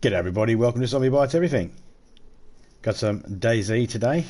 G'day everybody, welcome to Zombie Bites Everything. Got some DayZ today.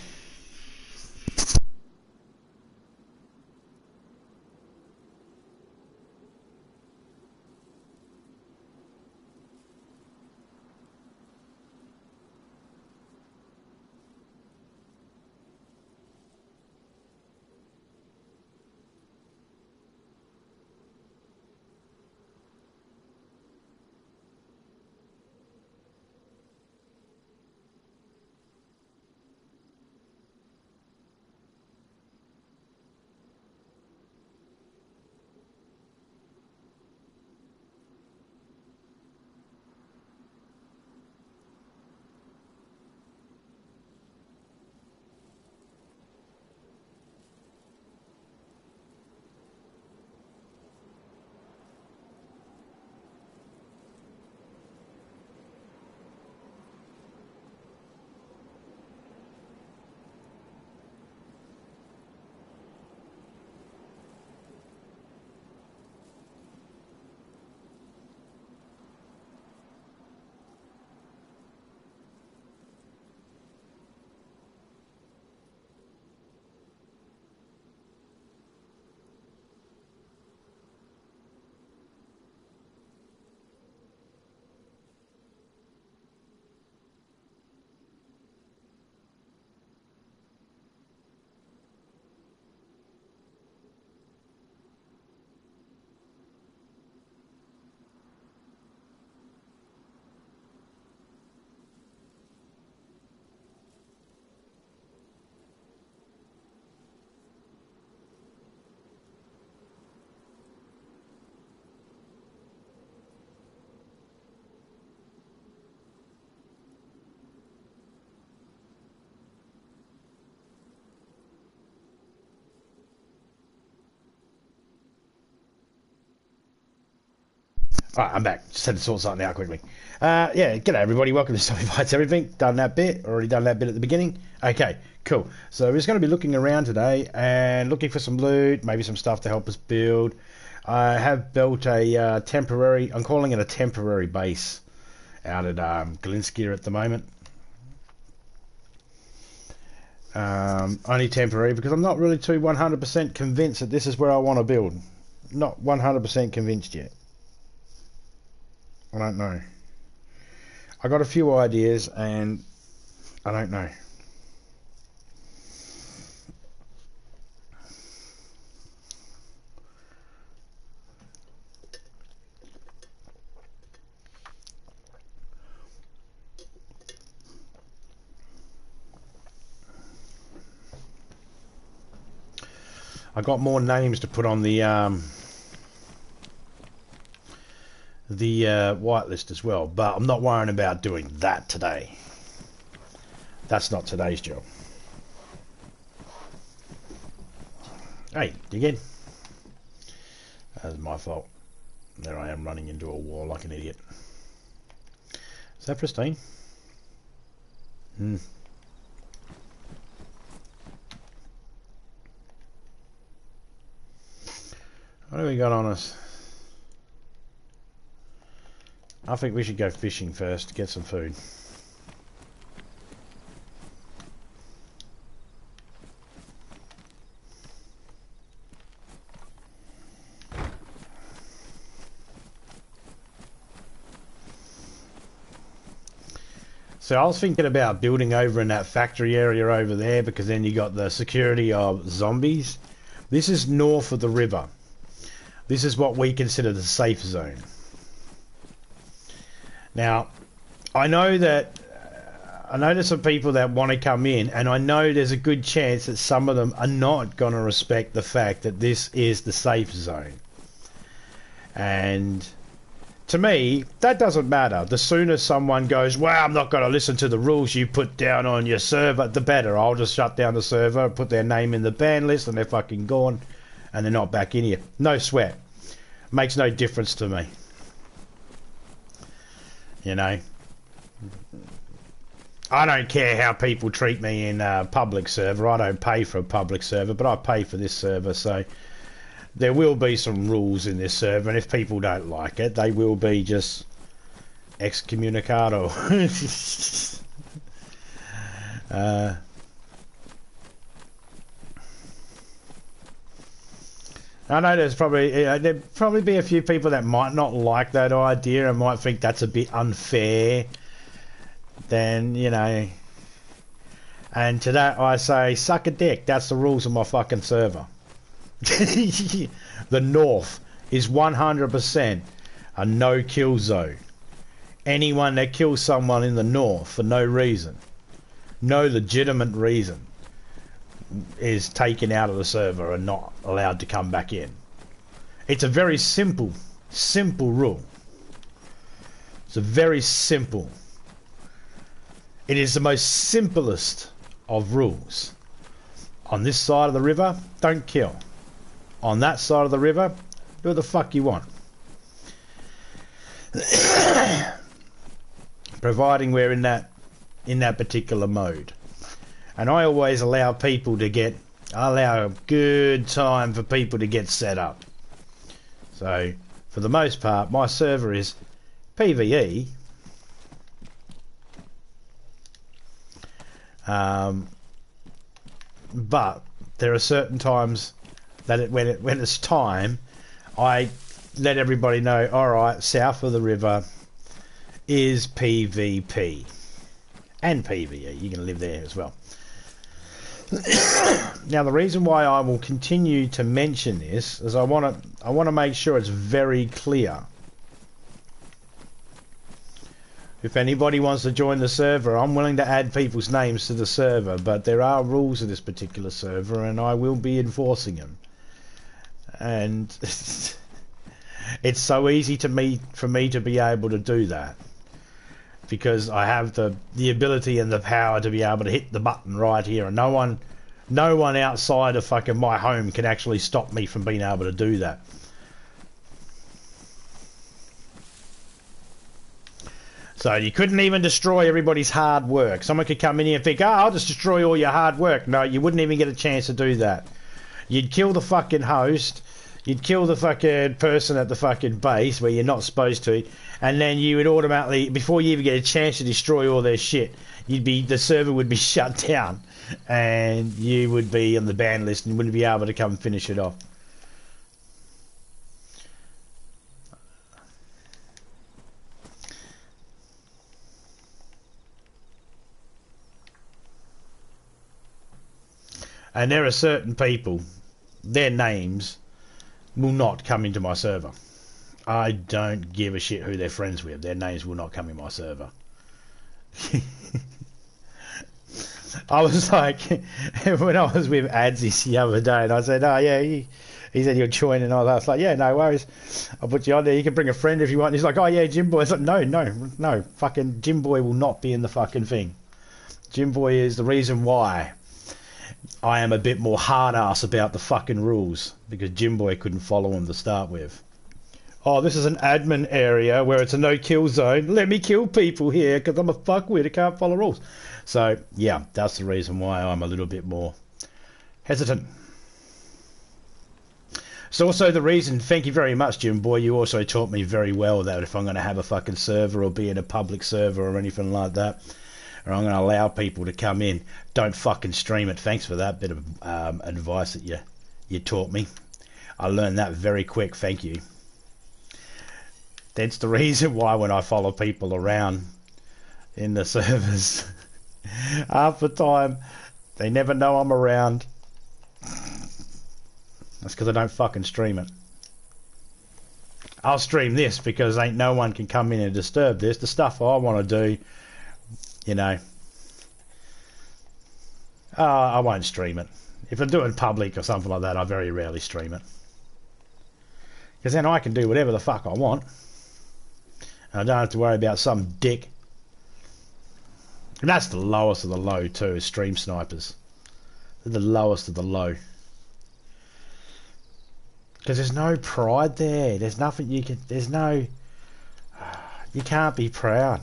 Alright, I'm back. Just had to sort something out quickly. Yeah, g'day everybody. Welcome to Zombie Bites Everything. Done that bit. Already done that bit at the beginning. Okay, cool. So we're just going to be looking around today and looking for some loot, maybe some stuff to help us build. I have built a temporary, I'm calling it a temporary base out at Galinskia at the moment. Only temporary because I'm not really too 100% convinced that this is where I want to build. Not 100% convinced yet. I don't know. I got a few ideas and I don't know. I got more names to put on the whitelist as well, but I'm not worrying about doing that today. That's not today's job. Hey, you good? That's my fault. There I am running into a wall like an idiot. Is that pristine? What do we got on us? I think we should go fishing first to get some food. So I was thinking about building over in that factory area over there because then you got the security of zombies. This is north of the river. This is what we consider the safe zone. Now, I know there's some people that want to come in, and I know there's a good chance that some of them are not going to respect the fact that this is the safe zone. And to me, that doesn't matter. The sooner someone goes, well, I'm not going to listen to the rules you put down on your server, the better. I'll just shut down the server, put their name in the ban list, and they're fucking gone, and they're not back in here. No sweat. Makes no difference to me. You know, I don't care how people treat me in a public server. I don't pay for a public server, but I pay for this server, so there will be some rules in this server, and if people don't like it, they will be just excommunicado. I know there'd probably be a few people that might not like that idea and might think that's a bit unfair. Then, you know, and to that I say, suck a dick. That's the rules of my fucking server. The North is 100% a no-kill zone. Anyone that kills someone in the North for no reason, no legitimate reason, is taken out of the server and not allowed to come back in. It's a very simple rule. It's a very simple. It is the most simplest of rules. On this side of the river, don't kill. On that side of the river, do what the fuck you want. Providing we're in that particular mode. And I always allow people to allow a good time for people to get set up. So, for the most part, my server is PvE. But there are certain times that when it's time, I let everybody know, alright, south of the river is PvP. And PvE, you can live there as well. Now the reason why I will continue to mention this is I want to make sure it's very clear. If anybody wants to join the server, I'm willing to add people's names to the server, but there are rules of this particular server and I will be enforcing them. And it's so easy for me to be able to do that, because I have the ability and the power to be able to hit the button right here, and no one outside of fucking my home can actually stop me from being able to do that. So you couldn't even destroy everybody's hard work. Someone could come in here and think, I'll just destroy all your hard work. No, you wouldn't even get a chance to do that. You'd kill the fucking host, you'd kill the fucking person at the fucking base where you're not supposed to, and then you would automatically, before you even get a chance to destroy all their shit, the server would be shut down and you would be on the ban list and you wouldn't be able to come and finish it off. And there are certain people, their names will not come into my server. I don't give a shit who they're friends with. Their names will not come in my server. I was like, when I was with Adzi the other day, and I said, oh yeah, he said you'll join, and I was like, yeah, no worries. I'll put you on there. You can bring a friend if you want. And he's like, oh yeah, Jim Boy. I was like, no. Fucking Jim Boy will not be in the fucking thing. Jim Boy is the reason why I am a bit more hard-ass about the fucking rules, because Jim Boy couldn't follow them to start with. Oh, this is an admin area where it's a no-kill zone. Let me kill people here because I'm a fuckwit. I can't follow rules. So, yeah, that's the reason why I'm a little bit more hesitant. It's also the reason, thank you very much, Jim Boy, you also taught me very well that if I'm going to have a fucking server or be in a public server or anything like that, or I'm going to allow people to come in, don't fucking stream it. Thanks for that bit of advice that you taught me. I learned that very quick, thank you. That's the reason why when I follow people around in the servers, half the time they never know I'm around. That's because I don't fucking stream it. I'll stream this because ain't no one can come in and disturb this. The stuff I want to do, you know, I won't stream it. If I do it in public or something like that, I very rarely stream it. Because then I can do whatever the fuck I want. And I don't have to worry about some dick. And that's the lowest of the low too, is stream snipers. They're the lowest of the low. Because there's no pride there. There's nothing you can... There's no... You can't be proud.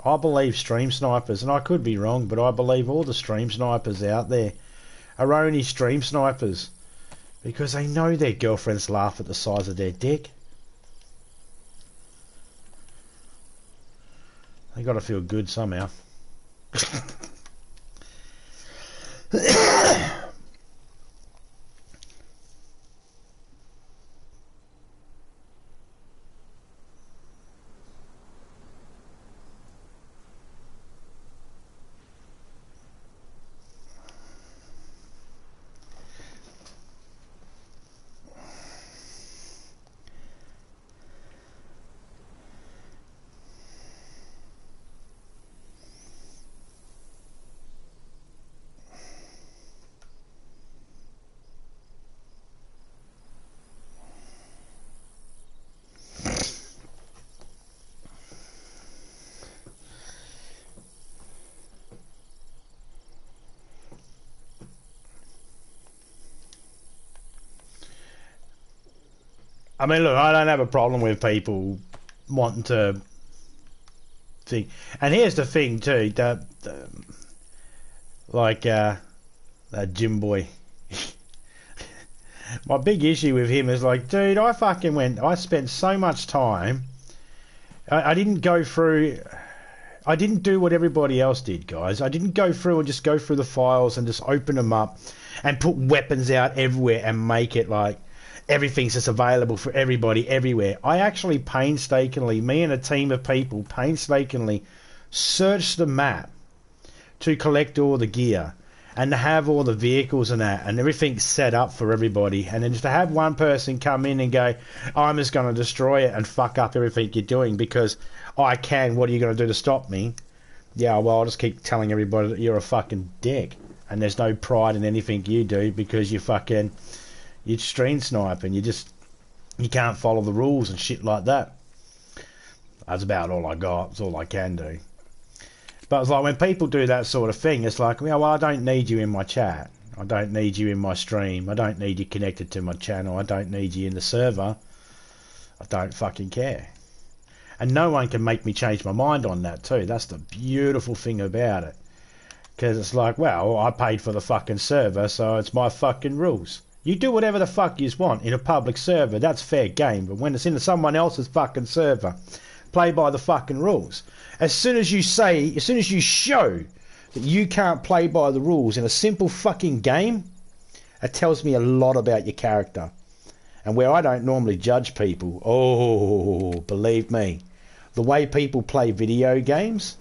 I believe stream snipers, and I could be wrong, but I believe all the stream snipers out there are only stream snipers because they know their girlfriends laugh at the size of their dick. They got to feel good somehow. I mean, look, I don't have a problem with people wanting to think. And here's the thing, too. That gym boy. My big issue with him is like, dude, I spent so much time. I didn't go through. I didn't do what everybody else did, guys. I didn't go through and just go through the files and just open them up and put weapons out everywhere and make it like everything's just available for everybody everywhere. I actually painstakingly, me and a team of people, painstakingly searched the map to collect all the gear and to have all the vehicles and that and everything set up for everybody. And then just to have one person come in and go, I'm just going to destroy it and fuck up everything you're doing because I can. What are you going to do to stop me? Yeah, well, I'll just keep telling everybody that you're a fucking dick and there's no pride in anything you do because you stream snipe and you can't follow the rules and shit like that. That's about all I got. That's all I can do. But it's like when people do that sort of thing, it's like, well, I don't need you in my chat. I don't need you in my stream. I don't need you connected to my channel. I don't need you in the server. I don't fucking care. And no one can make me change my mind on that too. That's the beautiful thing about it. Because it's like, well, I paid for the fucking server, so it's my fucking rules. You do whatever the fuck you want in a public server, that's fair game. But when it's in someone else's fucking server, play by the fucking rules. As soon as you show that you can't play by the rules in a simple fucking game, it tells me a lot about your character. And where I don't normally judge people, oh, believe me, the way people play video games,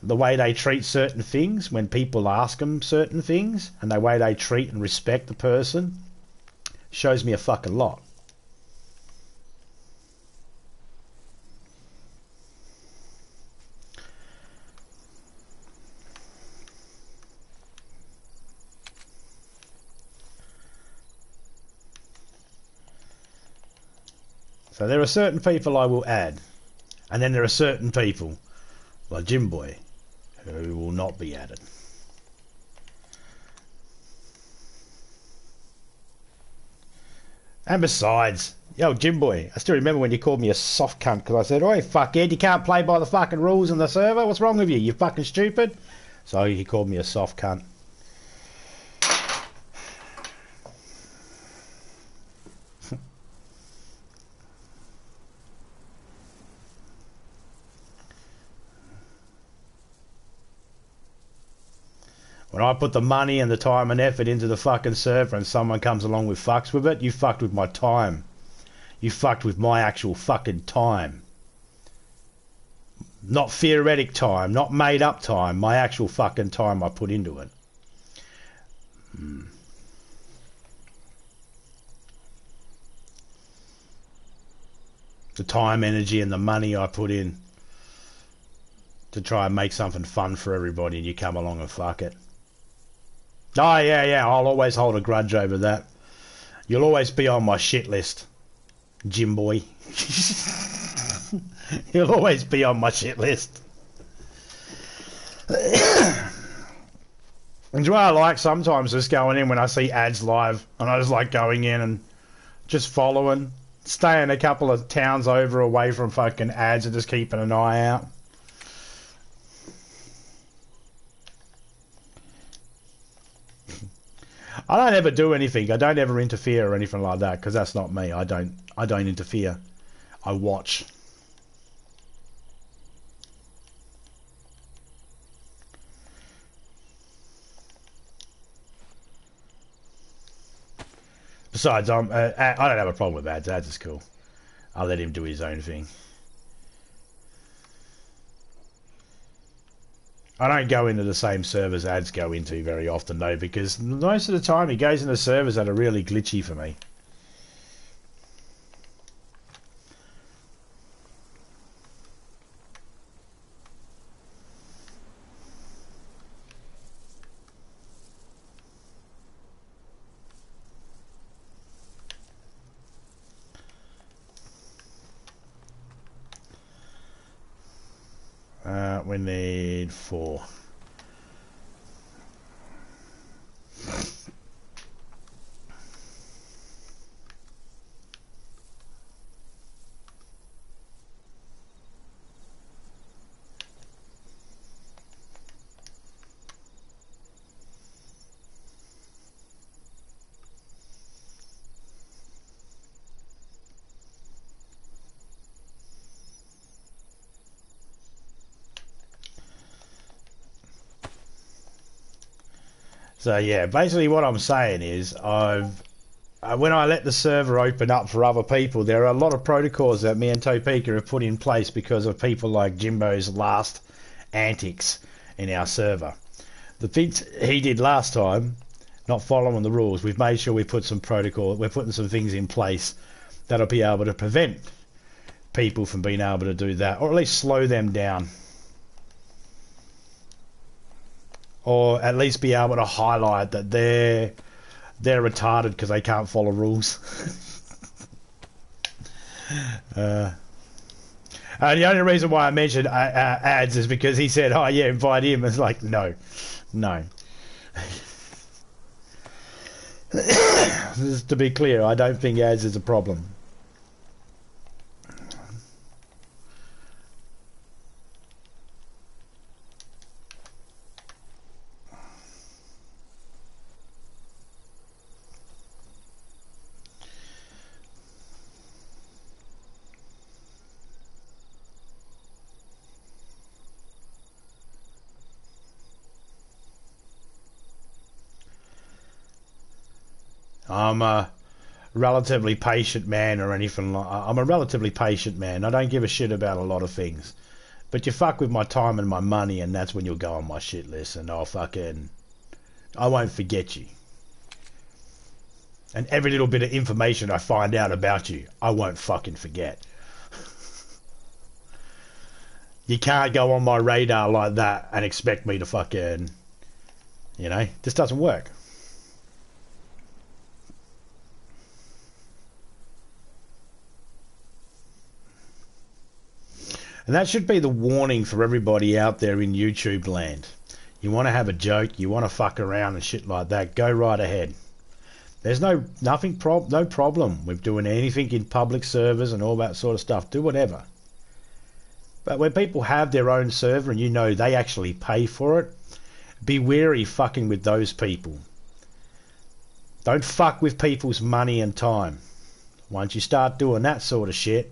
the way they treat certain things when people ask them certain things, and the way they treat and respect the person, shows me a fucking lot. So there are certain people I will add, and then there are certain people, like Jim Boy, who will not be added. And besides, yo, Jim Boy, I still remember when you called me a soft cunt because I said, oi, fuckhead, you can't play by the fucking rules in the server. What's wrong with you? You fucking stupid. So he called me a soft cunt. When I put the money and the time and effort into the fucking server and someone comes along with fucks with it, you fucked with my time. You fucked with my actual fucking time. Not theoretic time, not made up time, my actual fucking time I put into it. The time, energy and the money I put in to try and make something fun for everybody and you come along and fuck it. Oh, yeah, I'll always hold a grudge over that. You'll always be on my shit list, Jim Boy. You'll always be on my shit list. And what I like sometimes is going in when I see ads live, and I just like going in and just following, staying a couple of towns over away from fucking ads and just keeping an eye out. I don't ever do anything. I don't ever interfere or anything like that because that's not me. I don't interfere. I watch. Besides, I don't have a problem with ads. Ads is cool. I'll let him do his own thing. I don't go into the same servers ads go into very often though, because most of the time he goes into servers that are really glitchy for me. We need 4. So yeah, basically what I'm saying is when I let the server open up for other people, there are a lot of protocols that me and Topeka have put in place because of people like Jimbo's last antics in our server. The things he did last time, not following the rules, we've made sure we put some protocol, we're putting some things in place that'll be able to prevent people from being able to do that, or at least slow them down. Or at least be able to highlight that they're retarded because they can't follow rules. The only reason why I mentioned ads is because he said, "Oh yeah, invite him." It's like, no. Just to be clear, I don't think ads is a problem. I'm a relatively patient man or anything like I'm a relatively patient man. I don't give a shit about a lot of things. But you fuck with my time and my money, and that's when you'll go on my shit list, and I won't forget you. And every little bit of information I find out about you, I won't fucking forget. You can't go on my radar like that and expect me to fucking, this doesn't work. And that should be the warning for everybody out there in YouTube land. You want to have a joke, you want to fuck around and shit like that, go right ahead. There's no problem with doing anything in public servers and all that sort of stuff. Do whatever. But when people have their own server and you know they actually pay for it, be wary fucking with those people. Don't fuck with people's money and time. Once you start doing that sort of shit,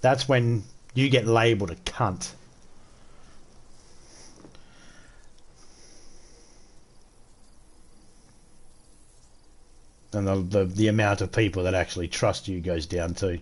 that's when you get labelled a cunt. And the amount of people that actually trust you goes down too.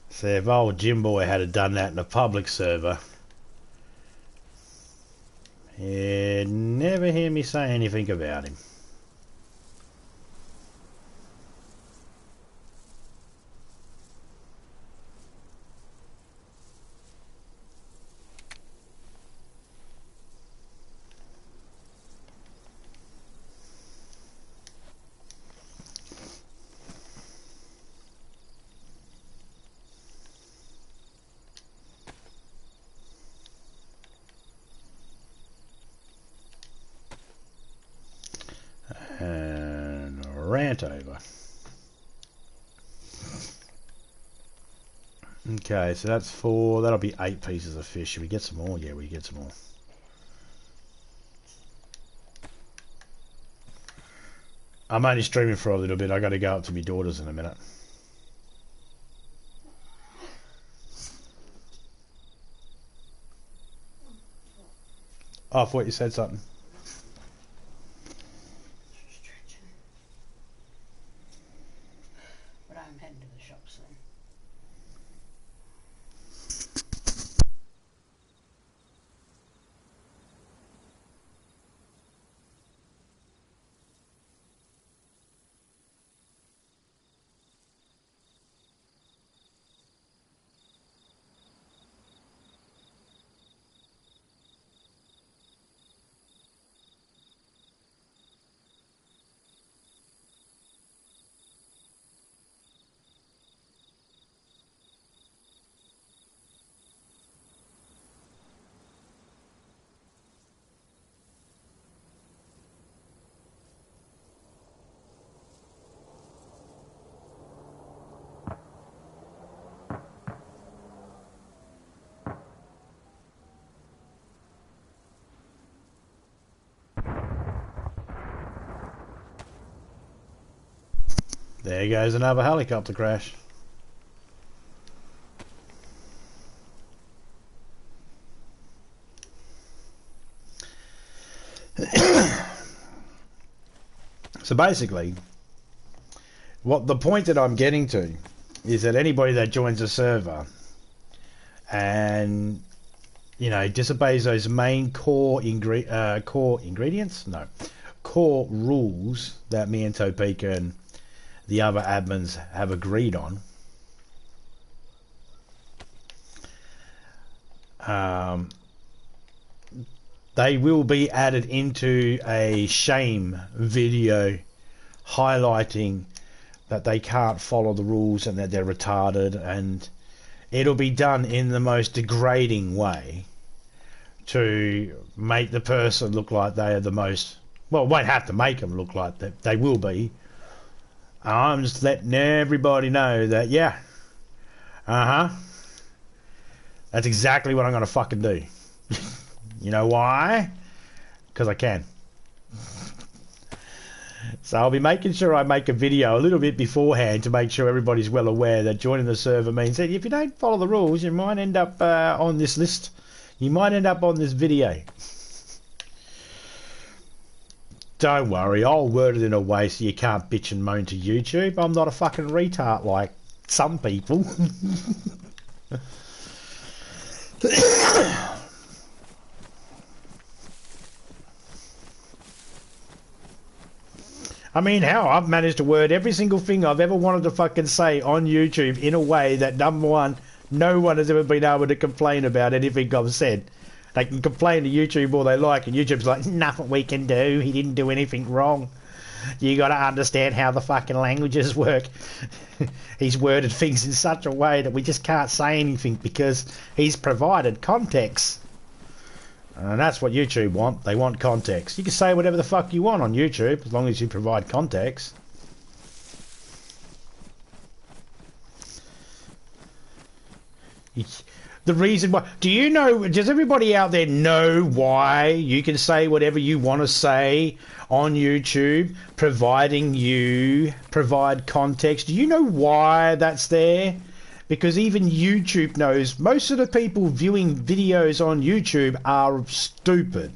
So if old Jimbo had done that in a public server, you'd never hear me say anything about him. And rant over. Okay, so that's 4. That'll be 8 pieces of fish. Should we get some more? Yeah, we get some more. I'm only streaming for a little bit. I got to go up to my daughters in a minute. Oh, I thought you said something. But I'm heading to the shop soon. There goes another helicopter crash. So basically, what the point that I'm getting to is that anybody that joins a server and, you know, disobeys those main core ingredients, no, core rules that me and Topeka and the other admins have agreed on, they will be added into a shame video highlighting that they can't follow the rules and that they're retarded, and it'll be done in the most degrading way to make the person look like they are the most, well, it won't have to make them look like that, they will be. I'm just letting everybody know that, yeah, that's exactly what I'm going to fucking do. You know why? Because I can. So I'll be making sure I make a video a little bit beforehand to make sure everybody's well aware that joining the server means that if you don't follow the rules, you might end up on this list. You might end up on this video. Don't worry, I'll word it in a way so you can't bitch and moan to YouTube. I'm not a fucking retard like some people. I mean, how I've managed to word every single thing I've ever wanted to fucking say on YouTube in a way that, number one, no one has ever been able to complain about anything I've said. They can complain to YouTube all they like, and YouTube's like, nothing we can do, he didn't do anything wrong. You gotta understand how the fucking languages work. He's worded things in such a way that we just can't say anything because he's provided context. And that's what YouTube want. They want context. You can say whatever the fuck you want on YouTube as long as you provide context. The reason why... Do you know... Does everybody out there know why you can say whatever you want to say on YouTube, providing you provide context? Do you know why that's there? Because even YouTube knows most of the people viewing videos on YouTube are stupid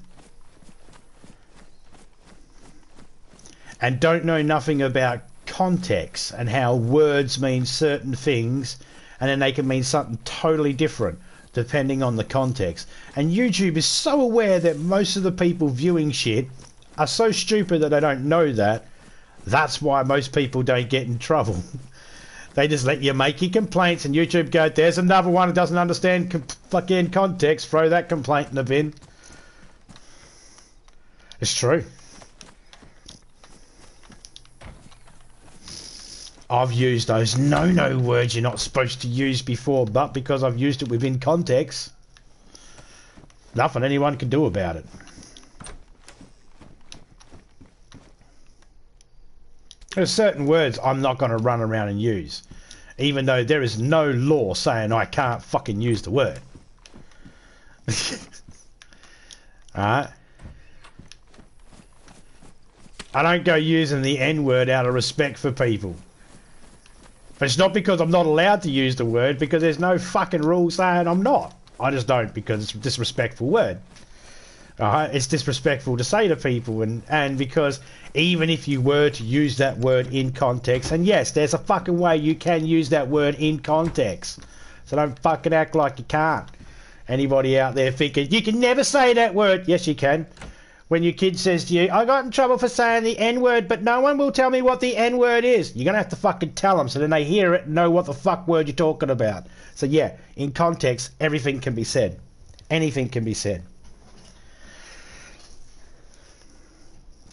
and don't know nothing about context and how words mean certain things, and then they can mean something totally different depending on the context. And YouTube is so aware that most of the people viewing shit are so stupid that they don't know that. That's why most people don't get in trouble. They just let you make your complaints, and YouTube go, there's another one who doesn't understand fucking context, throw that complaint in the bin. It's true. I've used those no-no words you're not supposed to use before, but because I've used it within context, nothing anyone can do about it. There's certain words I'm not going to run around and use, even though there is no law saying I can't fucking use the word. Alright? I don't go using the N-word out of respect for people. But it's not because I'm not allowed to use the word, because there's no fucking rule saying I'm not. I just don't, because it's a disrespectful word. It's disrespectful to say to people, and because even if you were to use that word in context, and yes, there's a fucking way you can use that word in context. So don't fucking act like you can't. Anybody out there thinking, you can never say that word. Yes, you can. When your kid says to you, I got in trouble for saying the N-word, but no one will tell me what the N-word is. You're going to have to fucking tell them so then they hear it and know what the fuck word you're talking about. So yeah, in context, everything can be said. Anything can be said.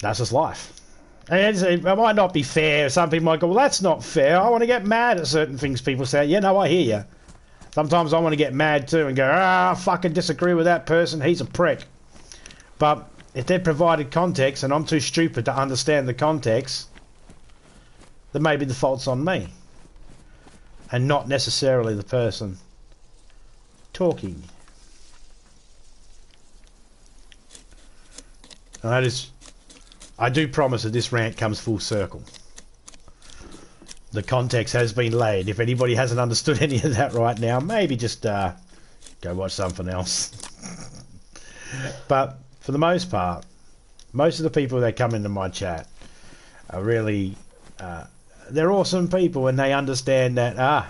That's just life. And it might not be fair. Some people might go, well, that's not fair. I want to get mad at certain things people say. Yeah, no, I hear you. Sometimes I want to get mad too and go, I fucking disagree with that person. He's a prick. But if they've provided context and I'm too stupid to understand the context, then maybe the fault's on me. And not necessarily the person talking. And I do promise that this rant comes full circle. The context has been laid. If anybody hasn't understood any of that right now, maybe just go watch something else. But for the most part, most of the people that come into my chat are really, they're awesome people, and they understand that,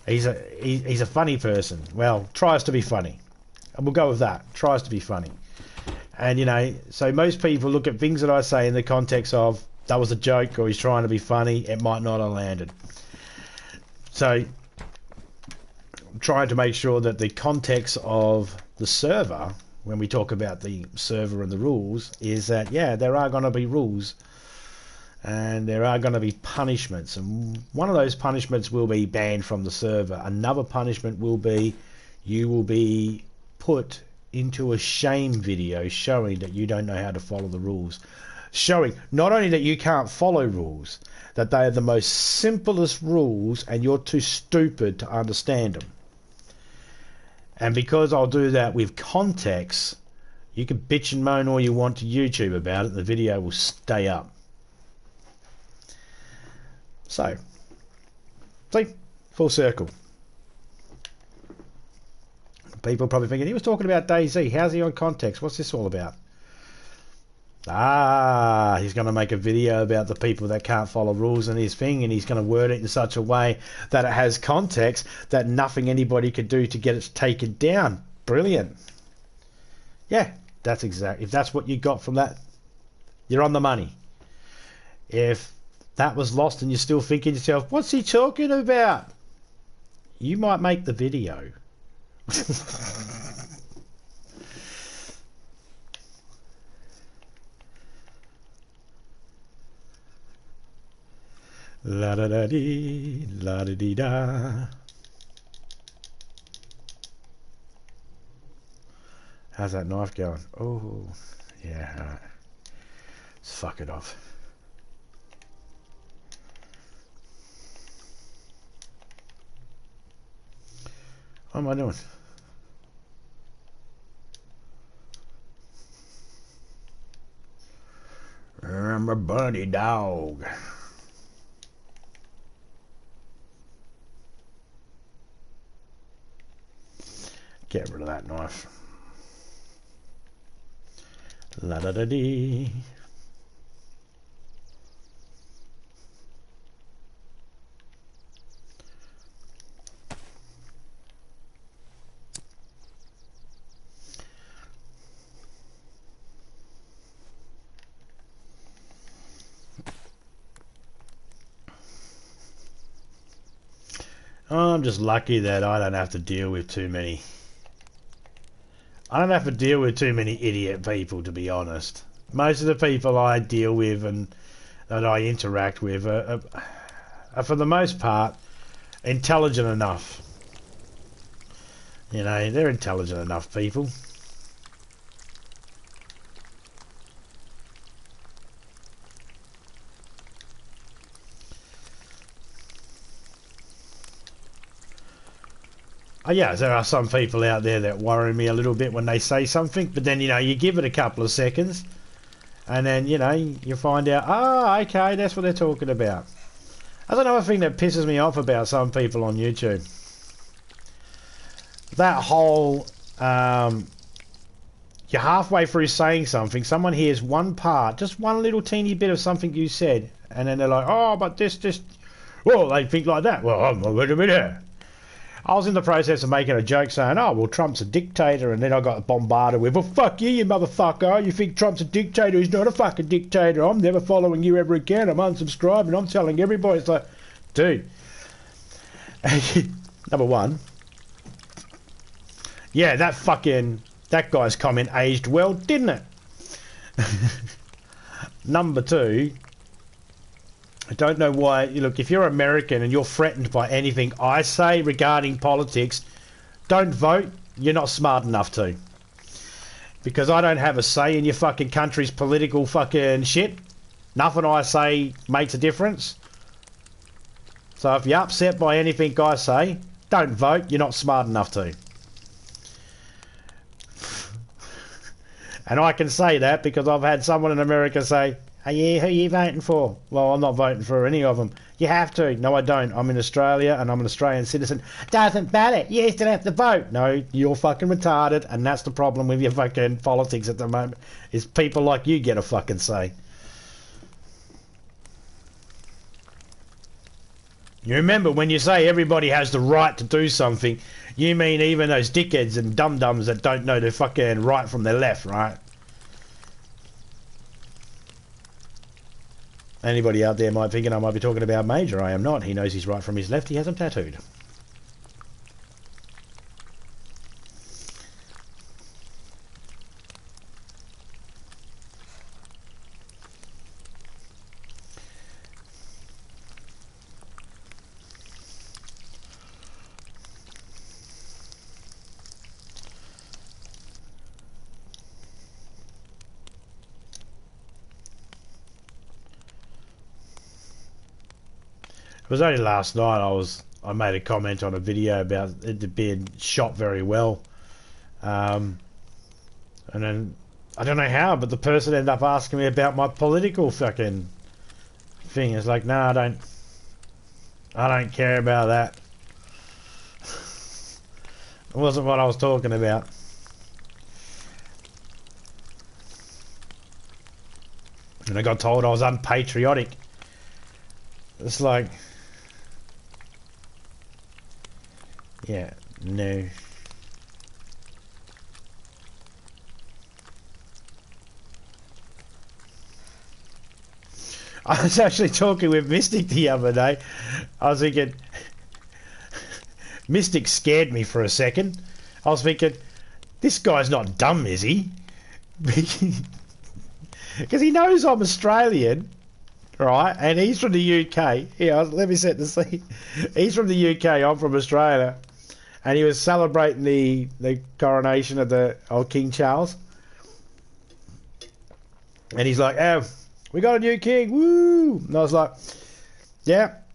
he's a funny person. Well, tries to be funny. And we'll go with that. Tries to be funny. And, you know, so most people look at things that I say in the context of, that was a joke, or he's trying to be funny, it might not have landed. So, I'm trying to make sure that the context of the server, when we talk about the server and the rules, is that, yeah, there are going to be rules. And there are going to be punishments. And one of those punishments will be banned from the server. Another punishment will be, you will be put into a shame video showing that you don't know how to follow the rules. Showing not only that you can't follow rules, that they are the most simplest rules and you're too stupid to understand them. And because I'll do that with context, you can bitch and moan all you want to YouTube about it, the video will stay up. So, see, full circle. People probably thinking, he was talking about DayZ. How's he on context? What's this all about? He's going to make a video about the people that can't follow rules and his thing, and he's going to word it in such a way that it has context that nothing anybody could do to get it taken down. Brilliant. Yeah, that's exactly. If that's what you got from that, you're on the money. If that was lost and you're still thinking to yourself, what's he talking about? You might make the video. La da da dee, la da dee da. How's that knife going? Oh, yeah, alright. Let's fuck it off. What am I doing? I'm a bunny dog. Get rid of that knife. La da da dee. I'm just lucky that I don't have to deal with too many. I don't have to deal with too many idiot people, to be honest. Most of the people I deal with and that I interact with are for the most part, intelligent enough. You know, they're intelligent enough people. Yeah, there are some people out there that worry me a little bit when they say something, but then, you know, you give it a couple of seconds and then, you know, you find out, okay, that's what they're talking about. That's another thing that pisses me off about some people on YouTube. That whole, you're halfway through saying something, someone hears one part, just one little teeny bit of something you said, and then they're like, oh, but this, well, they think like that. Well, wait a minute. I was in the process of making a joke saying, oh, well, Trump's a dictator, and then I got bombarded with, well, fuck you, you motherfucker. You think Trump's a dictator? He's not a fucking dictator. I'm never following you ever again. I'm unsubscribing. I'm telling everybody. It's like, dude. Number one. Yeah, that guy's comment aged well, didn't it? Number two. I don't know why. Look, if you're American and you're threatened by anything I say regarding politics, don't vote. You're not smart enough to. Because I don't have a say in your fucking country's political fucking shit. Nothing I say makes a difference. So if you're upset by anything I say, don't vote. You're not smart enough to. And I can say that because I've had someone in America say, oh yeah, who are you voting for? Well, I'm not voting for any of them. You have to. No, I don't. I'm in Australia and I'm an Australian citizen. Doesn't matter. You still have to vote. No, you're fucking retarded, and that's the problem with your fucking politics at the moment, is people like you get a fucking say. You remember, when you say everybody has the right to do something, you mean even those dickheads and dum-dums that don't know their fucking right from their left, right? Anybody out there might thinking I might be talking about Major. I am not. He knows his right from his left. He has them tattooed. It was only last night I made a comment on a video about it being shot very well, and then I don't know how, but the person ended up asking me about my political fucking thing. It's like, no, I don't care about that. It wasn't what I was talking about. And I got told I was unpatriotic. It's like, yeah, no. I was actually talking with Mystic the other day. I was thinking, Mystic scared me for a second. I was thinking, this guy's not dumb, is he? Because he knows I'm Australian, right? And he's from the UK. Yeah, let me set the scene. He's from the UK, I'm from Australia. And he was celebrating the coronation of the old King Charles. And he's like, oh, we got a new king, woo! And I was like, yep.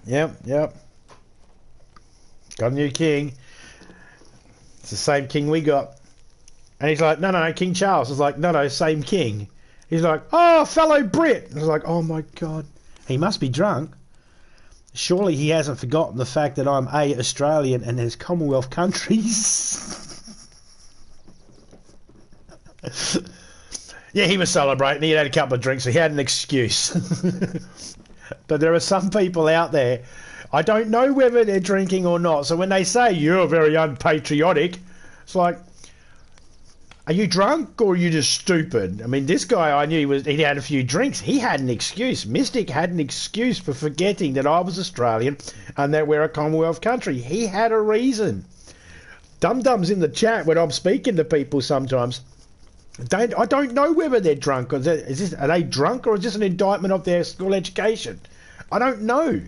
Got a new king. It's the same king we got. And he's like, no, King Charles. I was like, no, same king. He's like, oh, fellow Brit. And I was like, oh my God. He must be drunk. Surely he hasn't forgotten the fact that I'm A, Australian, and there's Commonwealth countries. Yeah, he was celebrating. He had a couple of drinks, so he had an excuse. But there are some people out there, I don't know whether they're drinking or not. So when they say, you're very unpatriotic, it's like, are you drunk or are you just stupid? I mean, this guy, I knew he had a few drinks. He had an excuse. Mystic had an excuse for forgetting that I was Australian and that we're a Commonwealth country. He had a reason. Dum-dums in the chat when I'm speaking to people sometimes, I don't know whether they're drunk. Are they drunk, or is this an indictment of their school education? I don't know.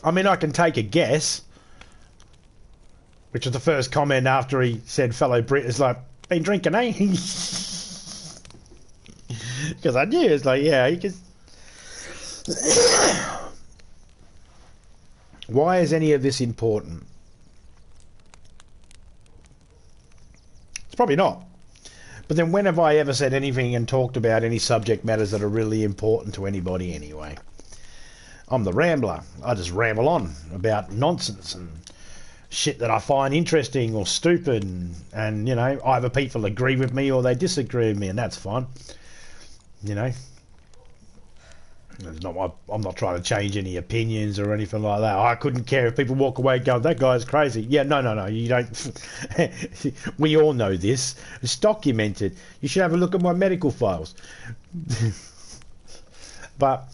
I mean, I can take a guess. Which was the first comment after he said fellow Brit, is like, been drinking, eh? Because I knew, it's like, yeah, you can... Why is any of this important? It's probably not. But then when have I ever said anything and talked about any subject matters that are really important to anybody anyway? I'm the rambler. I just ramble on about nonsense and shit that I find interesting or stupid, and you know, either people agree with me or they disagree with me, and that's fine. You know, I'm not trying to change any opinions or anything like that. I couldn't care if people walk away going, that guy's crazy. Yeah, no, you don't. We all know this. It's documented. You should have a look at my medical files. But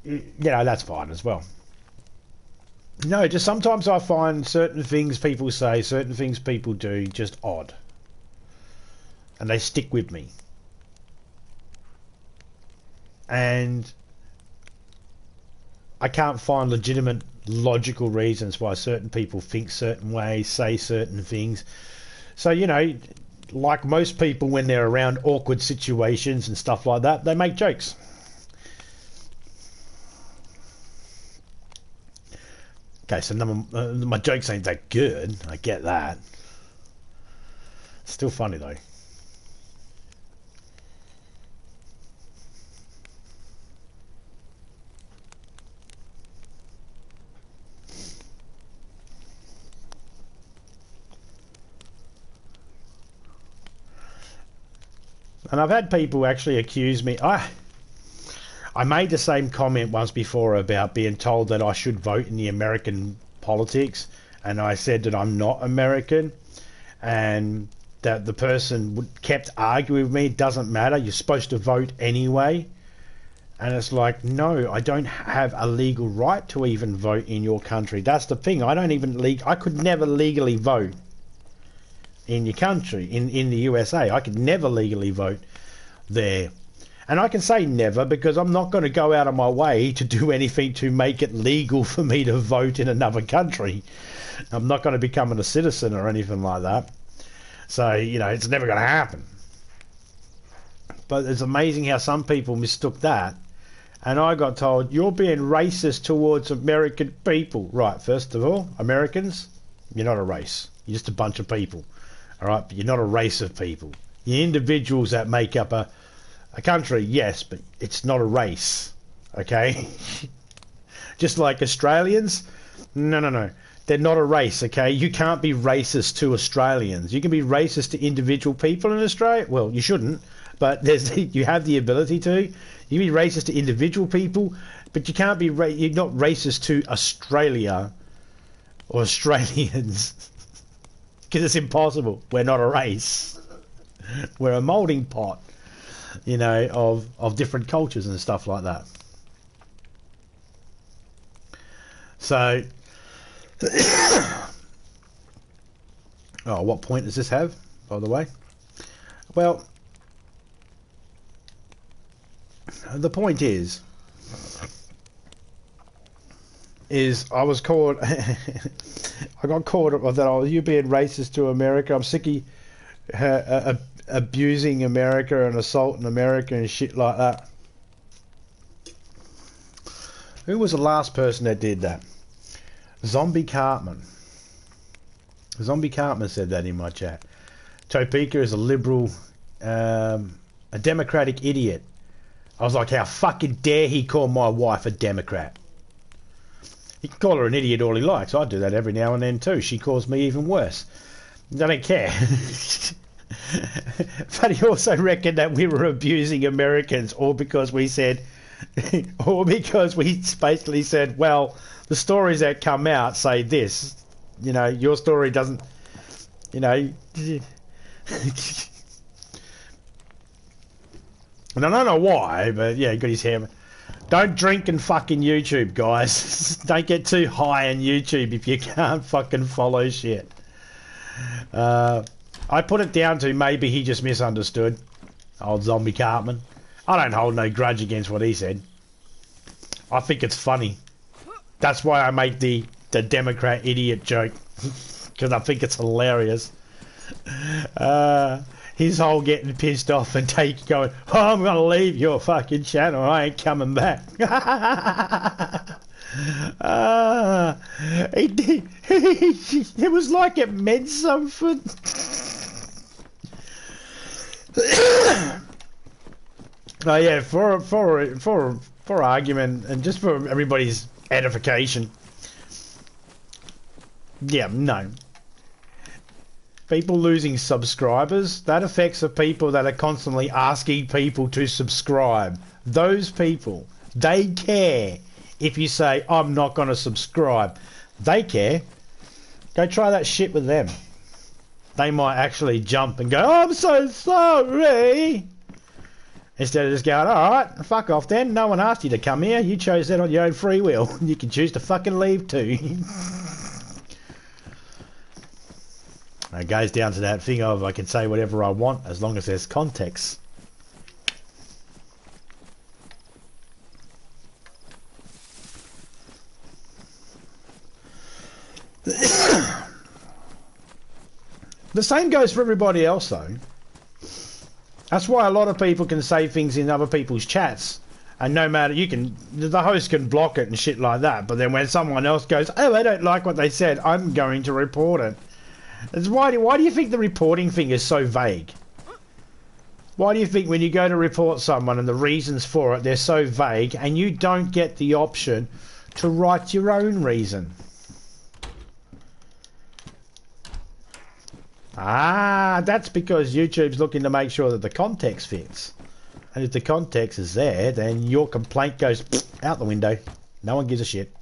you know, that's fine as well. No, just sometimes I find certain things people say, certain things people do, just odd. And they stick with me. And I can't find legitimate, logical reasons why certain people think certain ways, say certain things. So, you know, like most people when they're around awkward situations and stuff like that, they make jokes. Okay, so my jokes ain't that good. I get that. Still funny though. And I've had people actually accuse me. I made the same comment once before about being told that I should vote in the American politics, and I said that I'm not American, and that the person kept arguing with me, it doesn't matter, you're supposed to vote anyway. And it's like, no, I don't have a legal right to even vote in your country. That's the thing. I could never legally vote in your country, in the USA. I could never legally vote there. And I can say never because I'm not going to go out of my way to do anything to make it legal for me to vote in another country. I'm not going to become a citizen or anything like that. So, you know, it's never going to happen. But it's amazing how some people mistook that. And I got told, you're being racist towards American people. Right, first of all, Americans, you're not a race. You're just a bunch of people. All right, but you're not a race of people. You're individuals that make up a country, yes, but it's not a race, okay? Just like Australians, no. They're not a race, okay? You can't be racist to Australians. You can be racist to individual people in Australia. Well, you shouldn't, but you have the ability to. You can be racist to individual people, but you can't be you're not racist to Australia or Australians because it's impossible. We're not a race. We're a moulding pot, you know, of different cultures and stuff like that. So, oh, what point does this have, by the way? Well, the point is I was caught. I got caught up that, oh, you being racist to America. I'm sick of her abusing America and assaulting America and shit like that. Who was the last person that did that? Zombie Cartman. Zombie Cartman said that in my chat. Topeka is a liberal, a democratic idiot. I was like, how fucking dare he call my wife a Democrat? He can call her an idiot all he likes. I do that every now and then too. She calls me even worse. I don't care. But he also reckoned that we were abusing Americans, or because we said, or because we basically said, well, the stories that come out say this. You know, your story doesn't, you know. And I don't know why, but yeah, he got his hair. Don't drink and fucking YouTube, guys. Don't get too high on YouTube if you can't fucking follow shit. I put it down to maybe he just misunderstood. Old Zombie Cartman. I don't hold no grudge against what he said. I think it's funny. That's why I make the Democrat idiot joke. Because I think it's hilarious. His whole getting pissed off and going, oh, I'm going to leave your fucking channel. I ain't coming back. It did. It was like it meant something. Oh yeah, for argument and just for everybody's edification. Yeah, no. People losing subscribers, that affects the people that are constantly asking people to subscribe. Those people, they care if you say, I'm not going to subscribe. They care. Go try that shit with them. They might actually jump and go, oh, I'm so sorry. Instead of just going, alright, fuck off then. No one asked you to come here. You chose that on your own free will. You can choose to fucking leave too. It goes down to that thing of I can say whatever I want as long as there's context. The same goes for everybody else though. That's why a lot of people can say things in other people's chats and no matter, the host can block it and shit like that, but then when someone else goes, oh, I don't like what they said, I'm going to report it. That's why do you think the reporting thing is so vague? Why do you think when you go to report someone and the reasons for it, they're so vague and you don't get the option to write your own reason? Ah, that's because YouTube's looking to make sure that the context fits. And if the context is there, then your complaint goes out the window. No one gives a shit.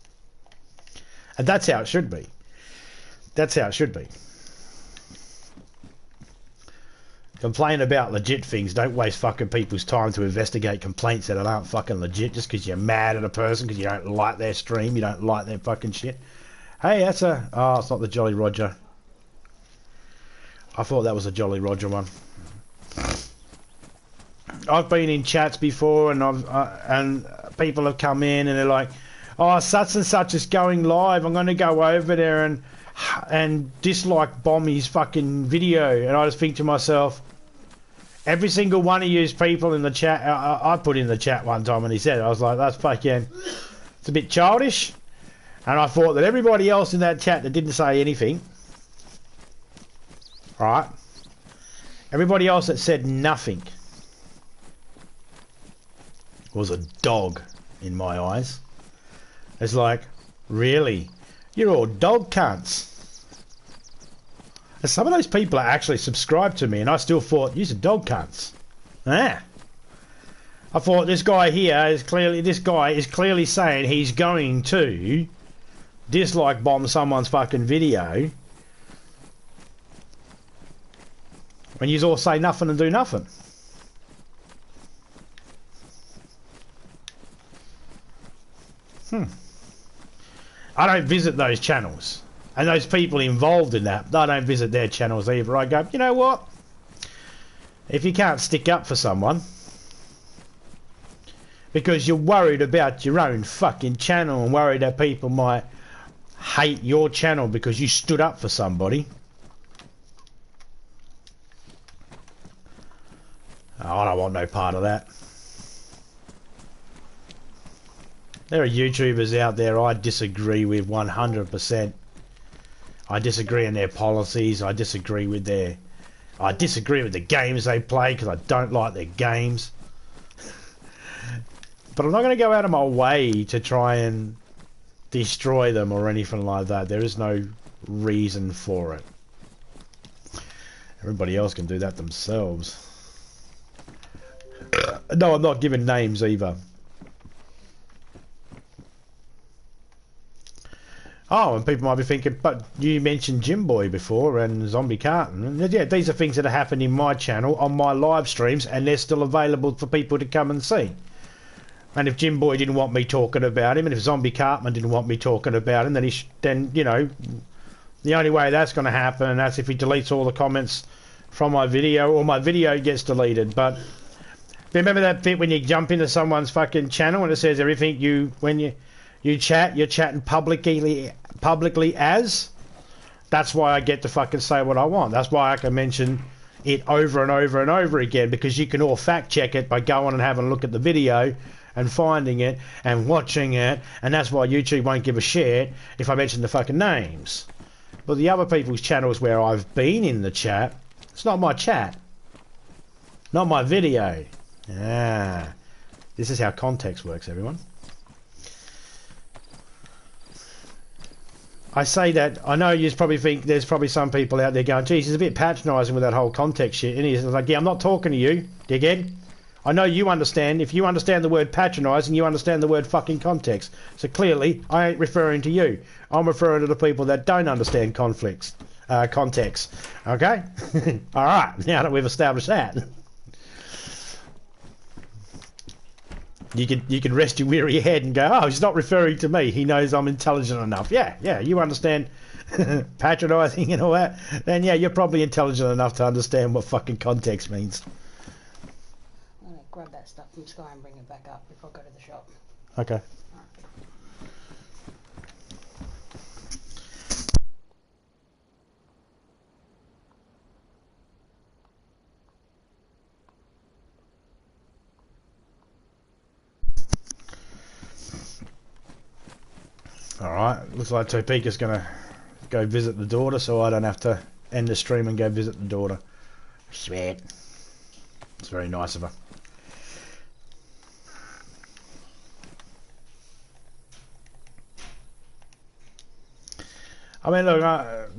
And that's how it should be. That's how it should be. Complain about legit things. Don't waste fucking people's time to investigate complaints that aren't fucking legit just because you're mad at a person because you don't like their stream, you don't like their fucking shit. Hey, that's a... Oh, it's not the Jolly Roger. I thought that was a Jolly Roger one. I've been in chats before and people have come in and they're like, oh, such and such is going live. I'm going to go over there and dislike bomb his fucking video. And I just think to myself, every single one of you people in the chat, I put in the chat one time and he said it, I was like, that's fucking, it's a bit childish. And I thought that everybody else in that chat that didn't say anything, right, everybody else that said nothing was a dog in my eyes. It's like, really? You're all dog cunts. And some of those people are actually subscribed to me and I still thought, you're dog cunts. Ah. I thought this guy here is clearly saying he's going to dislike bomb someone's fucking video when you all say nothing and do nothing. I don't visit those channels. And those people involved in that, I don't visit their channels either. I go, you know what? If you can't stick up for someone because you're worried about your own fucking channel and worried that people might hate your channel because you stood up for somebody, I don't want no part of that. There are YouTubers out there I disagree with 100%. I disagree in their policies. I disagree with the games they play because I don't like their games. But I'm not going to go out of my way to try and destroy them or anything like that. There is no reason for it. Everybody else can do that themselves. No, I'm not giving names either. Oh, and people might be thinking, but you mentioned Jimboy before and Zombie Carton. And yeah, these are things that have happened in my channel, on my live streams, and they're still available for people to come and see. And if Jimboy didn't want me talking about him, and if Zombie Cartman didn't want me talking about him, then you know, the only way that's going to happen, and that's if he deletes all the comments from my video, or my video gets deleted. But remember that bit when you jump into someone's fucking channel and it says everything when you chat, you're chatting publicly as? That's why I get to fucking say what I want. That's why I can mention it over and over and over again, because you can all fact check it by going and having a look at the video and finding it and watching it, and that's why YouTube won't give a shit if I mention the fucking names. But the other people's channels where I've been in the chat, it's not my chat, not my video. Ah, this is how context works, everyone. I say that, I know you probably think there's probably some people out there going, geez, he's a bit patronising with that whole context shit. And he's like, yeah, I'm not talking to you, dickhead. I know you understand. If you understand the word patronising, you understand the word fucking context. So clearly, I ain't referring to you. I'm referring to the people that don't understand context. Okay? Alright, now that we've established that. You can rest your weary head and go, oh, he's not referring to me. He knows I'm intelligent enough. Yeah, you understand patronising and all that. Then, yeah, you're probably intelligent enough to understand what fucking context means. I'm going to grab that stuff from Sky and bring it back up before I go to the shop. Okay. Alright, looks like Topeka's going to go visit the daughter, so I don't have to end the stream and go visit the daughter. Sweet. It's very nice of her. I mean, look,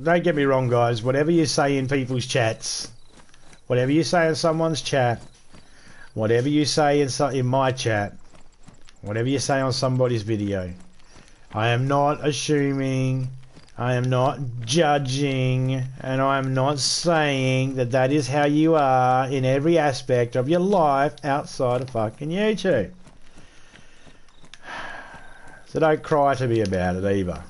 don't get me wrong, guys. Whatever you say in people's chats, whatever you say in someone's chat, whatever you say in my chat, whatever you say on somebody's video, I am not assuming, I am not judging, and I am not saying that that is how you are in every aspect of your life outside of fucking YouTube. So don't cry to me about it either.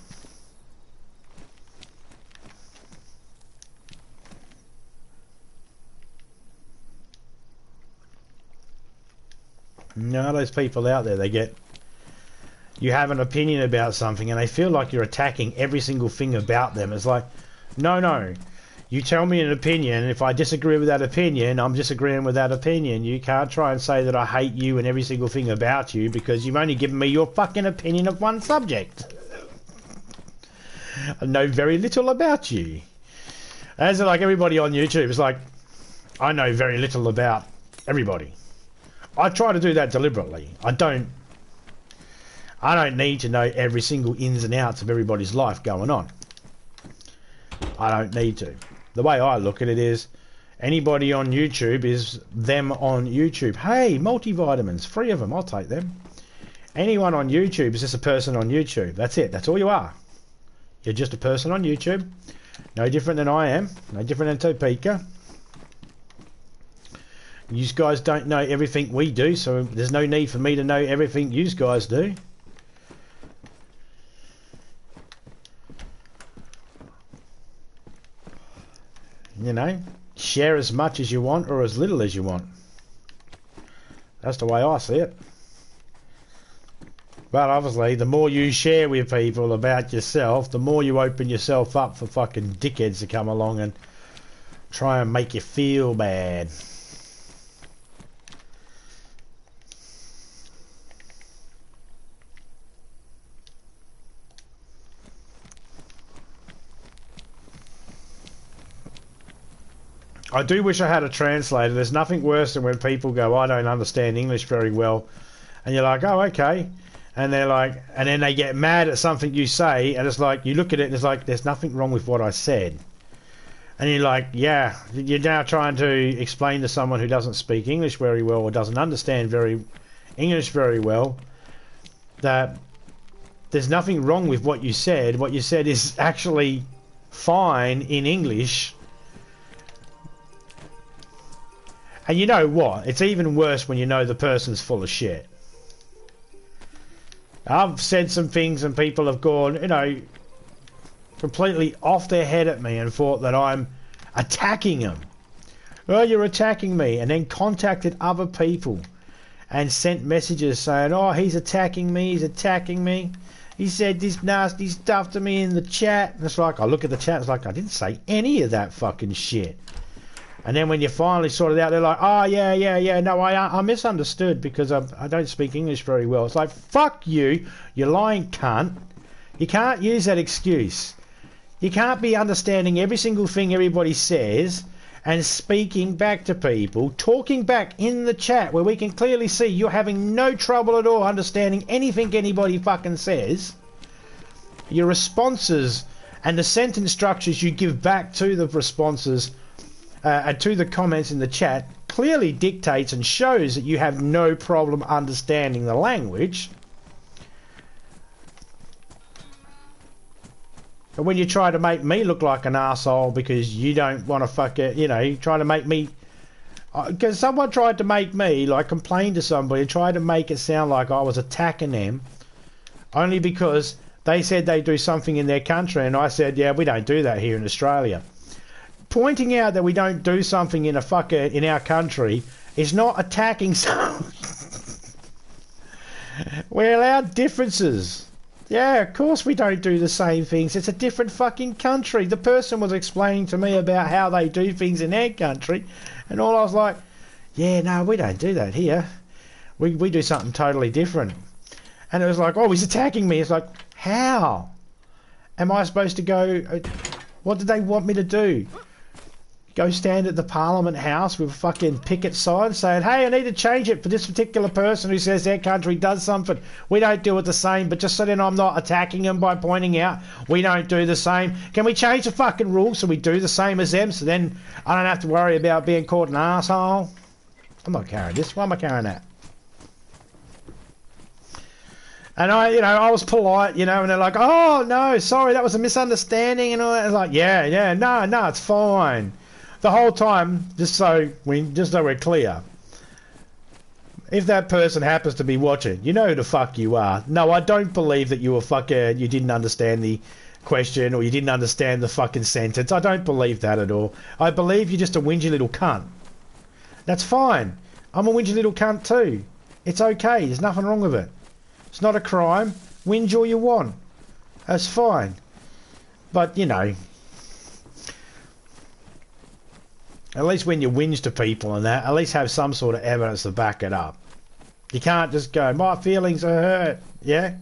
You know, those people out there, you have an opinion about something and they feel like you're attacking every single thing about them. It's like, no. You tell me an opinion, and if I disagree with that opinion, I'm disagreeing with that opinion. You can't try and say that I hate you and every single thing about you because you've only given me your fucking opinion of one subject. I know very little about you. As like everybody on YouTube, it's like, I know very little about everybody. I try to do that deliberately. I don't need to know every single ins and outs of everybody's life going on. I don't need to. The way I look at it is, anybody on YouTube is them on YouTube. Hey, multivitamins, 3 of them, I'll take them. Anyone on YouTube is just a person on YouTube. That's it, that's all you are. You're just a person on YouTube. No different than I am, no different than Topeka. You guys don't know everything we do, so there's no need for me to know everything you guys do. You know, share as much as you want or as little as you want. That's the way I see it. But obviously, the more you share with people about yourself, the more you open yourself up for fucking dickheads to come along and try and make you feel bad. I do wish I had a translator. There's nothing worse than when people go, I don't understand English very well. And you're like, oh, okay. And they're like, and then they get mad at something you say, and it's like, you look at it and it's like, there's nothing wrong with what I said. And you're like, yeah, you're now trying to explain to someone who doesn't speak English very well or doesn't understand English very well that there's nothing wrong with what you said. What you said is actually fine in English. And you know what? It's even worse when you know the person's full of shit. I've said some things and people have gone, you know, completely off their head at me and thought that I'm attacking them. Oh, you're attacking me. And then contacted other people and sent messages saying, oh, he's attacking me, he's attacking me. He said this nasty stuff to me in the chat. And it's like, I look at the chat, it's like, I didn't say any of that fucking shit. And then when you finally sort it out, they're like, oh, yeah, no, I misunderstood because I don't speak English very well. It's like, fuck you, you lying cunt. You can't use that excuse. You can't be understanding every single thing everybody says and speaking back to people, talking back in the chat where we can clearly see you're having no trouble at all understanding anything anybody fucking says. Your responses and the sentence structures you give back to the responses and to the comments in the chat clearly dictates and shows that you have no problem understanding the language. But when you try to make me look like an arsehole because you don't want to fuck it, you know, you try to make me... Because someone tried to make me, like, complain to somebody and try to make it sound like I was attacking them only because they said they do something in their country and I said, yeah, we don't do that here in Australia. Pointing out that we don't do something in in our country is not attacking someone. We allow differences. Yeah, of course we don't do the same things. It's a different fucking country. The person was explaining to me about how they do things in their country, and all I was like, yeah, no, we don't do that here. We do something totally different. And it was like, oh, he's attacking me. It's like, how? Am I supposed to go... What did they want me to do? Go stand at the Parliament House with a fucking picket sign saying, hey, I need to change it for this particular person who says their country does something. We don't do it the same, but just so then I'm not attacking them by pointing out we don't do the same. Can we change the fucking rules so we do the same as them so then I don't have to worry about being called an arsehole? I'm not carrying this. Why am I carrying that? And I was polite, and they're like, oh, no, sorry, that was a misunderstanding and all that. I was like, yeah, no, it's fine. The whole time, just so we're clear, if that person happens to be watching, you know who the fuck you are. No, I don't believe that you didn't understand the question or you didn't understand the fucking sentence. I don't believe that at all. I believe you're just a whingy little cunt. That's fine. I'm a whingy little cunt too. It's okay. There's nothing wrong with it. It's not a crime. Whinge all you want. That's fine. But, at least when you whinge to people and that, at least have some sort of evidence to back it up. You can't just go, my feelings are hurt. Yeah?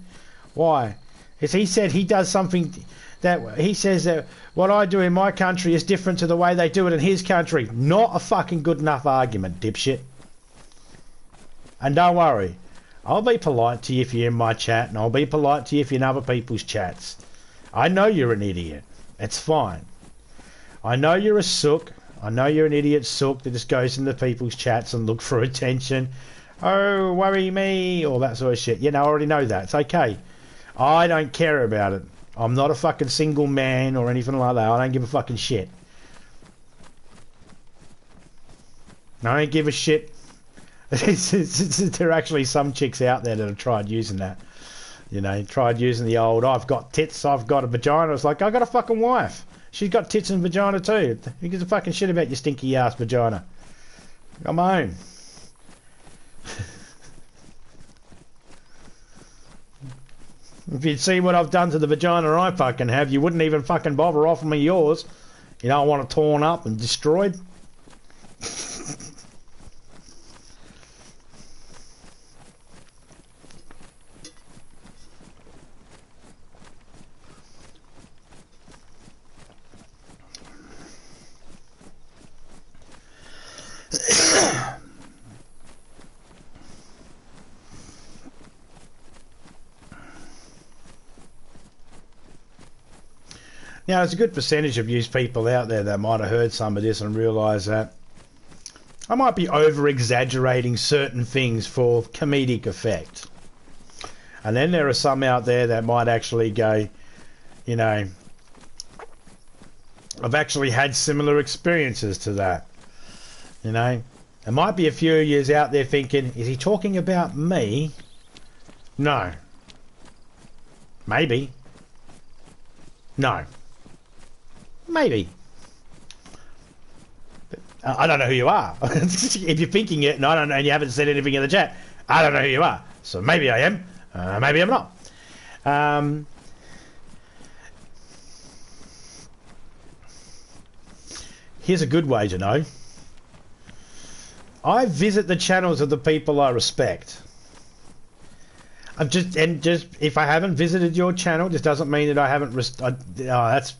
Why? Because he said he does something that... He says that what I do in my country is different to the way they do it in his country. Not a fucking good enough argument, dipshit. And don't worry. I'll be polite to you if you're in my chat, and I'll be polite to you if you're in other people's chats. I know you're an idiot. It's fine. I know you're a sook. I know you're an idiot sook that just goes into people's chats and look for attention. Oh, worry me, all that sort of shit. I already know that. It's okay. I don't care about it. I'm not a fucking single man or anything like that. I don't give a fucking shit. I don't give a shit. There are actually some chicks out there that have tried using that. Tried using the old, I've got tits, I've got a vagina. It's like, I got a fucking wife. She's got tits and vagina too. Who gives a fucking shit about your stinky ass vagina? Come on. If you'd see what I've done to the vagina I fucking have, you wouldn't even fucking bother offering me yours. You don't want it torn up and destroyed. Now, there's a good percentage of you people out there that might have heard some of this and realise that I might be over-exaggerating certain things for comedic effect. And then there are some out there that might actually go, I've actually had similar experiences to that. There might be a few of you out there thinking, is he talking about me? No. Maybe. No. Maybe. But I don't know who you are. If you're thinking it and you haven't said anything in the chat, I don't know who you are. So maybe I am, maybe I'm not. Here's a good way to know. I visit the channels of the people I respect. Just if I haven't visited your channel, this doesn't mean that I haven't. That's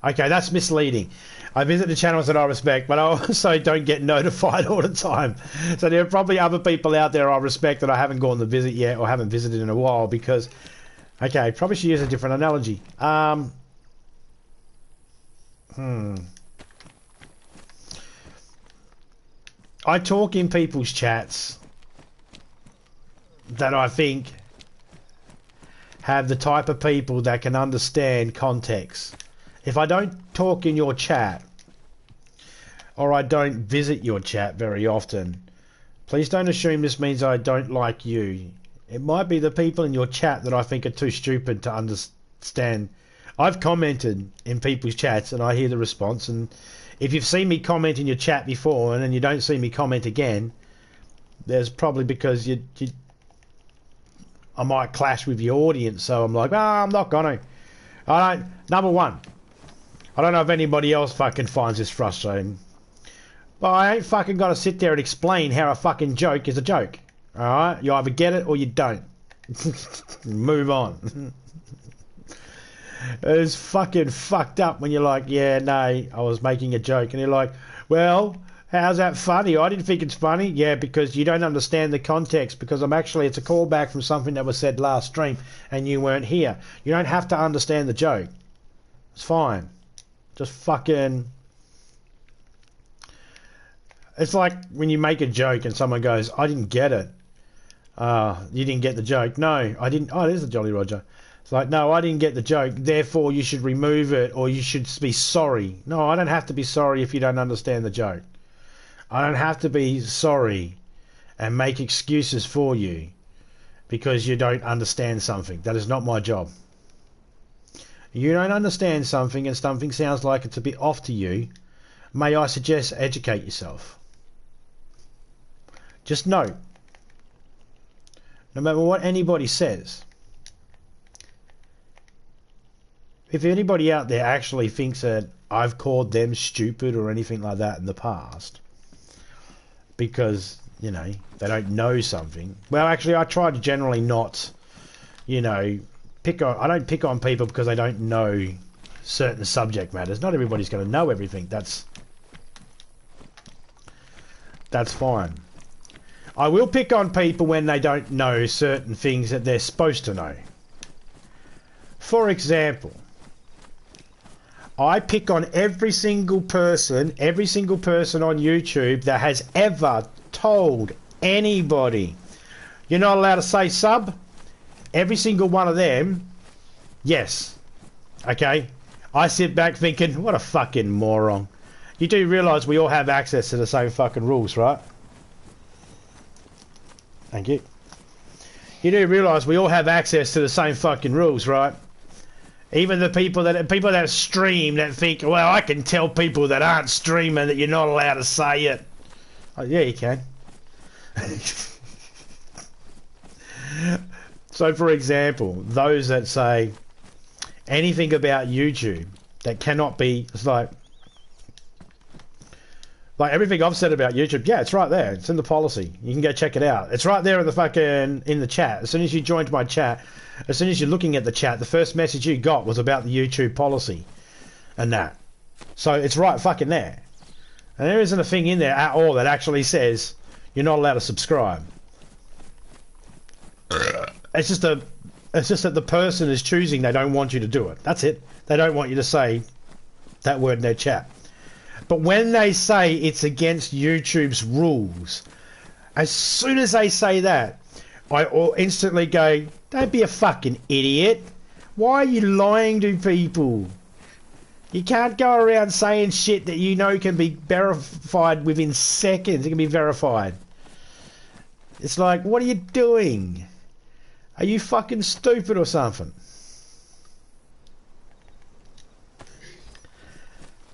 okay. That's misleading. I visit the channels that I respect, but I also don't get notified all the time. So there are probably other people out there I respect that I haven't gone to visit yet or haven't visited in a while because. Okay, probably should use a different analogy. I talk in people's chats that I think have the type of people that can understand context. If I don't talk in your chat, or I don't visit your chat very often, please don't assume this means I don't like you. It might be the people in your chat that I think are too stupid to understand. I've commented in people's chats and I hear the response, and if you've seen me comment in your chat before and then you don't see me comment again, there's probably because I might clash with your audience, so I'm like, I'm not gonna. Number one, I don't know if anybody else fucking finds this frustrating, but I ain't fucking gotta sit there and explain how a fucking joke is a joke. Alright? You either get it or you don't. Move on. It's fucking fucked up when you're like, yeah, no, I was making a joke, and you're like, well, how's that funny? I didn't think it's funny. Yeah, because you don't understand the context, because it's a callback from something that was said last stream and you weren't here. You don't have to understand the joke. It's fine. Just fucking... It's like when you make a joke and someone goes, I didn't get it. You didn't get the joke. No, I didn't. Oh, there's the Jolly Roger. It's like, no, I didn't get the joke, therefore you should remove it, or you should be sorry. No, I don't have to be sorry if you don't understand the joke. I don't have to be sorry and make excuses for you because you don't understand something. That is not my job. You don't understand something and something sounds like it's a bit off to you. May I suggest educate yourself. Just know, no matter what anybody says, if anybody out there actually thinks that I've called them stupid or anything like that in the past because, you know, they don't know something, well, actually, I try to generally not, you know, I don't pick on people because they don't know certain subject matters. Not everybody's going to know everything. That's fine. I will pick on people when they don't know certain things that they're supposed to know. For example, I pick on every single person on YouTube that has ever told anybody, you're not allowed to say sub. Every single one of them, yes. Okay? I sit back thinking, what a fucking moron. You do realise we all have access to the same fucking rules, right? Thank you. You do realise we all have access to the same fucking rules, right? Even the people that stream that think, well, I can tell people that aren't streaming that you're not allowed to say it. Oh, yeah, you can. So, for example, those that say anything about YouTube that cannot be, it's like everything I've said about YouTube, yeah, it's right there. It's in the policy. You can go check it out. It's right there in the chat. As soon as you joined my chat, as soon as you're looking at the chat, the first message you got was about the YouTube policy and that. So it's right fucking there. And there isn't a thing in there at all that actually says you're not allowed to subscribe. It's just that the person is choosing they don't want you to do it. That's it. They don't want you to say that word in their chat. But when they say it's against YouTube's rules, as soon as they say that, I instantly go, don't be a fucking idiot. Why are you lying to people? You can't go around saying shit that you know can be verified within seconds. It can be verified. It's like, what are you doing? Are you fucking stupid or something?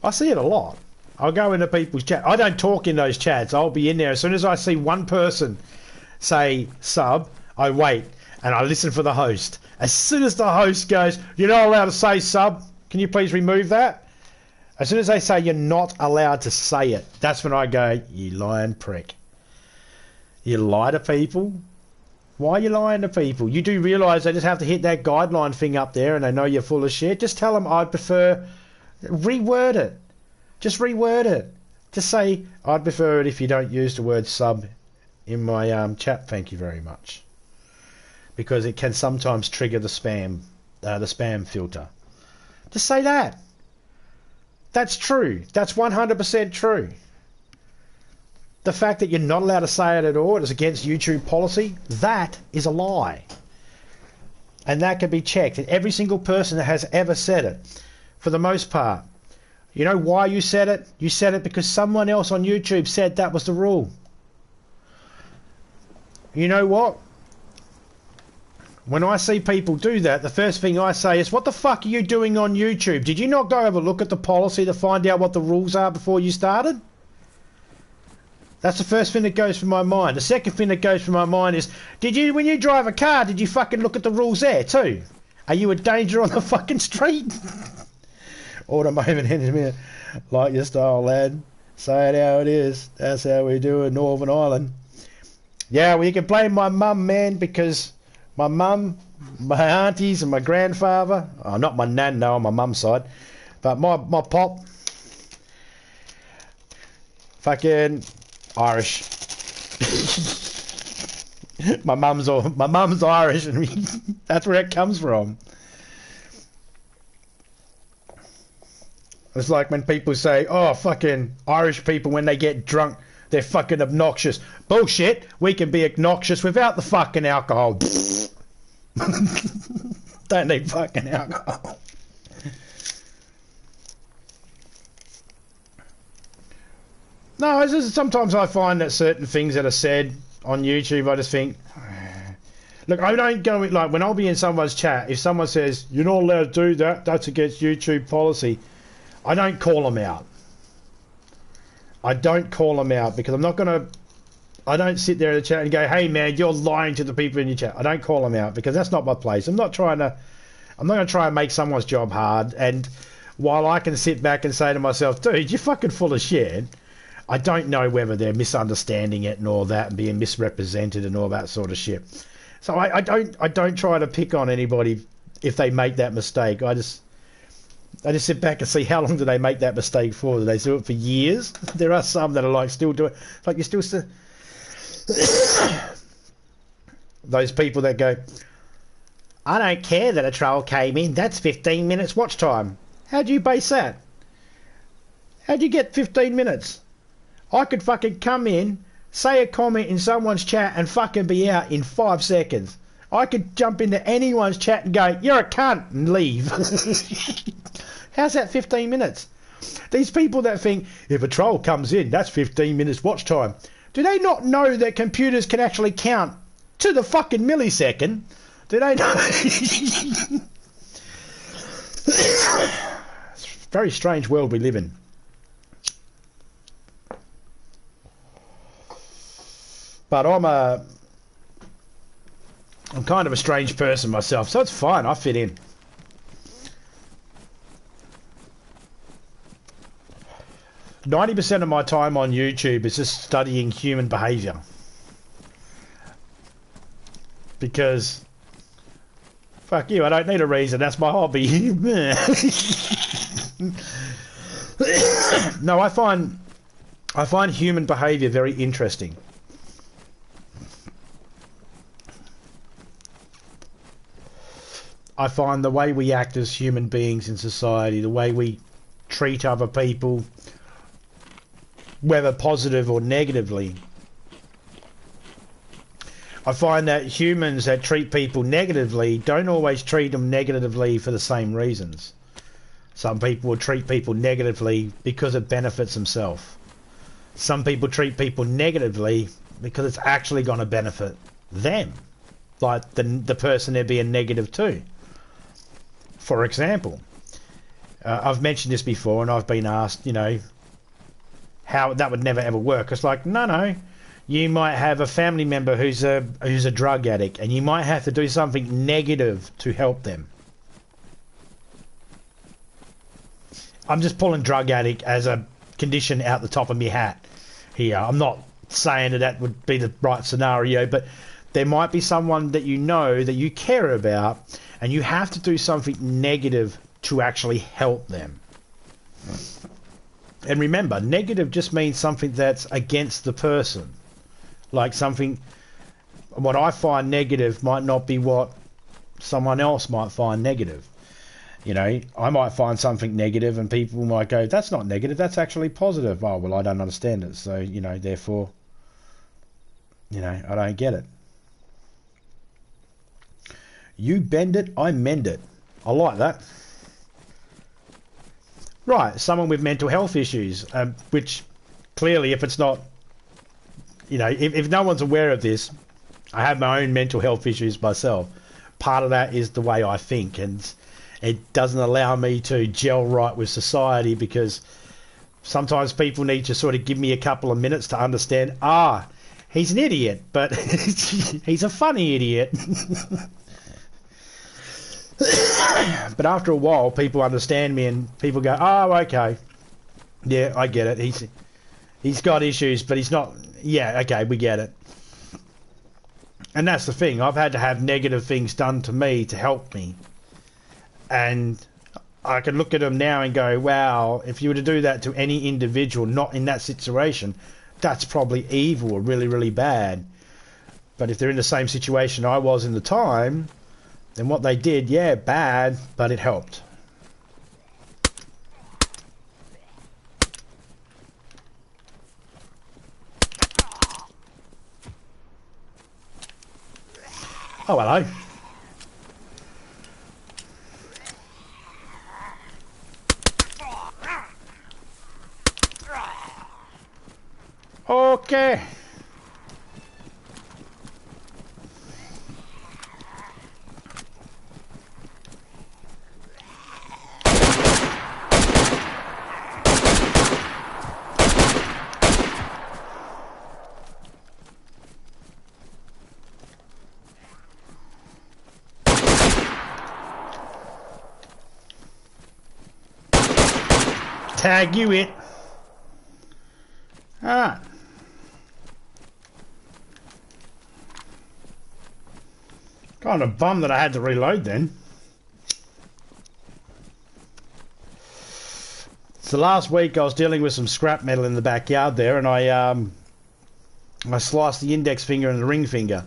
I see it a lot. I'll go into people's chat. I don't talk in those chats. I'll be in there. As soon as I see one person say sub, I wait and I listen for the host. As soon as the host goes, you're not allowed to say sub, can you please remove that? As soon as they say you're not allowed to say it, that's when I go, you lying prick. You lie to people? Why are you lying to people? You do realise they just have to hit that guideline thing up there and they know you're full of shit? Just tell them I'd prefer... Reword it. Just reword it. Just say, I'd prefer it if you don't use the word sub in my chat, thank you very much. Because it can sometimes trigger the spam filter. Just say that. That's true. That's 100% true. The fact that you're not allowed to say it at all, it is against YouTube policy, that is a lie. And that can be checked. And every single person that has ever said it, for the most part, you know why you said it? You said it because someone else on YouTube said that was the rule. You know what? When I see people do that, the first thing I say is, what the fuck are you doing on YouTube? Did you not go have a look at the policy to find out what the rules are before you started? That's the first thing that goes through my mind. The second thing that goes through my mind is, when you drive a car, did you fucking look at the rules there too? Are you a danger on the fucking street? Order moment in a minute. Like your style, lad. Say it how it is. That's how we do it in Northern Ireland. Yeah, well, you can blame my mum, man, because my mum, my aunties and my grandfather, oh, not my nan, no, on my mum's side, but my pop, fucking Irish. my mum's Irish, and that's where it comes from. It's like when people say, oh, fucking Irish people, when they get drunk, they're fucking obnoxious. Bullshit. We can be obnoxious without the fucking alcohol. Don't need fucking alcohol. No, it's just, sometimes I find that certain things that are said on YouTube, I just think, look, I don't go, like, when I'll be in someone's chat, if someone says, you're not allowed to do that, that's against YouTube policy, I don't call them out. I don't call them out because I'm not going to... I don't sit there in the chat and go, hey, man, you're lying to the people in your chat. I don't call them out because that's not my place. I'm not going to try and make someone's job hard. And while I can sit back and say to myself, dude, you're fucking full of shit, I don't know whether they're misunderstanding it and all that and being misrepresented and all that sort of shit. So I don't try to pick on anybody if they make that mistake. I just sit back and see how long do they make that mistake for. Do they do it for years? There are some that are like still doing it. Like you still those people that go, I don't care that a troll came in. That's 15 minutes watch time. How do you base that? How'd you get 15 minutes? I could fucking come in, say a comment in someone's chat and fucking be out in 5 seconds. I could jump into anyone's chat and go, you're a cunt, and leave. How's that 15 minutes? These people that think, if a troll comes in, that's 15 minutes watch time. Do they not know that computers can actually count to the fucking millisecond? Do they know? It's a very strange world we live in. But I'm kind of a strange person myself, so it's fine. I fit in. %of my time on YouTube is just studying human behaviour. Because, fuck you, I don't need a reason. That's my hobby. No, I find human behaviour very interesting. I find the way we act as human beings in society, the way we treat other people, whether positive or negatively, I find that humans that treat people negatively don't always treat them negatively for the same reasons. Some people will treat people negatively because it benefits themselves. Some people treat people negatively because it's actually going to benefit them, like the person they're being negative to. For example, I've mentioned this before and I've been asked, you know, how that would never ever work. It's like, no, you might have a family member who's a drug addict and you might have to do something negative to help them. I'm just pulling drug addict as a condition out the top of my hat here. I'm not saying that would be the right scenario, but there might be someone that you know that you care about, and you have to do something negative to actually help them. And remember, negative just means something that's against the person. Like something, what I find negative might not be what someone else might find negative. You know, I might find something negative and people might go, that's not negative, that's actually positive. Oh, well, I don't understand it. So, you know, therefore, you know, I don't get it. You bend it, I mend it. I like that. Right, someone with mental health issues, which clearly, if it's not, you know, if no one's aware of this, I have my own mental health issues myself. Part of that is the way I think, and it doesn't allow me to gel right with society, because sometimes people need to sort of give me a couple of minutes to understand, he's an idiot, but he's a funny idiot. But after a while, people understand me and people go, oh, okay. Yeah, I get it. He's got issues, but he's not... Yeah, okay, we get it. And that's the thing. I've had to have negative things done to me to help me. And I can look at them now and go, wow, if you were to do that to any individual not in that situation, that's probably evil or really, really bad. But if they're in the same situation I was in the time... then what they did, yeah, bad, but it helped. Oh, hello. Okay. Tag you it. Ah. Kind of bummed that I had to reload then. So last week I was dealing with some scrap metal in the backyard there, and I sliced the index finger and the ring finger,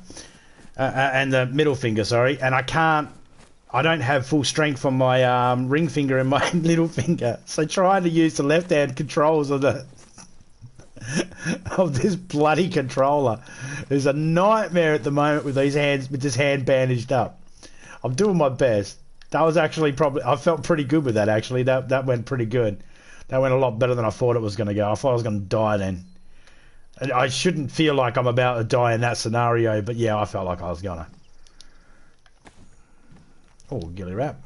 and the middle finger, sorry, and I don't have full strength on my ring finger and my little finger, so trying to use the left hand controls of this bloody controller is a nightmare at the moment with these hands, with this hand bandaged up. I'm doing my best. That was actually I felt pretty good with that actually. That went pretty good. That went a lot better than I thought it was going to go. I thought I was going to die then. And I shouldn't feel like I'm about to die in that scenario, but yeah, I felt like I was gonna. Oh, gilly wrap.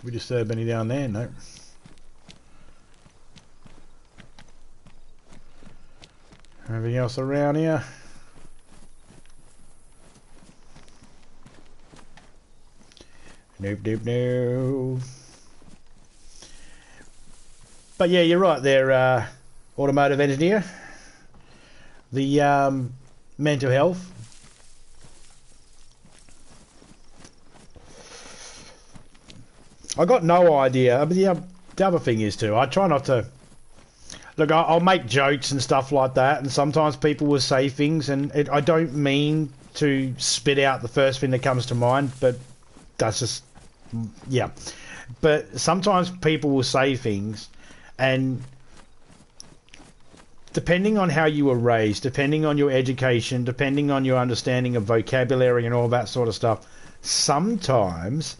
We disturb any down there? No. Anything else around here? Nope, nope, no. But yeah, you're right there, automotive engineer. The mental health. I got no idea. But the other thing is too, I try not to... Look, I'll make jokes and stuff like that, and sometimes people will say things, and I don't mean to spit out the first thing that comes to mind, but that's just... Yeah. But sometimes people will say things, and... depending on how you were raised, depending on your education, depending on your understanding of vocabulary and all that sort of stuff, sometimes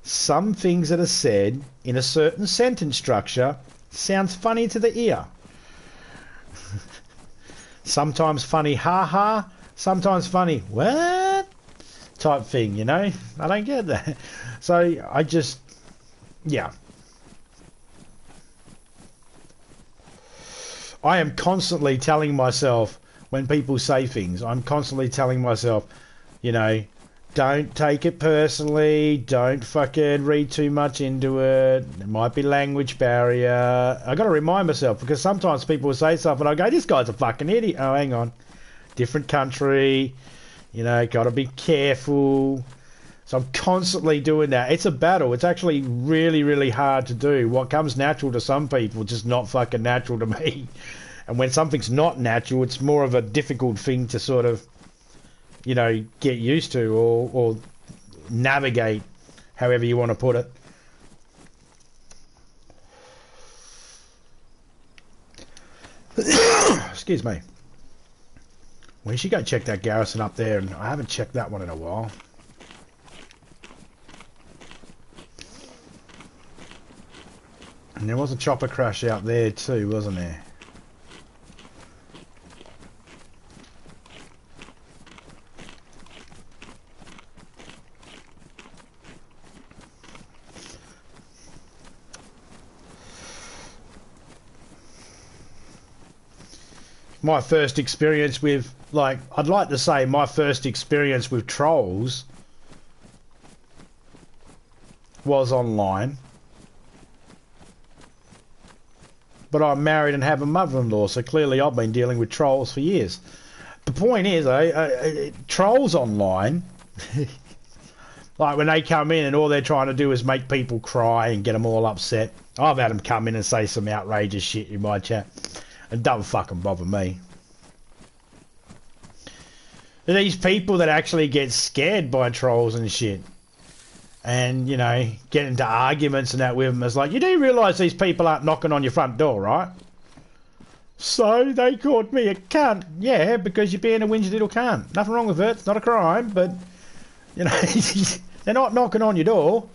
some things that are said in a certain sentence structure sounds funny to the ear. Sometimes funny, ha ha, sometimes funny, what? Type thing, you know? I don't get that. So I just, yeah. I am constantly telling myself, when people say things, I'm constantly telling myself, you know, don't take it personally. Don't fucking read too much into it. There might be language barrier. I got to remind myself, because sometimes people will say stuff and I go, this guy's a fucking idiot. Oh, hang on. Different country. You know, got to be careful. So I'm constantly doing that. It's a battle. It's actually really, really hard to do. What comes natural to some people, just not fucking natural to me. And when something's not natural, it's more of a difficult thing to sort of, you know, get used to or navigate, however you want to put it. Excuse me. We should go check that garrison up there, and I haven't checked that one in a while. And there was a chopper crash out there too, wasn't there? My first experience with, like, I'd like to say my first experience with trolls was online. But I'm married and have a mother-in-law, so clearly I've been dealing with trolls for years. The point is, trolls online, like when they come in and all they're trying to do is make people cry and get them all upset. I've had them come in and say some outrageous shit in my chat. It don't fucking bother me. These people that actually get scared by trolls and shit, and, you know, get into arguments and that with them, it's like, you do realise these people aren't knocking on your front door, right? So they called me a cunt. Yeah, because you're being a whingy little cunt. Nothing wrong with it. It's not a crime, but, you know, they're not knocking on your door.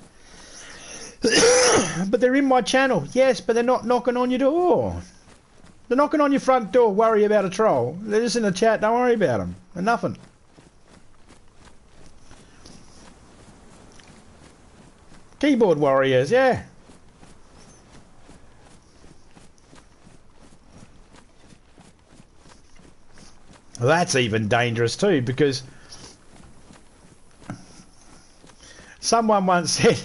But they're in my channel. Yes, but they're not knocking on your door. They're knocking on your front door, worry about a troll. They're just in the chat, don't worry about them. They're nothing. Keyboard warriors, yeah. Well, that's even dangerous too, because someone once said...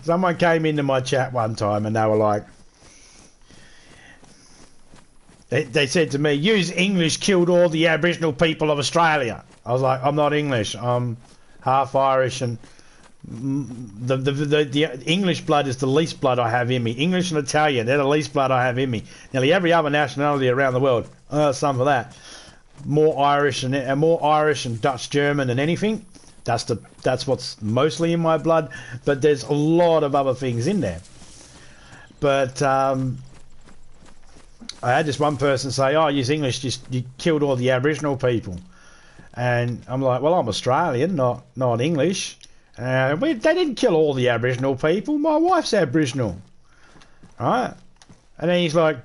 Someone came into my chat one time and they were like... They said to me, use English killed all the Aboriginal people of Australia. I was like, I'm not English. I'm half Irish, and the English blood is the least blood I have in me. English and Italian, they're the least blood I have in me. Nearly every other nationality around the world, some of that. More Irish and Dutch German than anything. That's what's mostly in my blood, but there's a lot of other things in there. But I had this one person say, oh, use English, you killed all the Aboriginal people. And I'm like, well, I'm Australian, not English. They didn't kill all the Aboriginal people. My wife's Aboriginal. Right? And then he's like,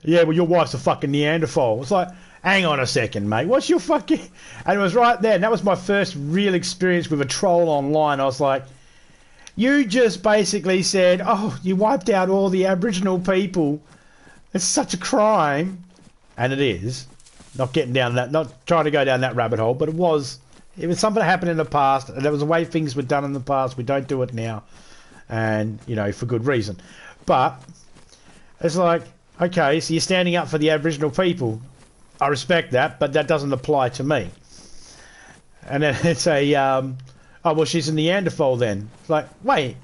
yeah, well, your wife's a fucking Neanderthal. It's like, hang on a second, mate. What's your fucking... And it was right there. And that was my first real experience with a troll online. I was like, you just basically said, oh, you wiped out all the Aboriginal people. It's such a crime. And it is. Not getting down that... Not trying to go down that rabbit hole. But it was something that happened in the past. And there was a way things were done in the past. We don't do it now. And, you know, for good reason. But it's like, okay, so you're standing up for the Aboriginal people. I respect that, but that doesn't apply to me. And then it's a, oh, well, she's a Neanderthal then. It's like, wait,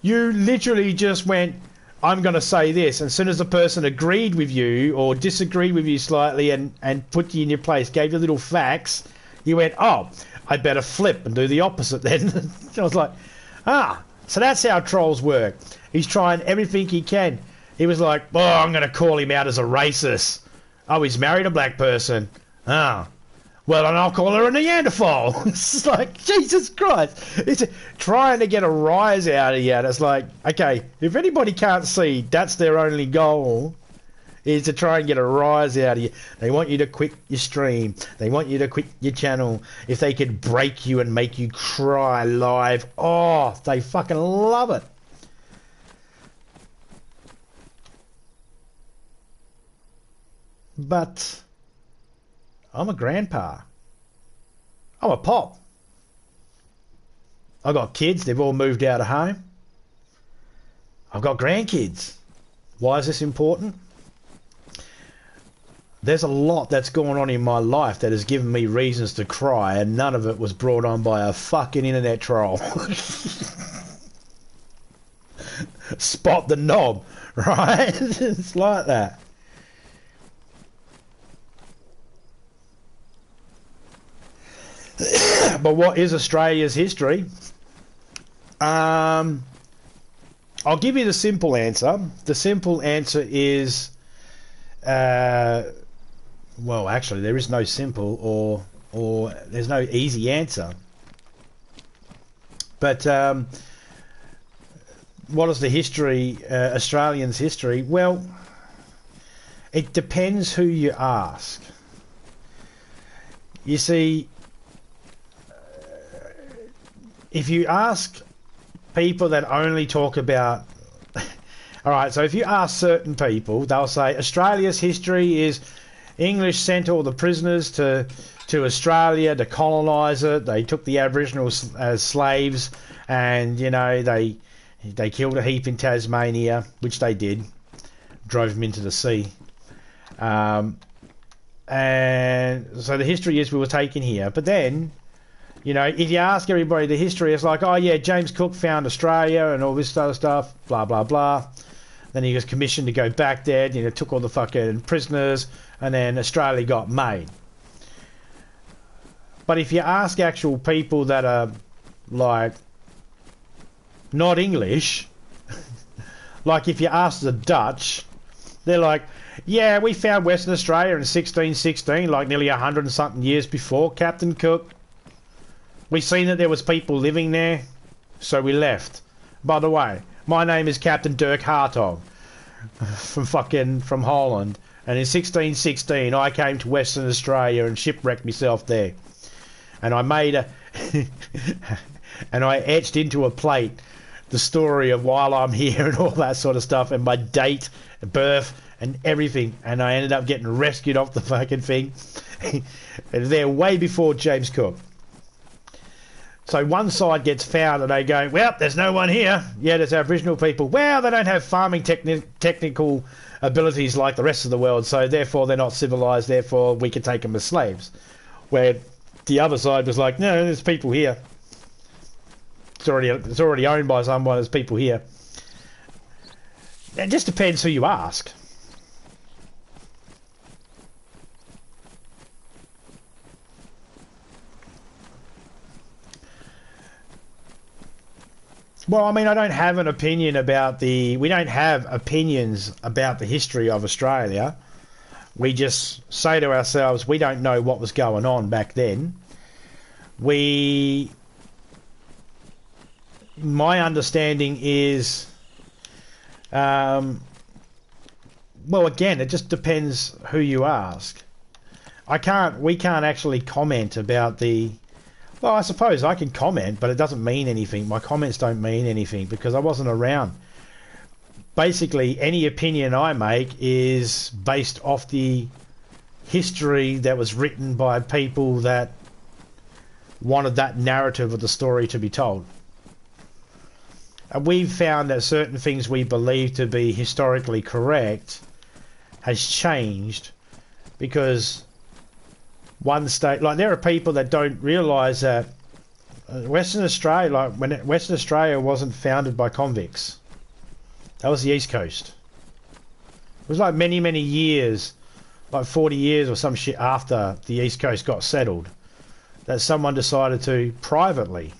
you literally just went, I'm going to say this. And as soon as the person agreed with you or disagreed with you slightly and put you in your place, gave you little facts, you went, oh, I better flip and do the opposite then. I was like, so that's how trolls work. He's trying everything he can. He was like, oh, I'm going to call him out as a racist. Oh, he's married a black person. Oh. Well, then I'll call her a Neanderthal. It's like, Jesus Christ. It's trying to get a rise out of you. And it's like, okay, if anybody can't see that's their only goal, is to try and get a rise out of you. They want you to quit your stream. They want you to quit your channel. If they could break you and make you cry live, oh, they fucking love it. But I'm a grandpa. I'm a pop. I've got kids. They've all moved out of home. I've got grandkids. Why is this important? There's a lot that's going on in my life that has given me reasons to cry, and none of it was brought on by a fucking internet troll. Spot the knob, right? It's like that. But what is Australia's history? I'll give you the simple answer. The simple answer is, well, actually, there is no simple or there's no easy answer. But what is the history, Australians' history? Well, it depends who you ask. You see, if you ask people that only talk about... Alright, so if you ask certain people, they'll say Australia's history is English sent all the prisoners to Australia to colonise it. They took the Aboriginals as slaves, and, you know, they killed a heap in Tasmania, which they did. Drove them into the sea. And so the history is we were taken here. But then... You know, if you ask everybody the history, it's like, oh yeah, James Cook found Australia and all this other stuff, blah, blah, blah. Then he was commissioned to go back there, you know, took all the fucking prisoners, and then Australia got made. But if you ask actual people that are, like, not English, like if you ask the Dutch, they're like, yeah, we found Western Australia in 1616, like nearly 100 and something years before Captain Cook. We seen that there was people living there, so we left. By the way, my name is Captain Dirk Hartog from Holland, and in 1616 I came to Western Australia and shipwrecked myself there. And I made a and I etched into a plate the story of while I'm here and all that sort of stuff, and my date, birth, and everything. And I ended up getting rescued off the fucking thing. And they're way before James Cook. So one side gets found and they go, well, there's no one here. Yeah, there's Aboriginal people. Well, they don't have farming technical abilities like the rest of the world, so therefore they're not civilised, therefore we can take them as slaves. Where the other side was like, no, there's people here. It's already owned by someone, there's people here. It just depends who you ask. Well, I mean, I don't have an opinion about we don't have opinions about the history of Australia. We just say to ourselves, we don't know what was going on back then. My understanding is, well, again, it just depends who you ask. We can't actually comment about well, I suppose I can comment, but it doesn't mean anything. My comments don't mean anything because I wasn't around. Basically, any opinion I make is based off the history that was written by people that wanted that narrative of the story to be told. And we've found that certain things we believe to be historically correct has changed because one state, like there are people that don't realise that Western Australia, like when Western Australia wasn't founded by convicts. That was the East Coast. It was like many, many years, like 40 years or some shit after the East Coast got settled, that someone decided to privately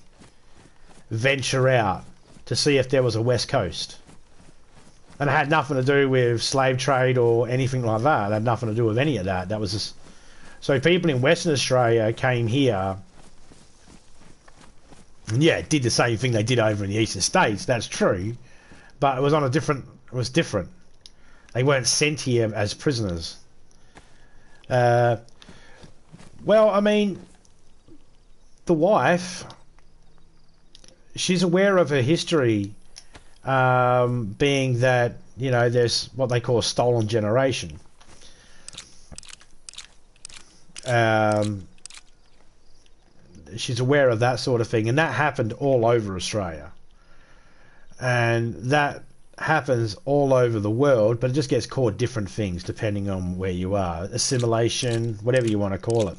venture out to see if there was a West Coast. And it had nothing to do with slave trade or anything like that. It had nothing to do with any of that. That was just... So people in Western Australia came here and yeah, did the same thing they did over in the eastern states. That's true. But it was on a different... It was different. They weren't sent here as prisoners. Well, I mean, the wife, she's aware of her history, being that, you know, there's what they call a stolen generation. She's aware of that sort of thing, and that happened all over Australia, and that happens all over the world, but it just gets called different things depending on where you are. Assimilation, whatever you want to call it.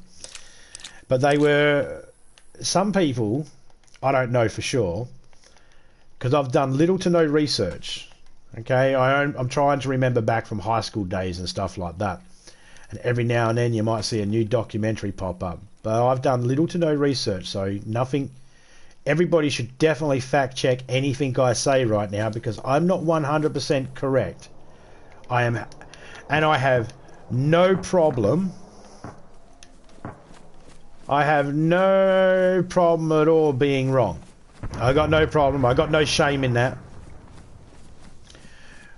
But they were, some people, I don't know for sure, because I've done little to no research. Okay, I'm trying to remember back from high school days and stuff like that, and every now and then you might see a new documentary pop up, but I've done little to no research, so nothing. Everybody should definitely fact check anything I say right now, because I'm not 100% correct. I am, and I have no problem. I have no problem at all being wrong. I got no problem. I got no shame in that.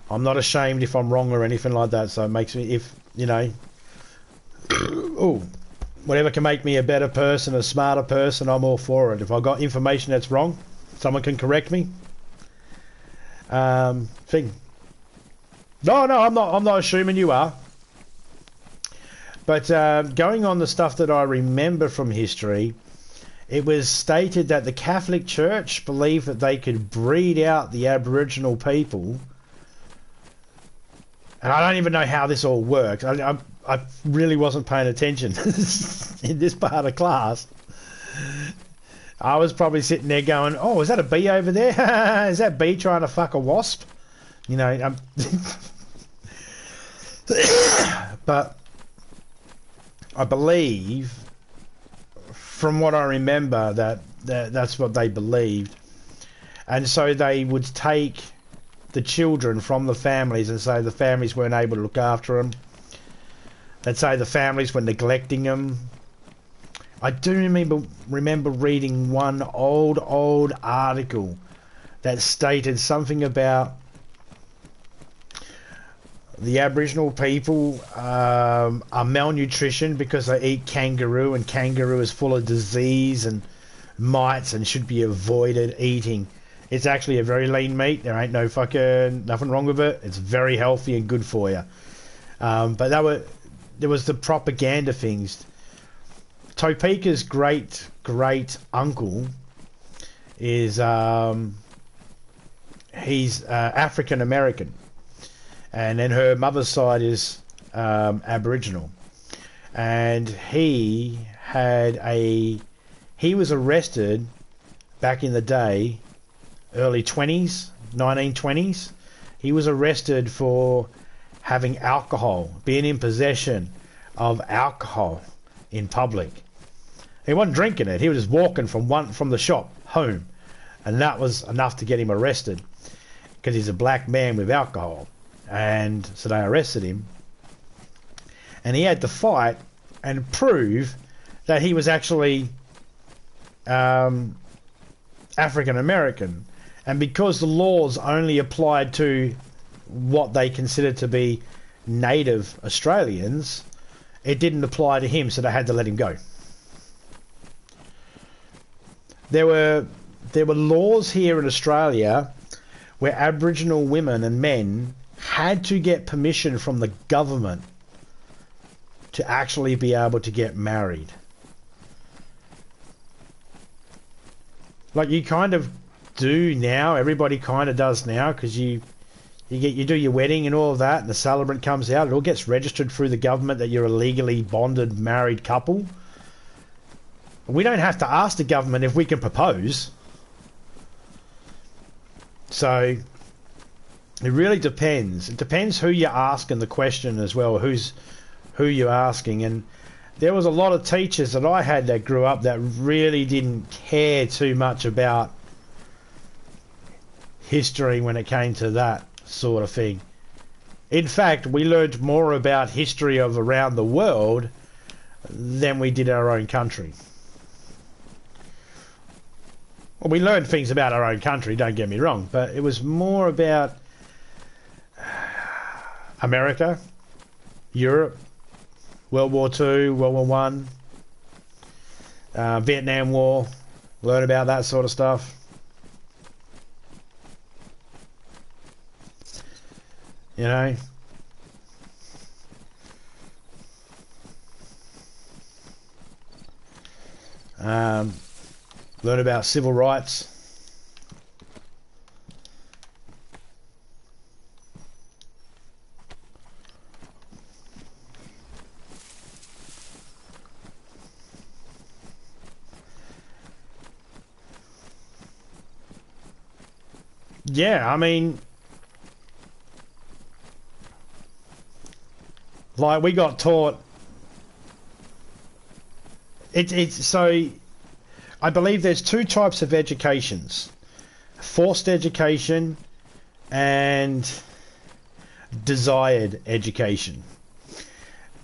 I'm not ashamed if I'm wrong or anything like that. So it makes me, if you know, oh, whatever can make me a better person, a smarter person, I'm all for it. If I got information that's wrong, someone can correct me. Thing. No, I'm not. I'm not assuming you are. But going on the stuff that I remember from history, it was stated that the Catholic Church believed that they could breed out the Aboriginal people. And I don't even know how this all works. I really wasn't paying attention in this part of class. I was probably sitting there going, oh, is that a bee over there? Is that bee trying to fuck a wasp? You know, but I believe, from what I remember, that's what they believed. And so they would take the children from the families and say the families weren't able to look after them. They'd say the families were neglecting them. I do remember reading one old article that stated something about the Aboriginal people are malnutrition because they eat kangaroo, and kangaroo is full of disease and mites and should be avoided eating. It's actually a very lean meat. There ain't no nothing wrong with it. It's very healthy and good for you. But there was the propaganda things. Topeka's great uncle is he's African American, and then her mother's side is Aboriginal, and he was arrested back in the day, early 1920s. He was arrested for having alcohol, being in possession of alcohol in public. He wasn't drinking it. He was just walking from the shop home, and that was enough to get him arrested because he's a black man with alcohol. And so they arrested him, and he had to fight and prove that he was actually African American. And because the laws only applied to what they considered to be native Australians, it didn't apply to him, so they had to let him go. There were laws here in Australia where Aboriginal women and men had to get permission from the government to actually be able to get married. Like you kind of do now, everybody kind of does now, because you do your wedding and all of that, and the celebrant comes out, it all gets registered through the government that you're a legally bonded married couple. We don't have to ask the government if we can propose. So it really depends. It depends who you're asking the question as well, who you're asking. And there was a lot of teachers that I had that grew up that really didn't care too much about history when it came to that sort of thing. In fact, we learned more about history of around the world than we did our own country. Well, we learned things about our own country, don't get me wrong, but it was more about America, Europe, World War II, World War One, Vietnam War, learn about that sort of stuff. You know? learn about civil rights. Yeah, I mean, like we got taught. It's so. I believe there's two types of educations: forced education and desired education.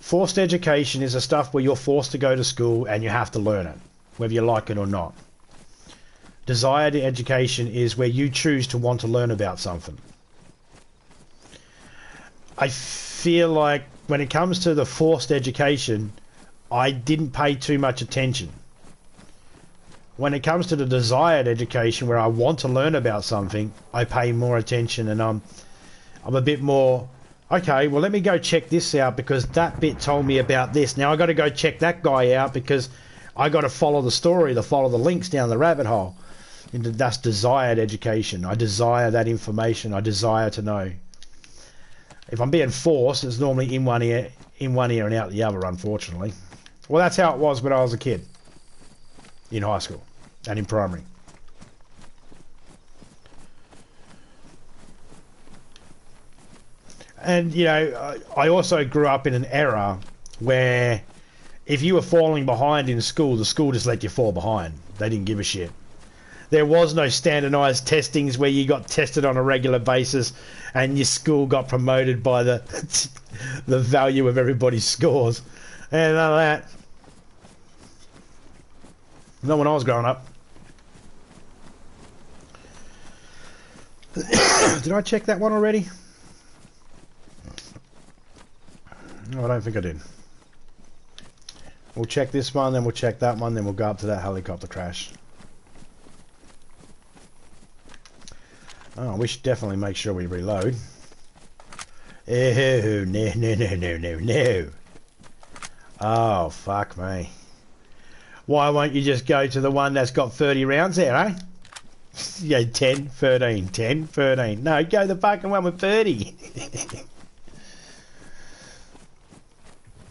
Forced education is the stuff where you're forced to go to school and you have to learn it, whether you like it or not. Desired education is where you choose to want to learn about something. I feel like when it comes to the forced education, I didn't pay too much attention. When it comes to the desired education, where I want to learn about something, I pay more attention, and I'm a bit more, okay, well, let me go check this out because that bit told me about this. Now I got to go check that guy out because I got to follow the story, to follow the links down the rabbit hole. And that's desired education. I desire that information. I desire to know. If I'm being forced, it's normally in one ear and out the other, unfortunately. Well, that's how it was when I was a kid. In high school and in primary. And, you know, I also grew up in an era where if you were falling behind in school, the school just let you fall behind. They didn't give a shit. There was no standardized testings where you got tested on a regular basis and your school got promoted by the the value of everybody's scores. And none of that. Not when I was growing up. Did I check that one already? No, I don't think I did. We'll check this one, then we'll check that one, then we'll go up to that helicopter crash. Oh, we should definitely make sure we reload. Oh, no. Oh, fuck me. Why won't you just go to the one that's got 30 rounds there, eh? Yeah, 10, 13, 10, 13. No, go the fucking one with 30.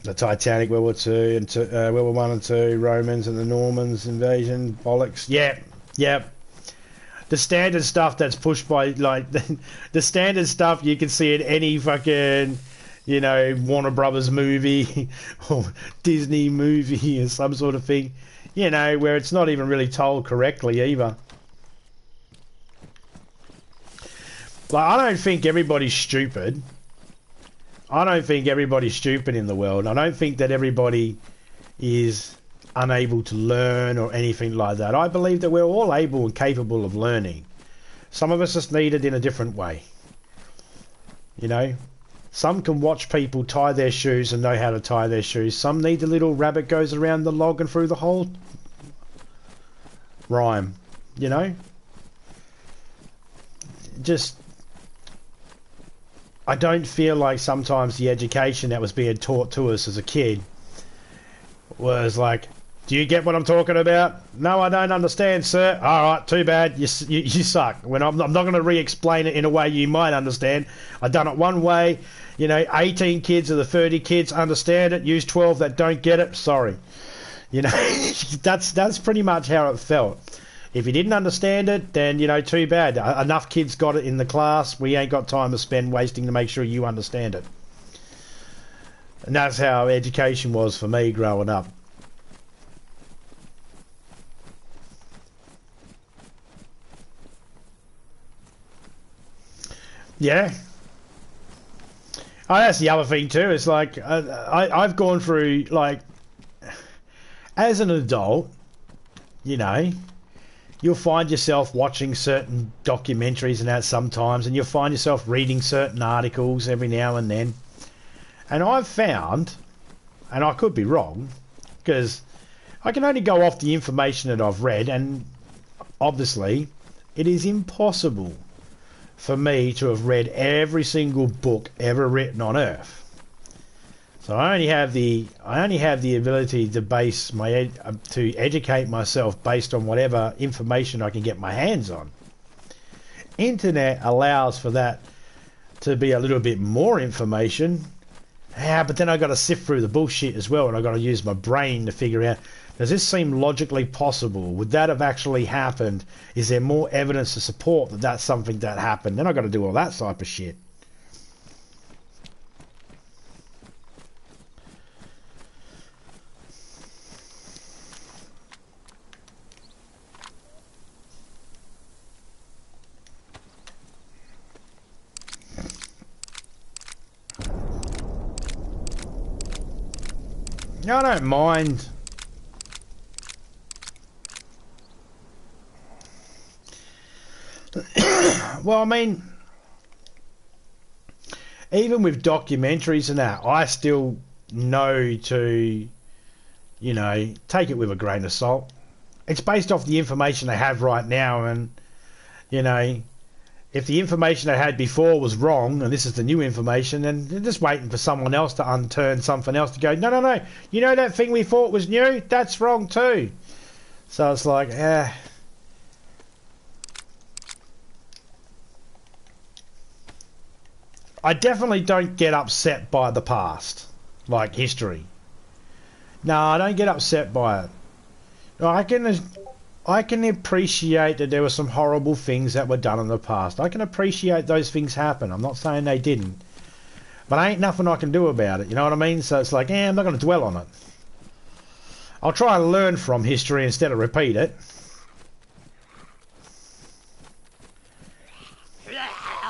The Titanic, World War Two, and World War One and Two, Romans and the Normans invasion, bollocks. Yep. The standard stuff that's pushed by, like, the standard stuff you can see in any fucking, you know, Warner Brothers movie or Disney movie or some sort of thing, you know, where it's not even really told correctly either. Like, I don't think everybody's stupid. I don't think everybody's stupid in the world. I don't think that everybody is unable to learn or anything like that. I believe that we're all able and capable of learning. Some of us just need it in a different way. You know? Some can watch people tie their shoes and know how to tie their shoes. Some need the little rabbit goes around the log and through the hole rhyme. You know? Just... I don't feel like sometimes the education that was being taught to us as a kid was like, do you get what I'm talking about? No, I don't understand, sir. All right, too bad. You suck. When I'm not going to re-explain it in a way you might understand. I've done it one way. You know, 18 kids of the 30 kids understand it. Use 12 that don't get it. Sorry. You know, that's pretty much how it felt. If you didn't understand it, then, you know, too bad. Enough kids got it in the class. We ain't got time to spend wasting to make sure you understand it. And that's how education was for me growing up. Yeah. Oh, that's the other thing too. It's like I've gone through, like, as an adult, you know, you'll find yourself watching certain documentaries and that sometimes, and you'll find yourself reading certain articles every now and then. And I've found, and I could be wrong, because I can only go off the information that I've read, and obviously it is impossible for me to have read every single book ever written on Earth. So I only have the ability to base my to educate myself based on whatever information I can get my hands on. Internet allows for that to be a little bit more information. Yeah, but then I got to sift through the bullshit as well, and I got to use my brain to figure out, does this seem logically possible? Would that have actually happened? Is there more evidence to support that that's something that happened? Then I got to do all that type of shit. I don't mind. Well, I mean, even with documentaries and that, I still know to, you know, take it with a grain of salt. It's based off the information I have right now, and, you know, if the information I had before was wrong and this is the new information, then they're just waiting for someone else to unturn something else to go, no, no, no, you know that thing we thought was new? That's wrong too. So it's like, I definitely don't get upset by the past, like history. No, I don't get upset by it. I can appreciate that there were some horrible things that were done in the past. I can appreciate those things happen. I'm not saying they didn't. But ain't nothing I can do about it, you know what I mean? So it's like, I'm not going to dwell on it. I'll try and learn from history instead of repeat it.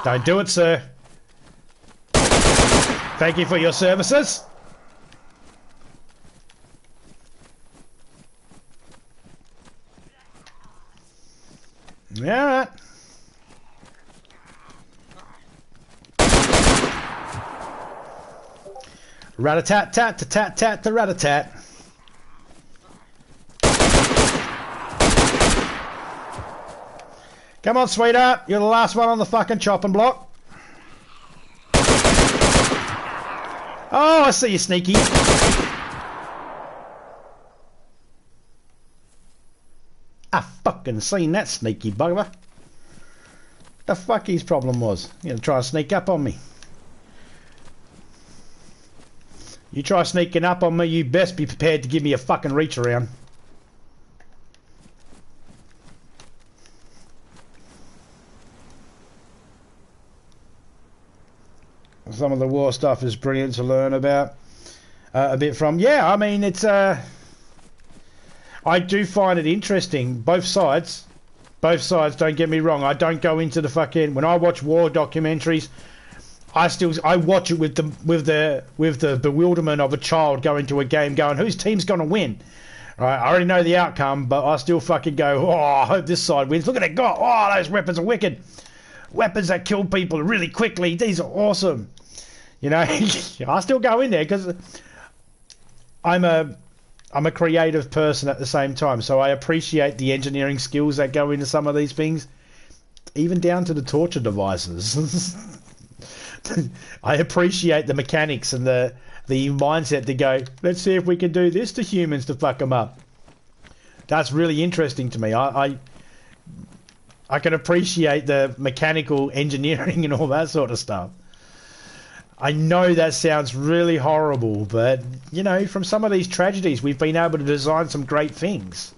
Don't do it, sir. Thank you for your services. Yeah. Rat-a-tat-tat-tat-tat-tat-rat-a-tat. Come on, sweetheart. You're the last one on the fucking chopping block. Oh, I see you, sneaky. I fucking seen that sneaky bugger. The fuck his problem was? You gonna try to sneak up on me? You try sneaking up on me, you best be prepared to give me a fucking reach around. Some of the war stuff is brilliant to learn about a bit from. Yeah, I mean, it's I do find it interesting, both sides, don't get me wrong. I don't go into the fucking, when I watch war documentaries, I watch it with the bewilderment of a child going to a game going, whose team's going to win? Right, I already know the outcome, but I still fucking go, oh, I hope this side wins. Look at that guy. Oh, those weapons are wicked. Weapons that kill people really quickly. These are awesome. You know, I still go in there because I'm a creative person at the same time, so I appreciate the engineering skills that go into some of these things, even down to the torture devices. I appreciate the mechanics and the mindset to go, let's see if we can do this to humans to fuck them up. That's really interesting to me. I can appreciate the mechanical engineering and all that sort of stuff. I know that sounds really horrible, but, you know, from some of these tragedies, we've been able to design some great things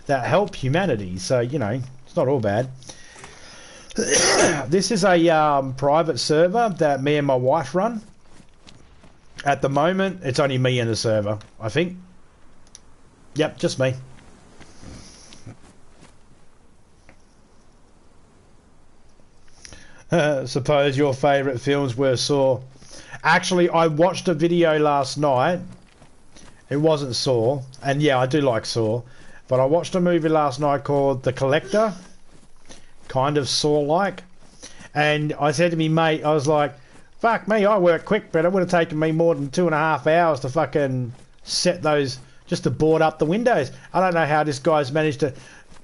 that help humanity. So, you know, it's not all bad. This is a private server that me and my wife run. At the moment, it's only me and the server, I think. Yep, just me. Suppose your favourite films were Saw. Actually, I watched a video last night. It wasn't Saw. And yeah, I do like Saw. But I watched a movie last night called The Collector. Kind of Saw-like. And I said to me mate, I was like, fuck me, I work quick, but it would have taken me more than 2.5 hours to fucking set those, just to board up the windows. I don't know how this guy's managed to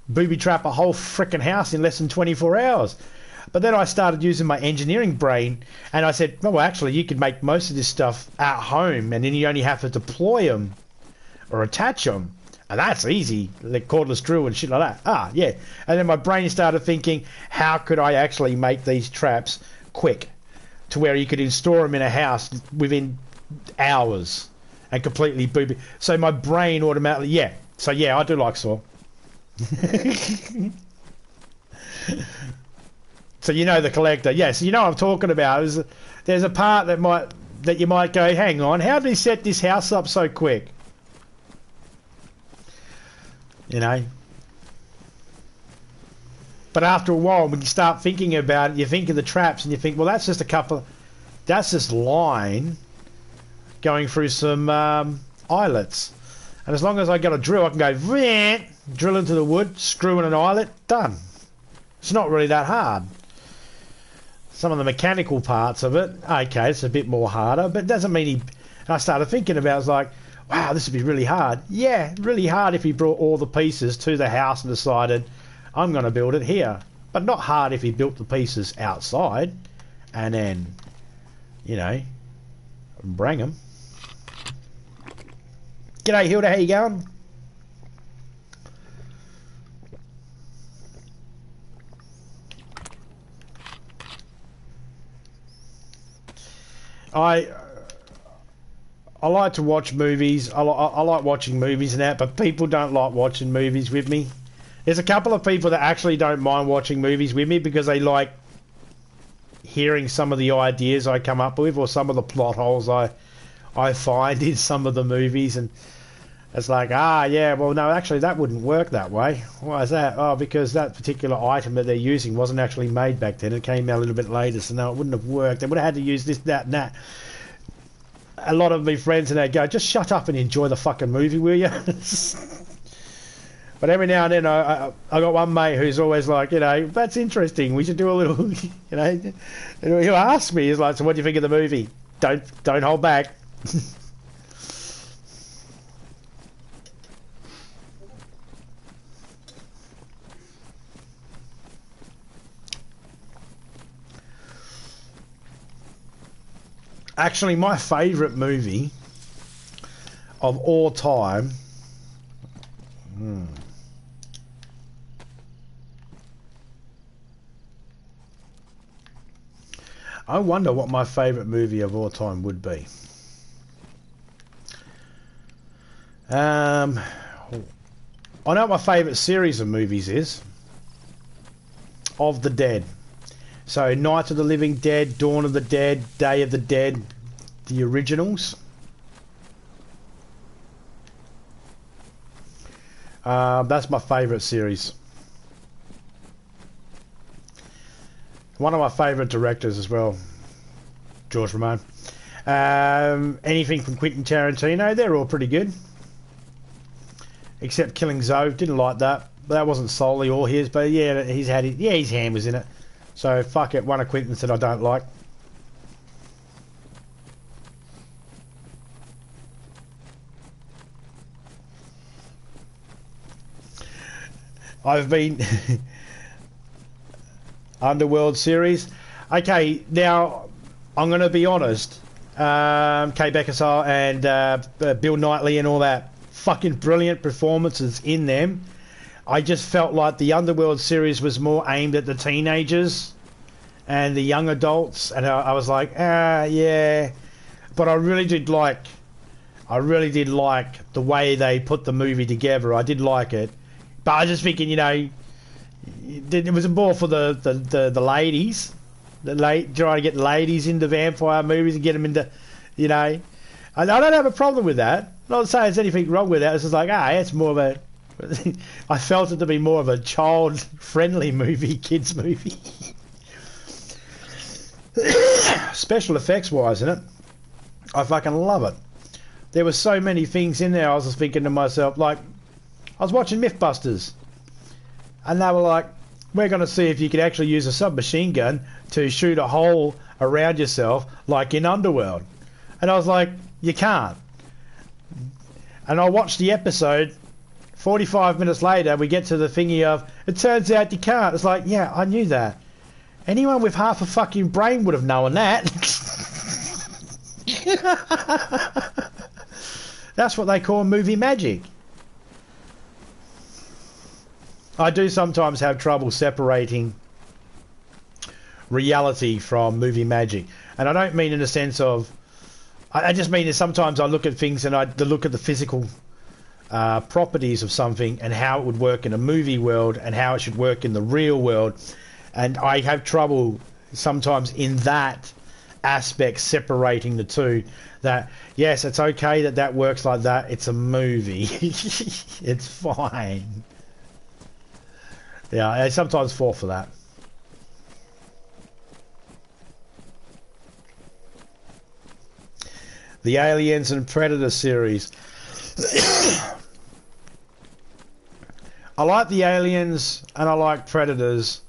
booby trap a whole frickin' house in less than 24 hours. But then I started using my engineering brain, and I said, well, actually, you could make most of this stuff at home, and then you only have to deploy them or attach them. And that's easy, like cordless drill and shit like that. Ah, yeah. And then my brain started thinking, how could I actually make these traps quick to where you could install them in a house within hours and completely booby. So my brain automatically, yeah. So yeah, I do like saw. So you know the collector, yes. You know what I'm talking about. There's a part that you might go, hang on, how did he set this house up so quick? You know. But after a while, when you start thinking about it, you think of the traps and you think, well, that's just line going through some eyelets. And as long as I got a drill, I can go, drill into the wood, screw in an eyelet, done. It's not really that hard. Some of the mechanical parts of it, okay, it's a bit more harder, but it doesn't mean and I started thinking about it, it's like, wow, this would be really hard. Yeah, really hard if he brought all the pieces to the house and decided, I'm going to build it here. But not hard if he built the pieces outside and then, you know, bring them. G'day, Hilda, how you going? I like to watch movies. I like watching movies and that, but people don't like watching movies with me. There's a couple of people that actually don't mind watching movies with me because they like hearing some of the ideas I come up with or some of the plot holes I find in some of the movies, and it's like, yeah, well, no, actually that wouldn't work that way. Why is that? Oh, because that particular item that they're using wasn't actually made back then. It came out a little bit later, so no, it wouldn't have worked. They would have had to use this, that, and that. A lot of my friends and they go, just shut up and enjoy the fucking movie, will you? But every now and then I got one mate who's always like, you know, that's interesting. We should do a little, you know. And he'll ask me, he's like, so what do you think of the movie? Don't hold back. Actually, my favourite movie of all time. I wonder what my favourite movie of all time would be. I know what my favourite series of movies is. Of the Dead. So Night of the Living Dead, Dawn of the Dead, Day of the Dead, the originals. That's my favourite series. One of my favourite directors as well, George Romero. Anything from Quentin Tarantino, they're all pretty good. Except Killing Zoe, didn't like that. But that wasn't solely all his, but yeah, his hand was in it. So fuck it, one of Quentin's that I don't like. I've been Underworld series. Okay, now I'm going to be honest. Kay Beckinsale and Bill Knightley and all that, fucking brilliant performances in them. I just felt like the Underworld series was more aimed at the teenagers and the young adults, and I was like, yeah. But I really did like the way they put the movie together. I did like it, but I was just thinking, you know, it was more for the ladies, trying to get ladies into vampire movies and get them into, you know. I don't have a problem with that. I'm not saying there's anything wrong with that. It's just like, it's more of a. I felt it to be more of a child-friendly movie, kids movie. Special effects-wise in it, I fucking love it. There were so many things in there. I was just thinking to myself, like, I was watching Mythbusters, and they were like, we're going to see if you could actually use a submachine gun to shoot a hole around yourself, like in Underworld. And I was like, you can't. And I watched the episode. 45 minutes later, we get to the thingy of, it turns out you can't. It's like, yeah, I knew that. Anyone with half a fucking brain would have known that. That's what they call movie magic. I do sometimes have trouble separating reality from movie magic. And I don't mean in the sense of... I just mean that sometimes I look at things and I look at the physical properties of something and how it would work in a movie world and how it should work in the real world. And I have trouble sometimes in that aspect separating the two. That, yes, it's okay that that works like that. It's a movie. It's fine. Yeah, I sometimes fall for that. The Aliens and Predator series. I like the Aliens and I like Predators.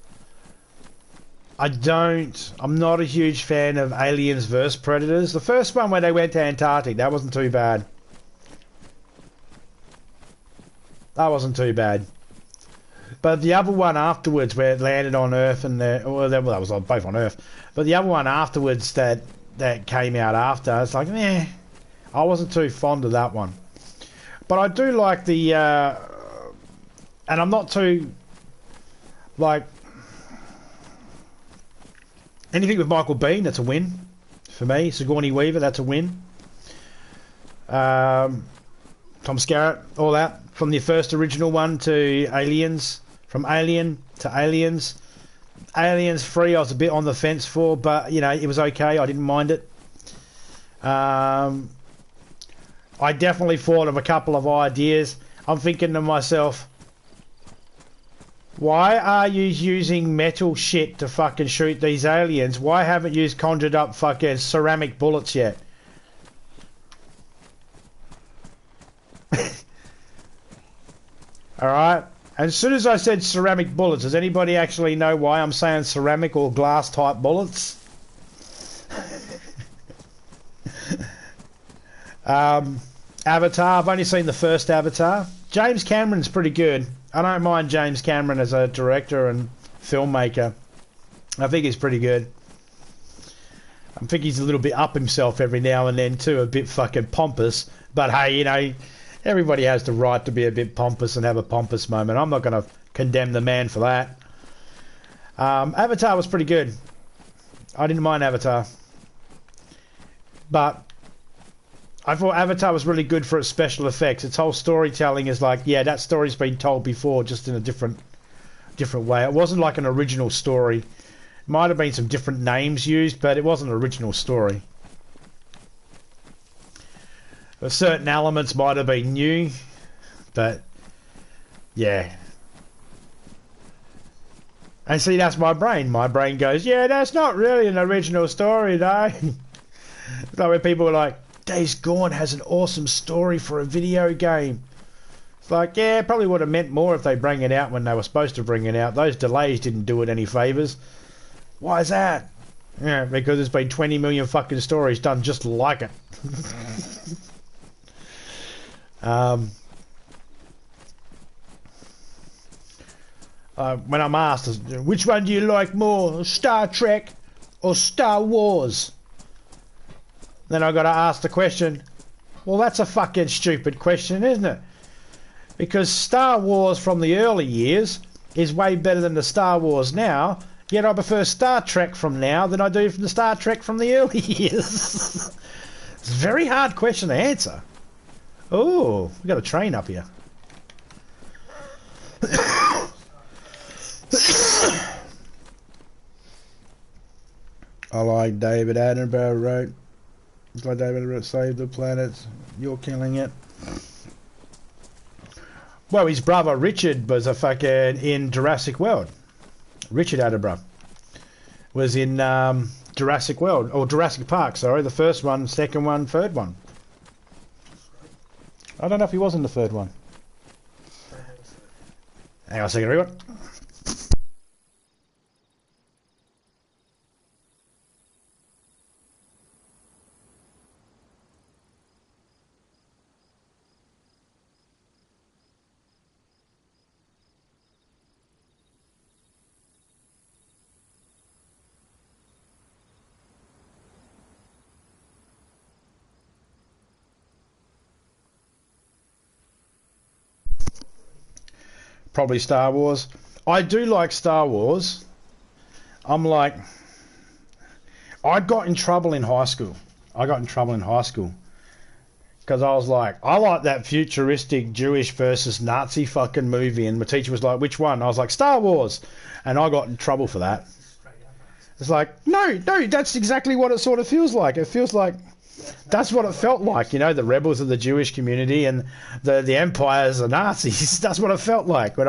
I'm not a huge fan of Aliens vs Predators. The first one where they went to Antarctic, that wasn't too bad. That wasn't too bad. But the other one afterwards where it landed on Earth and well, that was both on Earth. But the other one afterwards that came out after, it's like, I wasn't too fond of that one. But I do like the and I'm not too like anything with Michael Biehn, that's a win for me. Sigourney Weaver, that's a win. Tom Skerritt, all that. From the first original one to Aliens. From Alien to Aliens. Aliens 3 I was a bit on the fence for, but, it was okay. I didn't mind it. I definitely thought of a couple of ideas. I'm thinking to myself, why are you using metal shit to fucking shoot these aliens? Why haven't you conjured up fucking ceramic bullets yet? Alright? As soon as I said ceramic bullets, does anybody actually know why I'm saying ceramic or glass type bullets? Avatar, I've only seen the first Avatar. James Cameron's pretty good. I don't mind James Cameron as a director and filmmaker. I think he's pretty good. I think he's a little bit up himself every now and then too, a bit fucking pompous. But hey, everybody has the right to be a bit pompous and have a pompous moment. I'm not going to condemn the man for that. Avatar was pretty good. I didn't mind Avatar. But I thought Avatar was really good for its special effects. Its whole storytelling is like, yeah, that story's been told before, just in a different way. It wasn't like an original story. Might have been some different names used, but it wasn't an original story. But certain elements might have been new, but yeah. And see, that's my brain. My brain goes, yeah, that's not really an original story, though. It's like when people are like, Days Gone has an awesome story for a video game. It's like, yeah, it probably would have meant more if they bring it out when they were supposed to bring it out. Those delays didn't do it any favours. Why is that? Yeah, because there's been 20 million fucking stories done just like it. When I'm asked, which one do you like more, Star Trek or Star Wars? Then I got to ask the question, well, that's a fucking stupid question, isn't it? Because Star Wars from the early years is way better than the Star Wars now, yet I prefer Star Trek from now than I do from the Star Trek from the early years. It's a very hard question to answer. Oh, we got a train up here. I like David Attenborough wrote. It's like David Attenborough saved the planet. You're killing it. Well, his brother Richard was a fucking in Jurassic World. Richard Attenborough was in Jurassic World or Jurassic Park. Sorry, the first one, second one, third one. I don't know if he was in the third one. Hang on a second, everyone. probably Star Wars. I do like Star Wars. I'm like, I got in trouble in high school. Because I was like, I like that futuristic Jewish versus Nazi fucking movie. And my teacher was like, which one? I was like, Star Wars. And I got in trouble for that. It's like, no, that's exactly what it sort of feels like. It feels like that's what it felt like. You know, the rebels of the Jewish community and the empires are Nazis. That's what it felt like when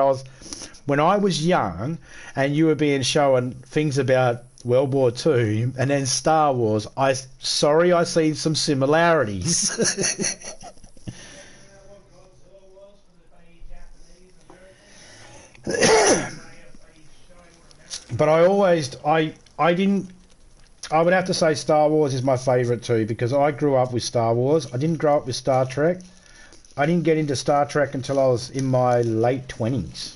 I was young and you were being shown things about World War II and then Star Wars. I see some similarities. But I would have to say Star Wars is my favourite too, because I grew up with Star Wars. I didn't grow up with Star Trek. I didn't get into Star Trek until I was in my late 20s.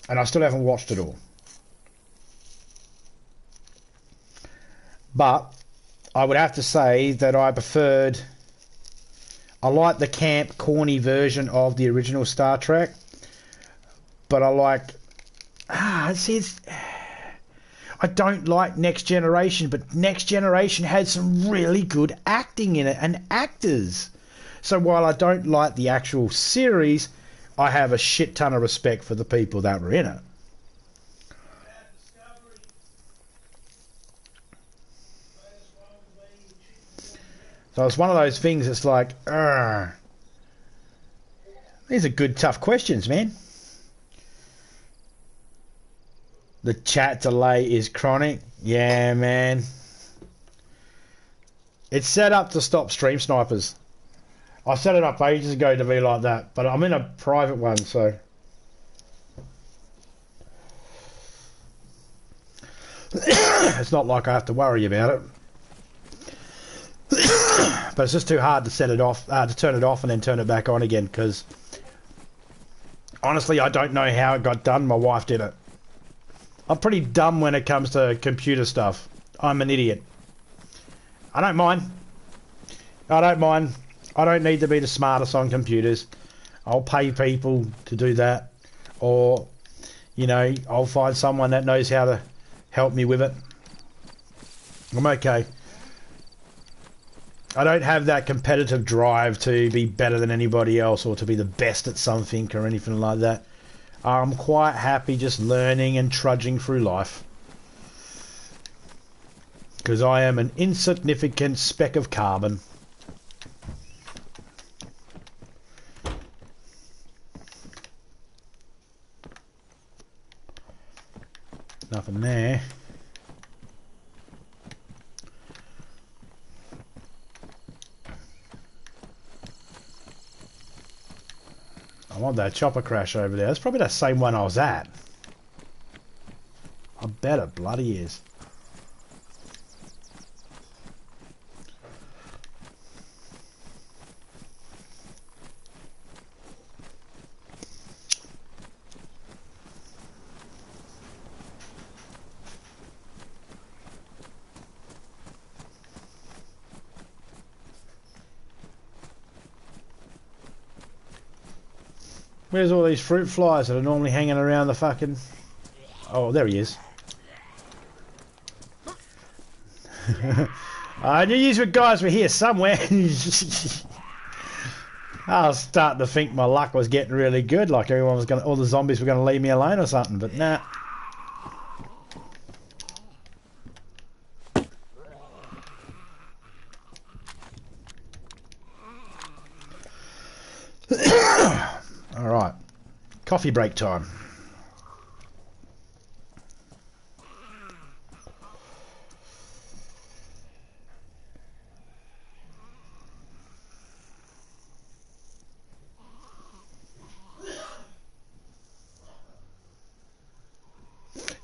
And I still haven't watched it all. But I would have to say that I like the camp, corny version of the original Star Trek. But I like... I don't like Next Generation, but Next Generation had some really good acting in it and actors. So while I don't like the actual series, I have a shit ton of respect for the people that were in it. So it's one of those things that's like, these are good, tough questions, man. The chat delay is chronic. Yeah, man. It's set up to stop stream snipers. I set it up ages ago to be like that, but I'm in a private one, so... it's not like I have to worry about it. But it's just too hard to set it off, to turn it off and then turn it back on again, because... honestly, I don't know how it got done. My wife did it. I'm pretty dumb when it comes to computer stuff. I'm an idiot. I don't mind. I don't need to be the smartest on computers. I'll pay people to do that. Or, you know, I'll find someone that knows how to help me with it. I'm okay. I don't have that competitive drive to be better than anybody else or to be the best at something or anything like that. I'm quite happy just learning and trudging through life. Because I am an insignificant speck of carbon. Nothing there. I want that chopper crash over there. That's probably the same one I was at. I bet it bloody is. Where's all these fruit flies that are normally hanging around the fucking... Oh, there he is. I knew you guys were here somewhere. I was starting to think my luck was getting really good, like everyone was gonna, all the zombies were gonna leave me alone or something, but nah. Alright, coffee break time.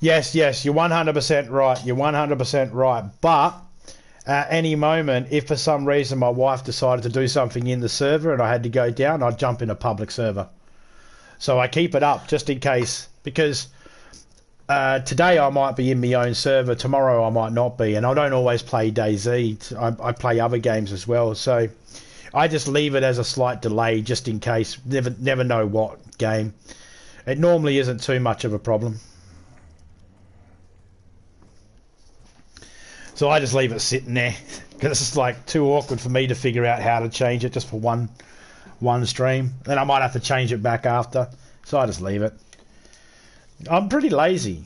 Yes, you're 100% right. You're 100% right. But at any moment, if for some reason my wife decided to do something in the server and I had to go down, I'd jump in a public server. So I keep it up just in case, because today I might be in my own server, tomorrow I might not be, and I don't always play DayZ. I play other games as well, so I just leave it as a slight delay just in case. Never know what game, it normally isn't too much of a problem. So I just leave it sitting there because it's like too awkward for me to figure out how to change it just for one stream. Then I might have to change it back after. So I just leave it. I'm pretty lazy.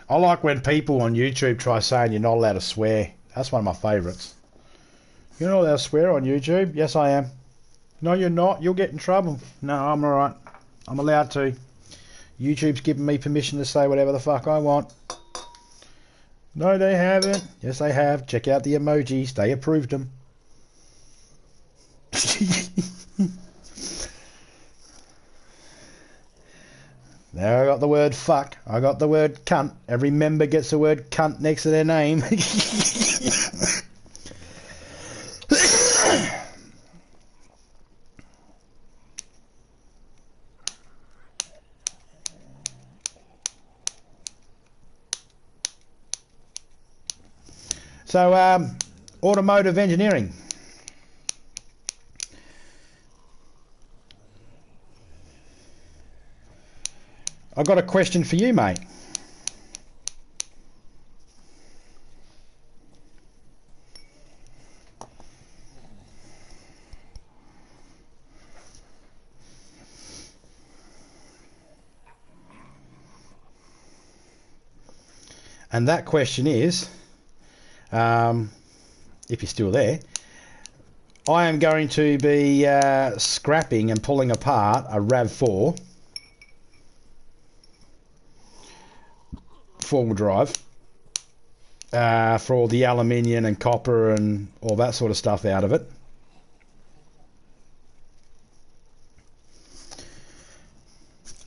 I like when people on YouTube try saying you're not allowed to swear. That's one of my favourites. You're not allowed to swear on YouTube? Yes, I am. No, you're not. You'll get in trouble. No, I'm alright. I'm allowed to. YouTube's given me permission to say whatever the fuck I want. No, they haven't. Yes, they have. Check out the emojis. They approved them. There I got the word fuck. I got the word cunt. Every member gets the word cunt next to their name. So, automotive engineering. I've got a question for you, mate. And that question is, if you're still there, I am going to be scrapping and pulling apart a RAV4 four-wheel drive for all the aluminium and copper and all that sort of stuff out of it.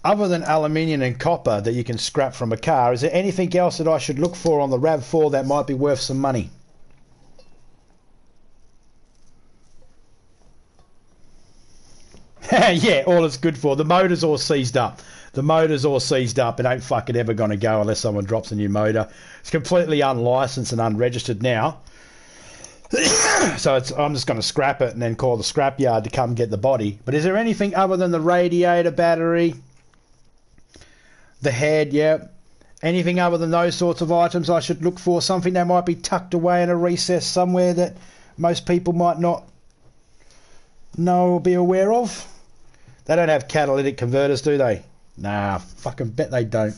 Other than aluminium and copper that you can scrap from a car, is there anything else that I should look for on the RAV4 that might be worth some money? Yeah, all it's good for. The motor's all seized up. The motor's all seized up. It ain't fucking ever going to go unless someone drops a new motor. It's completely unlicensed and unregistered now. So I'm just going to scrap it and then call the scrapyard to come get the body. But is there anything other than the radiator battery, the head, yeah, anything other than those sorts of items I should look for? Something that might be tucked away in a recess somewhere that most people might not know or be aware of? They don't have catalytic converters, do they? Nah, fucking bet they don't.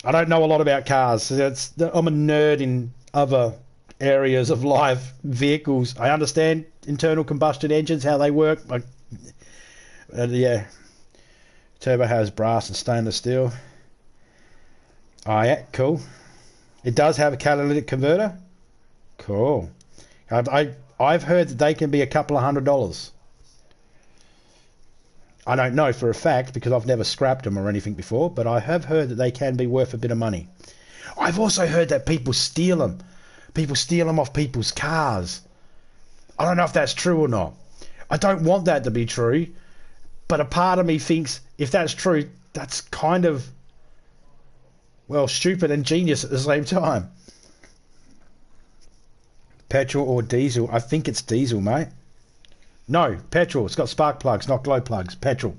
I don't know a lot about cars. I'm a nerd in other areas of live vehicles. I understand internal combustion engines, how they work. Yeah. Turbo has brass and stainless steel. Oh, yeah, cool. It does have a catalytic converter? Cool. I've heard that they can be a couple of $100. I don't know for a fact because I've never scrapped them or anything before, but I have heard that they can be worth a bit of money. I've also heard that people steal them. People steal them off people's cars. I don't know if that's true or not. I don't want that to be true, but a part of me thinks if that's true, that's kind of, well, stupid and genius at the same time. Petrol or diesel? I think it's diesel, mate. No, petrol. It's got spark plugs, not glow plugs. Petrol.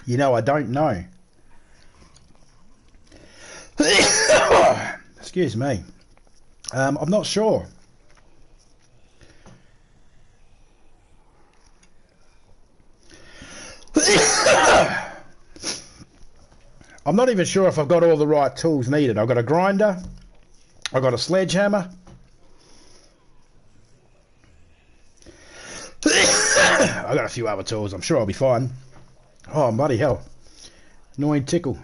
You know, I don't know. Excuse me. I'm not sure. I'm not even sure if I've got all the right tools needed. I've got a grinder. I've got a sledgehammer. I've got a few other tools. I'm sure I'll be fine. Oh, bloody hell. Annoying tickle.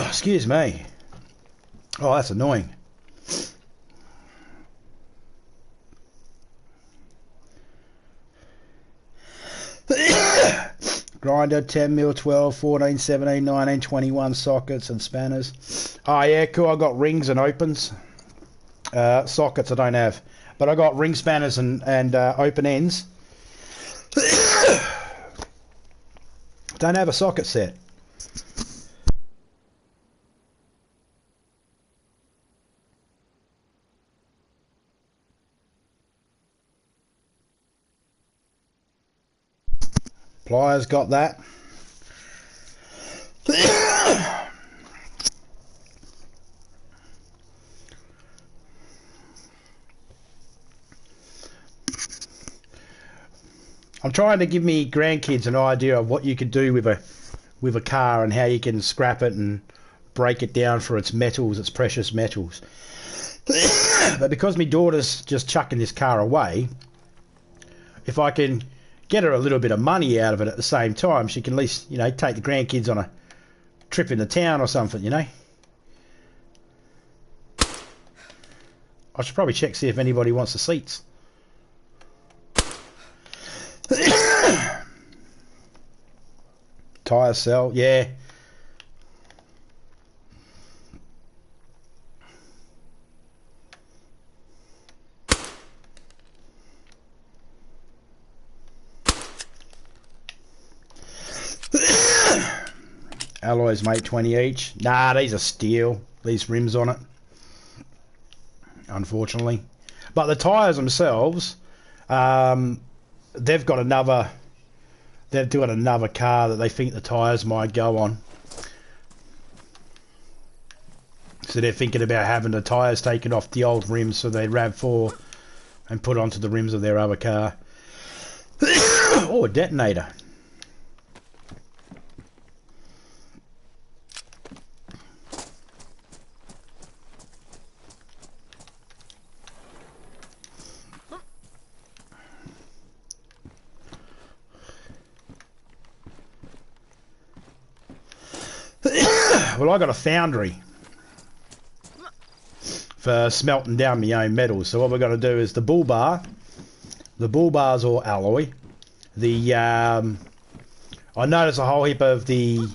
Excuse me. Oh, that's annoying. Grinder, 10mm, 12, 14, 17, 19, 21 sockets and spanners. Oh yeah, cool. I got rings and opens. Sockets I don't have, but I got ring spanners and open ends. Don't have a socket set. Pliers, got that. I'm trying to give me grandkids an idea of what you could do with a car and how you can scrap it and break it down for its metals, its precious metals. But because my daughter's just chucking this car away, if I can get her a little bit of money out of it at the same time, she can at least, you know, take the grandkids on a trip into town or something, you know. I should probably check, see if anybody wants the seats. Tyre cell, yeah. Alloys, mate, 20 each. Nah, these are steel. These rims on it, unfortunately. But the tyres themselves, they've got another car that they think the tyres might go on. So they're thinking about having the tyres taken off the old rims so they RAV4 and put onto the rims of their other car. Oh, a detonator. Well, I got a foundry for smelting down my own metals. So what we're going to do is the bull bar. The bull bar's all alloy. The I noticed a whole heap of the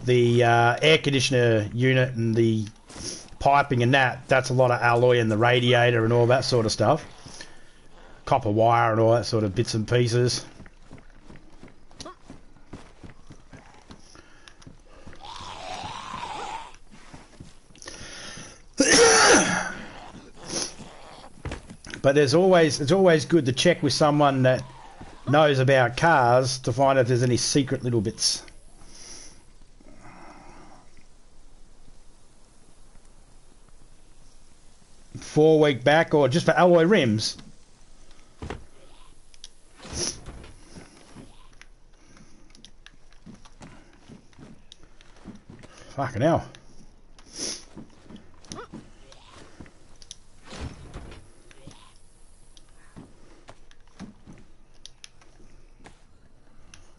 air conditioner unit and the piping and that's a lot of alloy, and the radiator and all that sort of stuff. Copper wire and all that sort of bits and pieces. But it's always good to check with someone that knows about cars to find out if there's any secret little bits. Four-week back, or just for alloy rims? Fucking hell.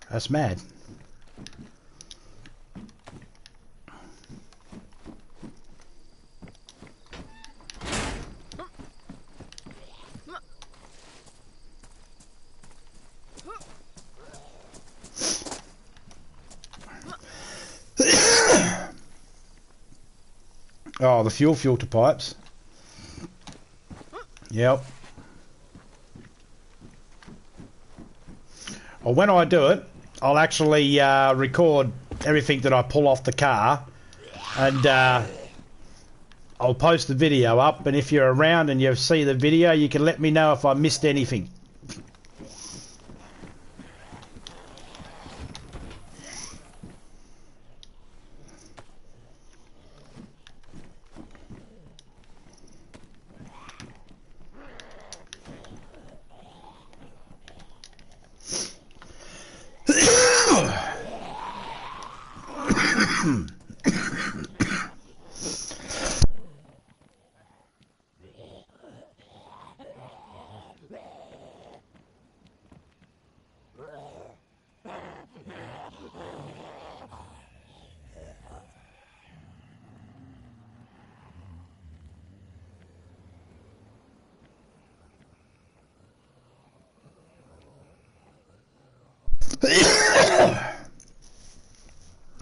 That's mad. Oh, the fuel filter pipes. Yep. Well, when I do it, I'll actually record everything that I pull off the car, and I'll post the video up, and if you're around and you see the video, you can let me know if I missed anything.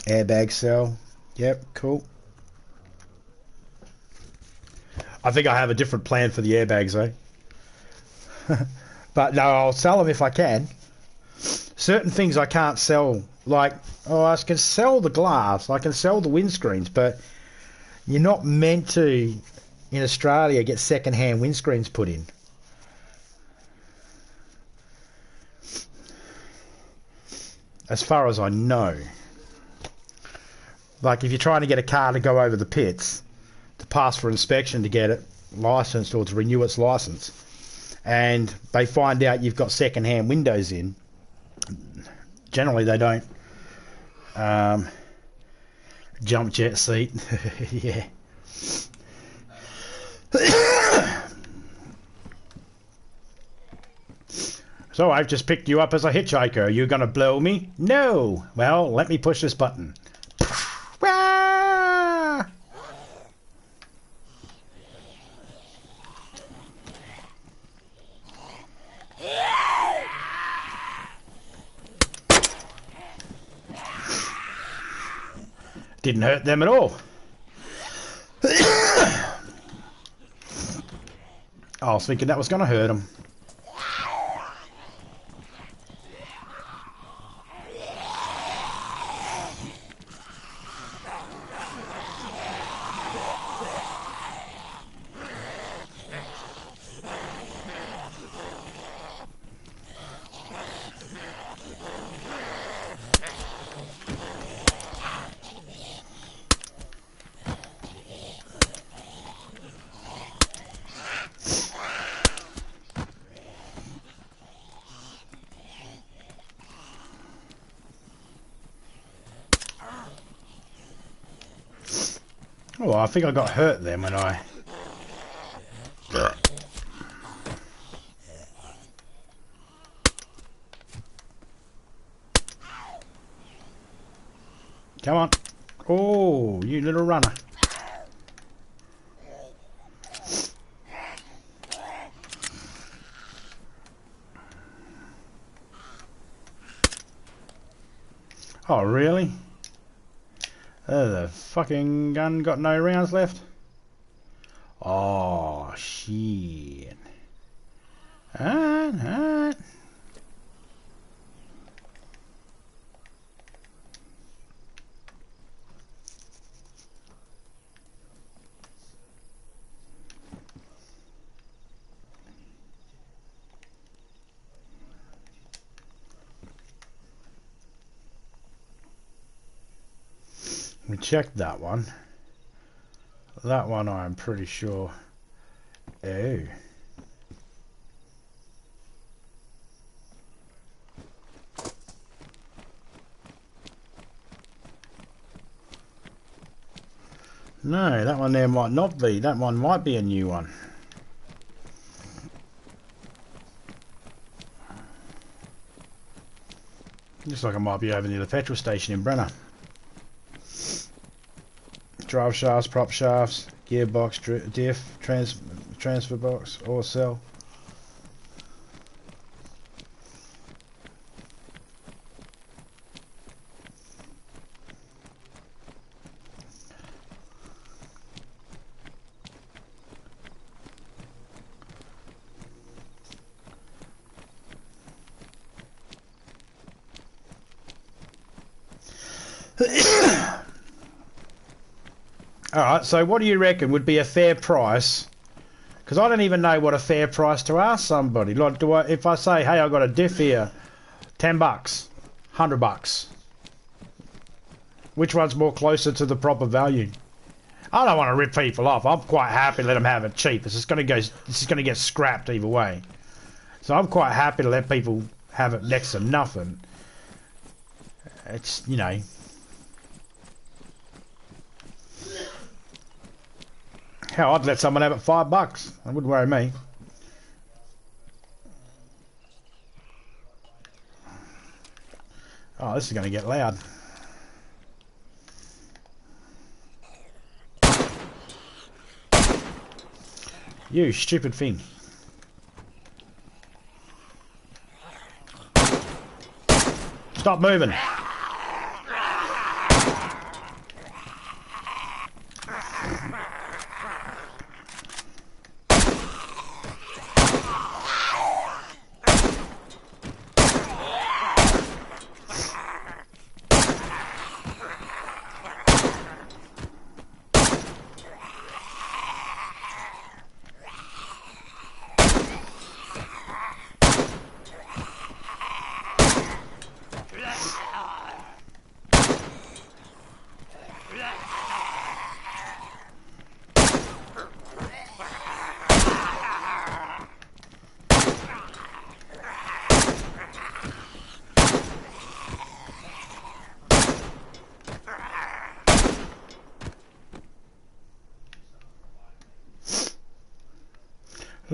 Airbag cell. Yep, cool. I think I have a different plan for the airbags though. But no, I'll sell them if I can. Certain things I can't sell, like, oh, I can sell the glass, I can sell the windscreens, but you're not meant to, in Australia, get second-hand windscreens put in. As far as I know. Like, if you're trying to get a car to go over the pits, to pass for inspection to get it licensed or to renew its license, and they find out you've got second-hand windows in, generally they don't. Jump jet seat. Yeah. So I've just picked you up as a hitchhiker. Are you going to blow me? No. Well, let me push this button. Wah! Didn't hurt them at all. I was thinking that was going to hurt them. Oh, I think I got hurt then when I... Come on. Oh, you little runner. Oh, really? The fucking gun got no rounds left? Oh, shit. Alright. We checked that one. That one I'm pretty sure. Oh. No, that one there might not be. That one might be a new one. Looks like it might be over near the petrol station in Brenner. Drive shafts, prop shafts, gearbox, diff, transfer box, or cell. Alright, so what do you reckon would be a fair price? Because I don't even know what a fair price to ask somebody. Like, if I say, hey, I got a diff here, $10, $100, which one's more closer to the proper value? I don't want to rip people off. I'm quite happy to let them have it cheap. This is going to get scrapped either way. So I'm quite happy to let people have it next to nothing. It's, you know. Hell, I'd let someone have it $5. That wouldn't worry me. Oh, this is going to get loud. You stupid thing. Stop moving.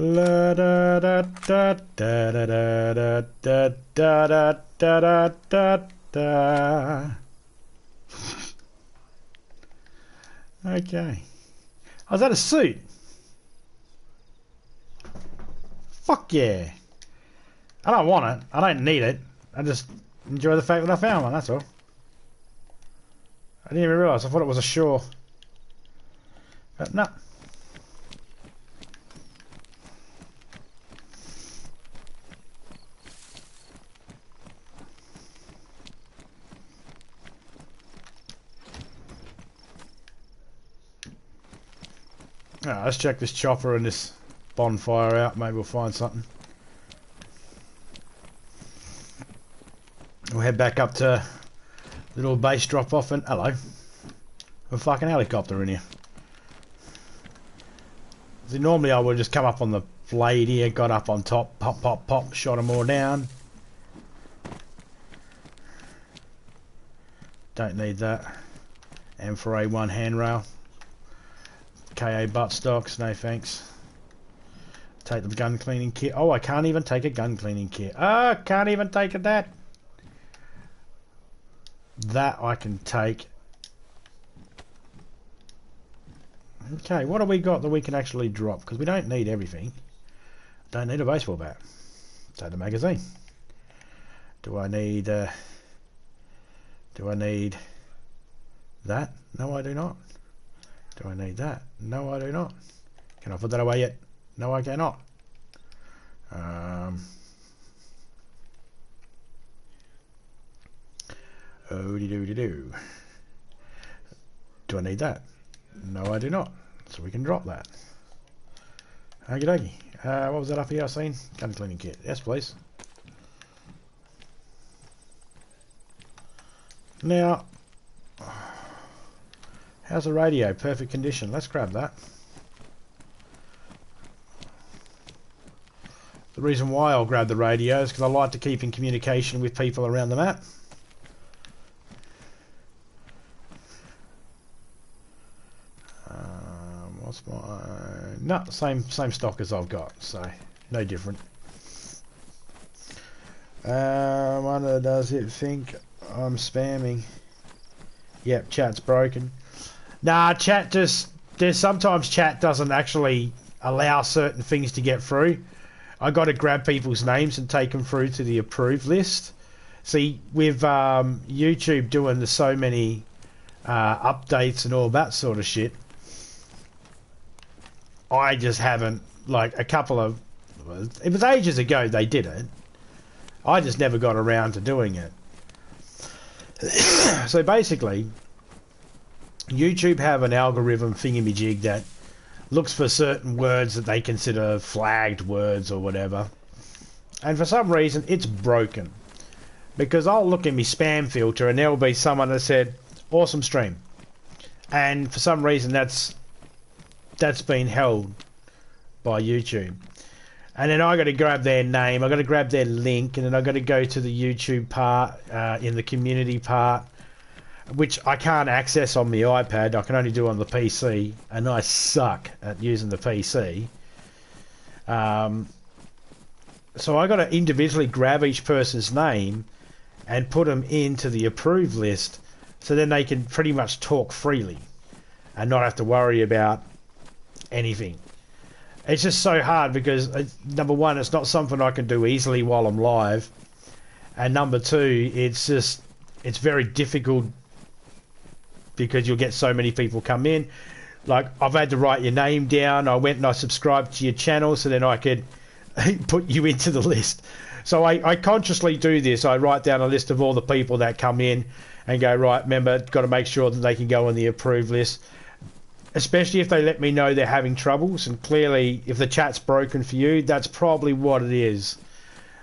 La da da da da da da da da da da da da. Okay. Oh, is that a suit? Fuck yeah. I don't want it. I don't need it. I just enjoy the fact that I found one, that's all. I didn't even realise. I thought it was a shore. But no. Alright, let's check this chopper and this bonfire out. Maybe we'll find something. We'll head back up to the little base drop off and... Hello. A fucking helicopter in here. See, normally I would just come up on the blade here, got up on top, pop, pop, pop, shot them all down. Don't need that. M4A1 handrail. KA buttstocks, no thanks. Take the gun cleaning kit. Oh, I can't even take a gun cleaning kit. Oh, can't even take that. That I can take. Okay, what have we got that we can actually drop? Because we don't need everything. Don't need a baseball bat. Take the magazine. Do I need that? No, I do not. Do I need that? No, I do not. Can I put that away yet? No, I cannot. Oh-de-doo-de-doo. Do I need that? No, I do not. So we can drop that. Okie dokie. What was that up here I seen? Gun cleaning kit. Yes, please. Now, how's the radio? Perfect condition. Let's grab that. The reason why I'll grab the radio is because I like to keep in communication with people around the map. What's my... No, same stock as I've got, so no different. Wonder, does it think I'm spamming? Yep, chat's broken. Nah, chat just... sometimes chat doesn't actually allow certain things to get through. I got to grab people's names and take them through to the approved list. See, with YouTube doing so many updates and all that sort of shit, I just haven't, like, a couple of... It was ages ago they did it. I just never got around to doing it. So basically, YouTube have an algorithm thingamajig that looks for certain words that they consider flagged words or whatever. And for some reason, it's broken. Because I'll look in my spam filter and there'll be someone that said, awesome stream. And for some reason, that's been held by YouTube. And then I got to grab their name, I got to grab their link, and then I got to go to the YouTube part, in the community part, which I can't access on my iPad. I can only do on the PC, and I suck at using the PC. So I got to individually grab each person's name and put them into the approved list, so then they can pretty much talk freely and not have to worry about anything. It's just so hard because, number one, it's not something I can do easily while I'm live, and number two, it's very difficult because you'll get so many people come in. Like, I've had to write your name down. I went and I subscribed to your channel so then I could put you into the list. So I consciously do this. I write down a list of all the people that come in and go, right, remember, got to make sure that they can go on the approved list. Especially if they let me know they're having troubles, and clearly if the chat's broken for you, that's probably what it is.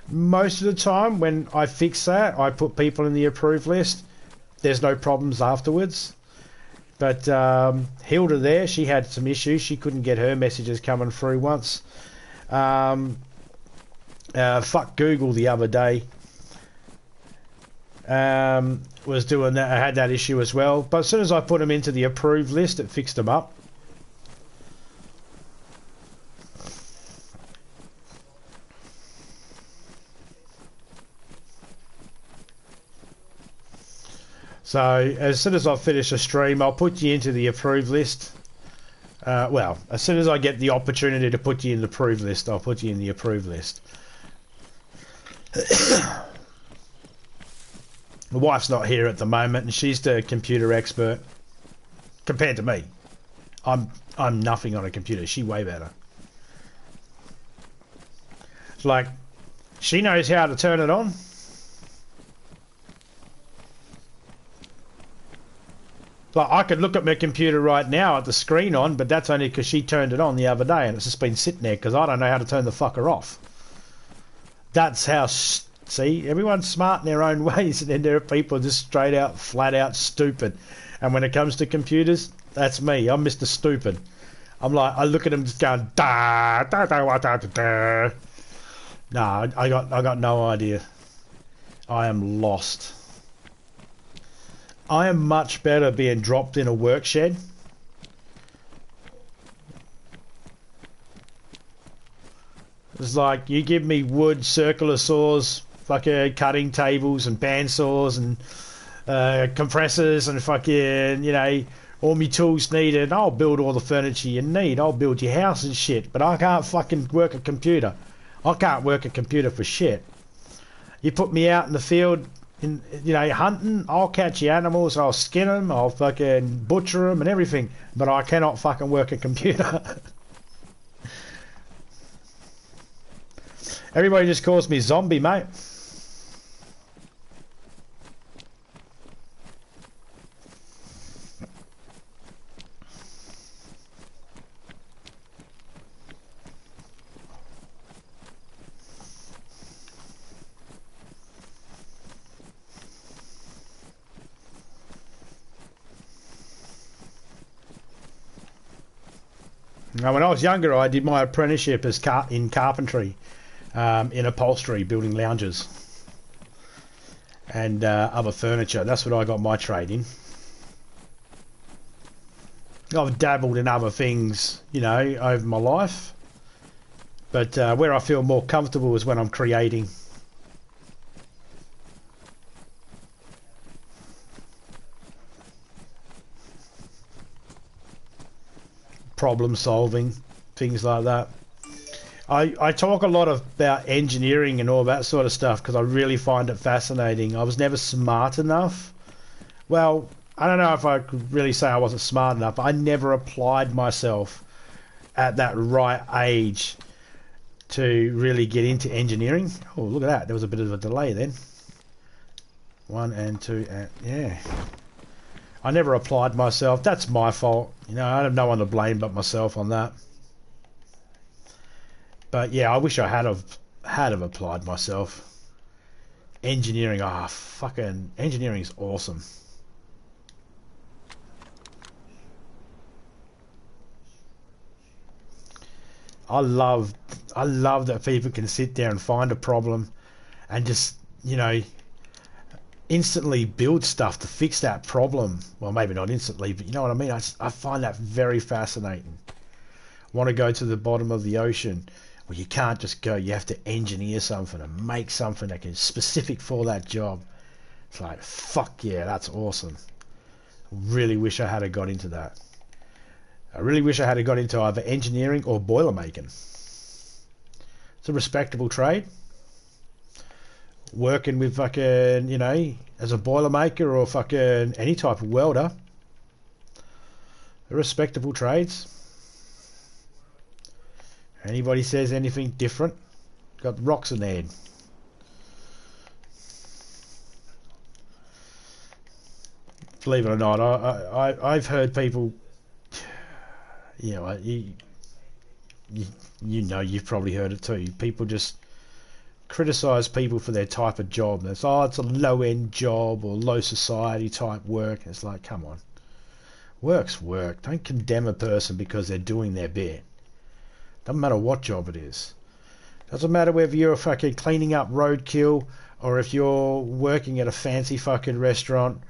Most of the time when I fix that, I put people in the approved list, there's no problems afterwards. But Hilda there, she had some issues. She couldn't get her messages coming through once. Fuck Google the other day. Was doing that. I had that issue as well, but as soon as I put them into the approved list, it fixed them up. So as soon as I finish a stream, I'll put you into the approved list. Well, as soon as I get the opportunity to put you in the approved list, I'll put you in the approved list. My wife's not here at the moment, and she's the computer expert. Compared to me, I'm nothing on a computer. She's way better. It's like, she knows how to turn it on. Like, I could look at my computer right now at the screen on, but that's only because she turned it on the other day, and it's just been sitting there because I don't know how to turn the fucker off. That's how... See, everyone's smart in their own ways, and then there are people just straight out, flat out stupid. And when it comes to computers, that's me. I'm Mr. Stupid. I'm like, I look at them just going, da, da, da, da, da, da. No, I got no idea. I am lost. I am much better being dropped in a work shed. It's like, you give me wood, circular saws, fucking cutting tables and bandsaws and compressors and fucking, you know, all my tools needed. I'll build all the furniture you need. I'll build your house and shit. But I can't fucking work a computer. I can't work a computer for shit. You put me out in the field, you know, hunting, I'll catch the animals, I'll skin them, I'll fucking butcher them and everything. But I cannot fucking work a computer. Everybody just calls me zombie, mate. Now, when I was younger, I did my apprenticeship as in carpentry, in upholstery, building lounges and other furniture. That's what I got my trade in. I've dabbled in other things, you know, over my life, but where I feel more comfortable is when I'm creating. Problem solving, things like that. I talk a lot about engineering and all that sort of stuff because I really find it fascinating. I was never smart enough. Well, I don't know if I could really say I wasn't smart enough, but I never applied myself at that right age to really get into engineering. Oh, look at that. There was a bit of a delay then. 1 and 2 and... Yeah. I never applied myself. That's my fault. You know, I have no one to blame but myself on that. But yeah, I wish I had have applied myself. Engineering, fucking engineering is awesome. I love that people can sit there and find a problem and just, you know, instantly build stuff to fix that problem. Well, maybe not instantly, but you know what I mean? I find that very fascinating. Want to go to the bottom of the ocean? Well, you can't just go. You have to engineer something and make something that is specific for that job. It's like, fuck yeah, that's awesome. Really wish I had got into that. I really wish I had got into either engineering or boiler making. It's a respectable trade. Working with fucking, you know, as a boiler maker or fucking any type of welder. They're respectable trades. Anybody says anything different, got rocks in their head. Believe it or not, I've heard people, you know, you know, you've probably heard it too. People just criticise people for their type of job. It's it's a low-end job or low society type work. It's like, come on, work's work. Don't condemn a person because they're doing their bit. Doesn't matter what job it is. Doesn't matter whether you're fucking cleaning up roadkill or if you're working at a fancy fucking restaurant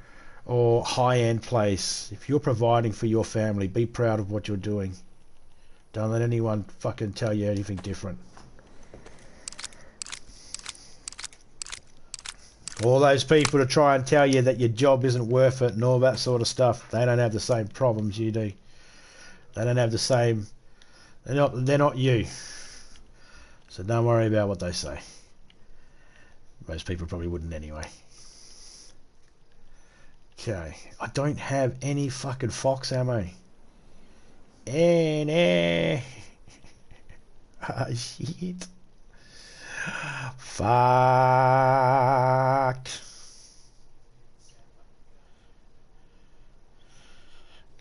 or high-end place. If you're providing for your family, be proud of what you're doing. Don't let anyone fucking tell you anything different. All those people to try and tell you that your job isn't worth it and all that sort of stuff, they don't have the same problems you do. They don't have the same... They're not you. So don't worry about what they say. Most people probably wouldn't anyway. Okay. I don't have any fucking fox ammo. Nah. Ah, shit. Fuck.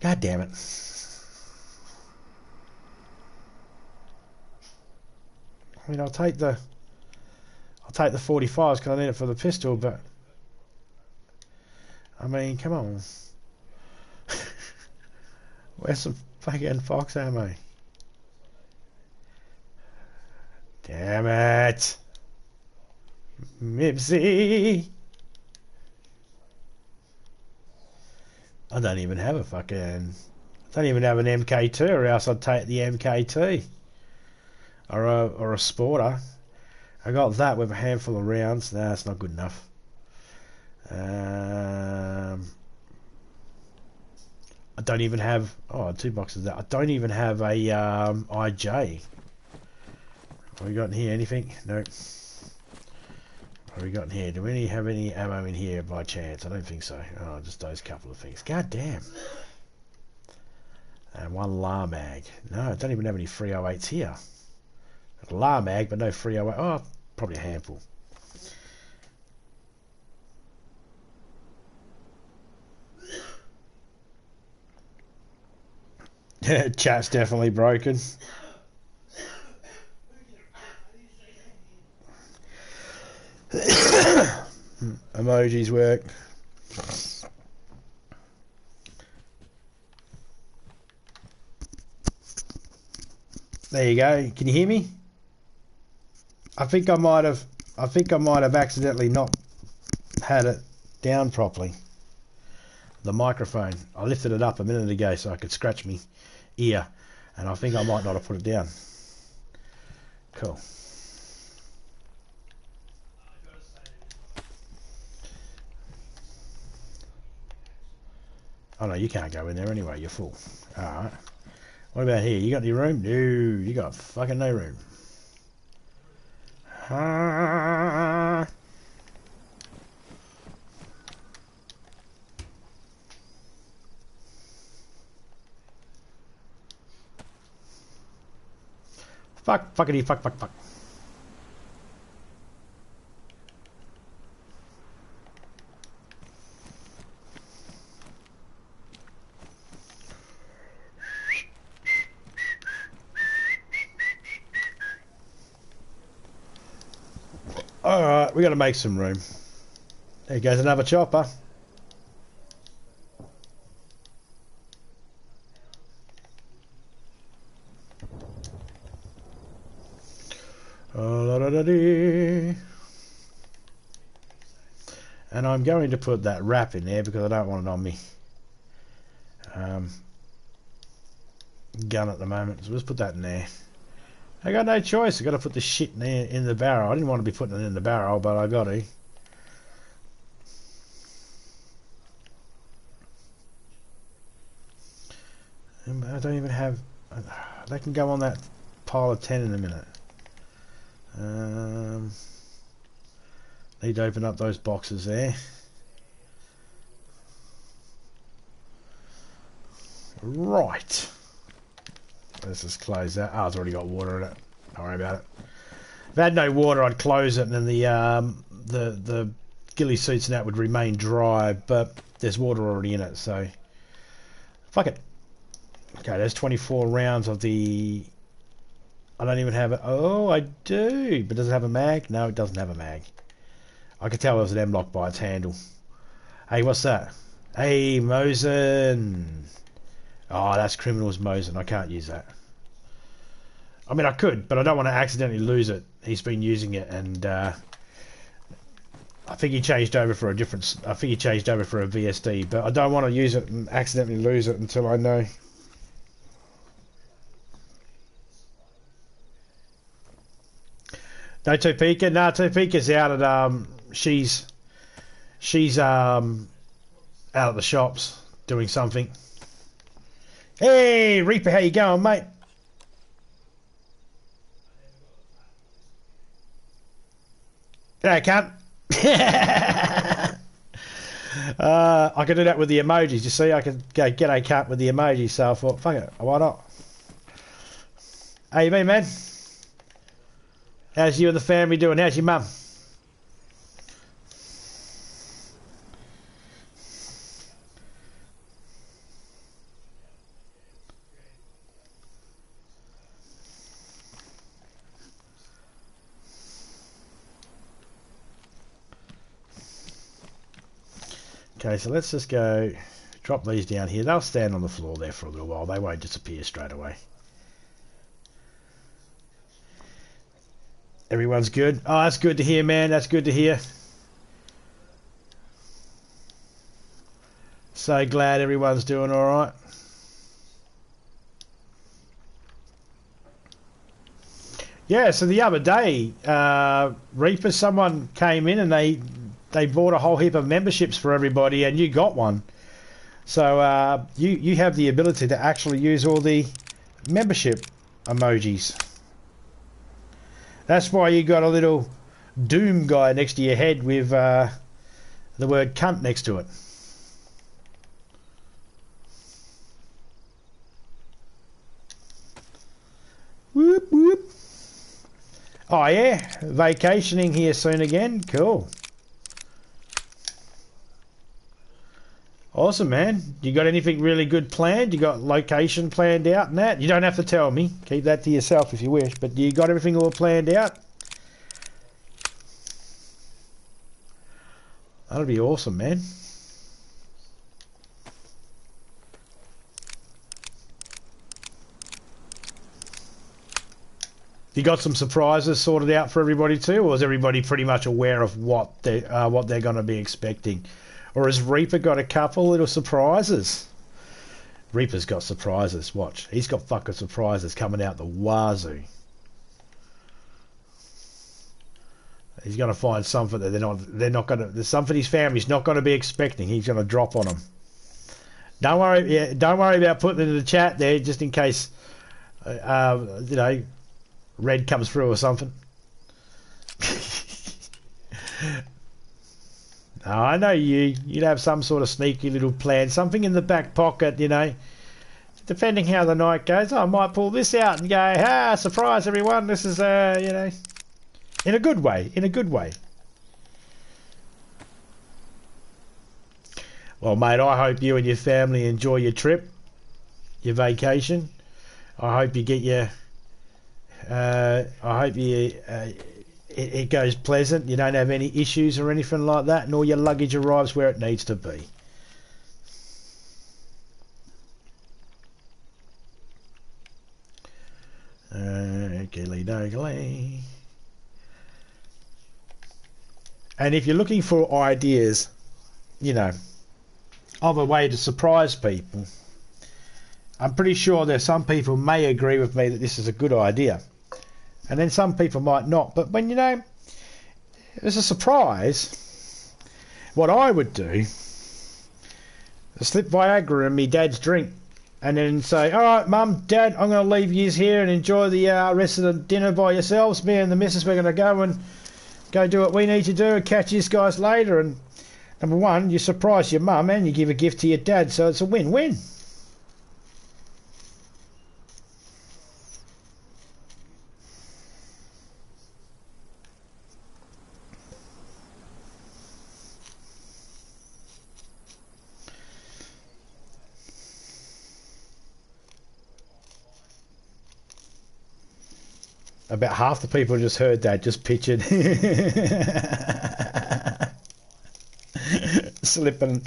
God damn it. I mean, I'll take the 45s because I need it for the pistol, but I mean, come on. Where's some fucking fox ammo? Damn it. Mipsy. I don't even have a fucking... I don't even have an MK2, or else I'd take the MK2. Or a Sporter. I got that with a handful of rounds. Nah, that's not good enough. I don't even have... Oh, 2 boxes there. I don't even have a IJ. Have we got in here anything? Nope. What have we got in here? Do we have any ammo in here by chance? I don't think so. Oh, just those couple of things. God damn. And 1 LAR mag. No, I don't even have any 308s here. Got a LAR mag, but no 308. Oh, probably a handful. Chat's definitely broken. Emojis work. There you go. Can you hear me? I think I might have accidentally not had it down properly. The microphone. I lifted it up a minute ago so I could scratch me ear, and I think I might not have put it down. Cool. Oh no, you can't go in there anyway, you're full. Alright. What about here? You got any room? No, you got fucking no room. Fuck, fuckity, fuck, fuck, fuck. we got to make some room. There goes another chopper. And I'm going to put that wrap in there because I don't want it on me gun at the moment. So let's put that in there. I got no choice. I got to put the shit in the barrel. I didn't want to be putting it in the barrel, but I got to. I don't even have. They can go on that pile of 10 in a minute. Need to open up those boxes there. Right. Let's just close that. Oh, it's already got water in it. Don't worry about it. If I had no water, I'd close it, and then the ghillie suits and that would remain dry. But there's water already in it, so fuck it. Okay, there's 24 rounds of the. I don't even have it. Oh, I do. But does it have a mag? No, it doesn't have a mag. I could tell it was an M-lock by its handle. Hey, what's that? Hey, Mosin. Oh, that's Criminal's Mosin. I can't use that. I mean, I could, but I don't want to accidentally lose it. He's been using it, and I think he changed over for a different. I think he changed over for a VSD, but I don't want to use it and accidentally lose it until I know. No Topeka? No, Topeka's out at she's out at the shops doing something. Hey Reaper, how you going, mate? G'day, cunt. I can do that with the emojis. You see, I can go g'day cunt with the emojis, so I thought, fuck it, why not? How you been, man? How's you and the family doing? How's your mum? Okay, so let's just go drop these down here. They'll stand on the floor there for a little while. They won't disappear straight away. Everyone's good. Oh, that's good to hear, man. That's good to hear. So glad everyone's doing all right. Yeah, so the other day, Reaper, someone came in and they bought a whole heap of memberships for everybody, and you got one. So you have the ability to actually use all the membership emojis. That's why you got a little doom guy next to your head with the word cunt next to it. Whoop whoop. Oh yeah, vacationing here soon again. Cool. Awesome, man. You got anything really good planned? You got location planned out and that? You don't have to tell me. Keep that to yourself if you wish. But you got everything all planned out? That'll be awesome, man. You got some surprises sorted out for everybody too, or is everybody pretty much aware of what they're going to be expecting? Or has Reaper got a couple little surprises? Reaper's got surprises. Watch. He's got fucking surprises coming out the wazoo. He's going to find something that they're not going to... There's something his family's not going to be expecting. He's going to drop on them. Don't worry. Yeah, don't worry about putting it in the chat there, just in case, you know, Red comes through or something. Oh, I know you'd have some sort of sneaky little plan, something in the back pocket, you know. Depending how the night goes, I might pull this out and go, surprise everyone, this is, you know, in a good way, Well, mate, I hope you and your family enjoy your trip, your vacation. I hope you get your, I hope you it goes pleasant. You don't have any issues or anything like that, and all your luggage arrives where it needs to be. Gilly doggly. And if you're looking for ideas, you know, of a way to surprise people, I'm pretty sure there's some people may agree with me that this is a good idea, and then some people might not. But when, you know, it's a surprise, what I would do is slip Viagra in me dad's drink and then say, alright Mum, Dad, I'm going to leave yous here and enjoy the rest of the dinner by yourselves. Me and the missus, we're going to go do what we need to do and catch you guys later. And number one, you surprise your mum and you give a gift to your dad, so it's a win-win. About half the people just heard that, just pictured slipping.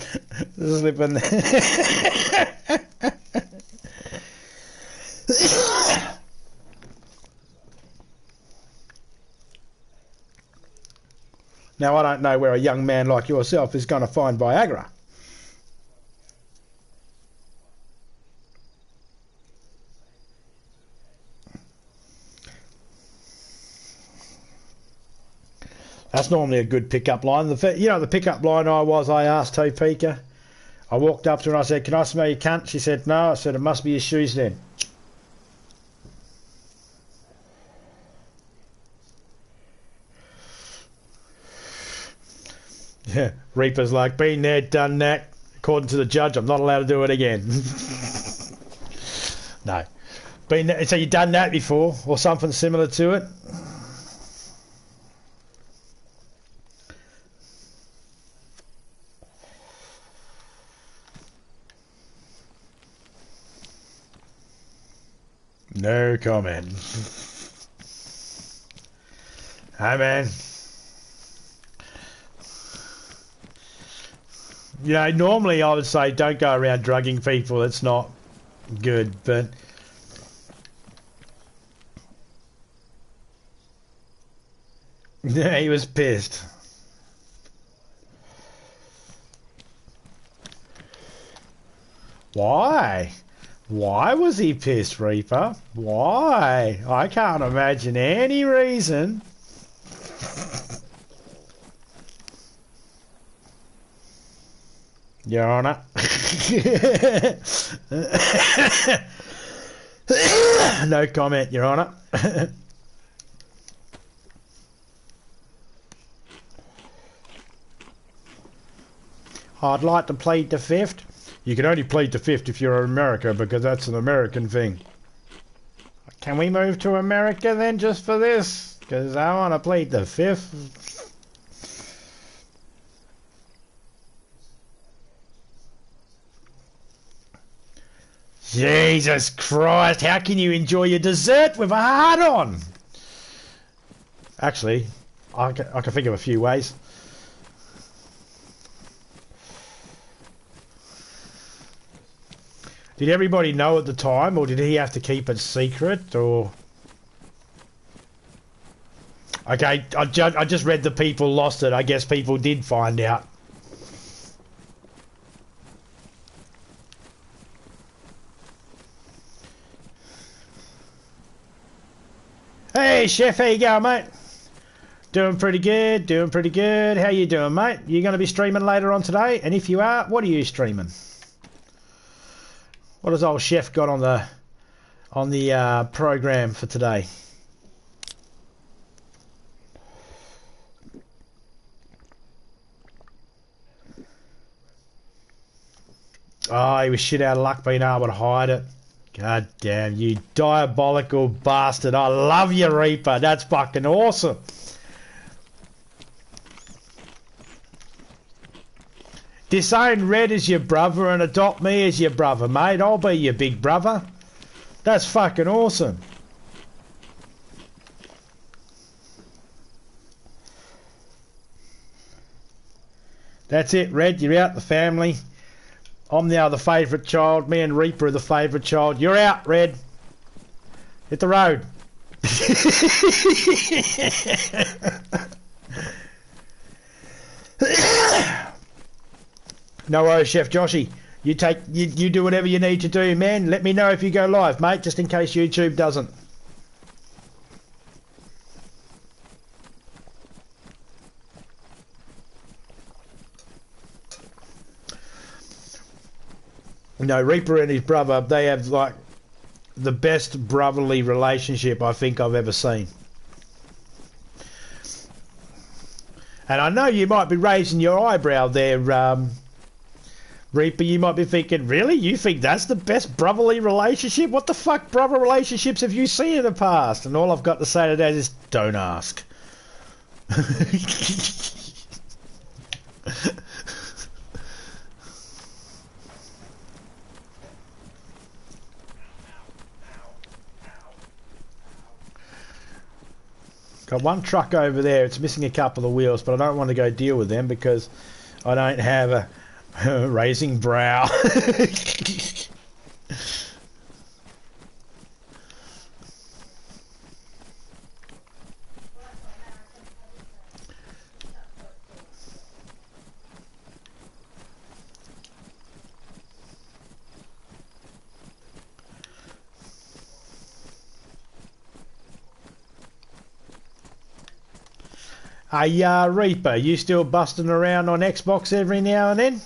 Now, I don't know where a young man like yourself is going to find Viagra. That's normally a good pickup line. The pickup line I asked Topeka. I walked up to her and I said, can I smell your cunt? She said, no. I said, it must be your shoes then. Yeah, Reaper's like, been there, done that. According to the judge, I'm not allowed to do it again. No. Been there, so you've done that before, or something similar to it? No comment. Hi, man. You know, normally I would say don't go around drugging people. It's not good, but yeah, he was pissed. Why? Why was he pissed, Reaper? Why? I can't imagine any reason. Your Honour. No comment, Your Honour. I'd like to plead the fifth. You can only plead the fifth if you're in America, because that's an American thing. Can we move to America then, just for this? Because I want to plead the fifth. Jesus Christ, how can you enjoy your dessert with a heart on? Actually, I can think of a few ways. Did everybody know at the time, or did he have to keep it secret, or... Okay, I just read the people lost it. I guess people did find out. Hey, Chef, how you going, mate? Doing pretty good, doing pretty good. How you doing, mate? You going to be streaming later on today? And if you are, what are you streaming? What has old Chef got on the program for today? Oh, he was shit out of luck being able to hide it. God damn, you diabolical bastard. I love you, Reaper. That's fucking awesome. Disown Red as your brother and adopt me as your brother, mate. I'll be your big brother. That's fucking awesome. That's it, Red. You're out the family. I'm now the favourite child. Me and Reaper are the favourite child. You're out, Red. Hit the road. No worries, Chef Joshy. You do whatever you need to do, man. Let me know if you go live, mate, just in case YouTube doesn't. No, Reaper and his brother, they have like the best brotherly relationship I think I've ever seen. And I know you might be raising your eyebrow there, Reaper. You might be thinking, really? You think that's the best brotherly relationship? What the fuck brother relationships have you seen in the past? And all I've got to say to that is, don't ask. Got one truck over there. It's missing a couple of wheels, but I don't want to go deal with them because I don't have a raising brow. Hey, Reaper, you still busting around on Xbox every now and then?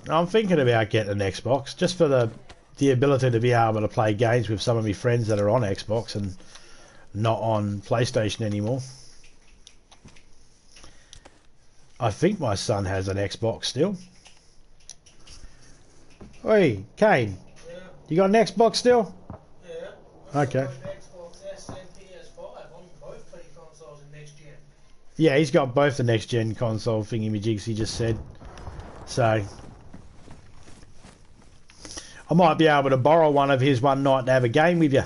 I'm thinking about getting an Xbox just for the ability to be able to play games with some of my friends that are on Xbox and not on PlayStation anymore. I think my son has an Xbox still. Oi, Kane. Yeah. You got an Xbox still? Yeah. Okay. Xbox S and PS5 on both pretty consoles in next gen. Yeah, he's got both the next gen console thingy-majigs he just said. So I might be able to borrow one of his one night to have a game with you.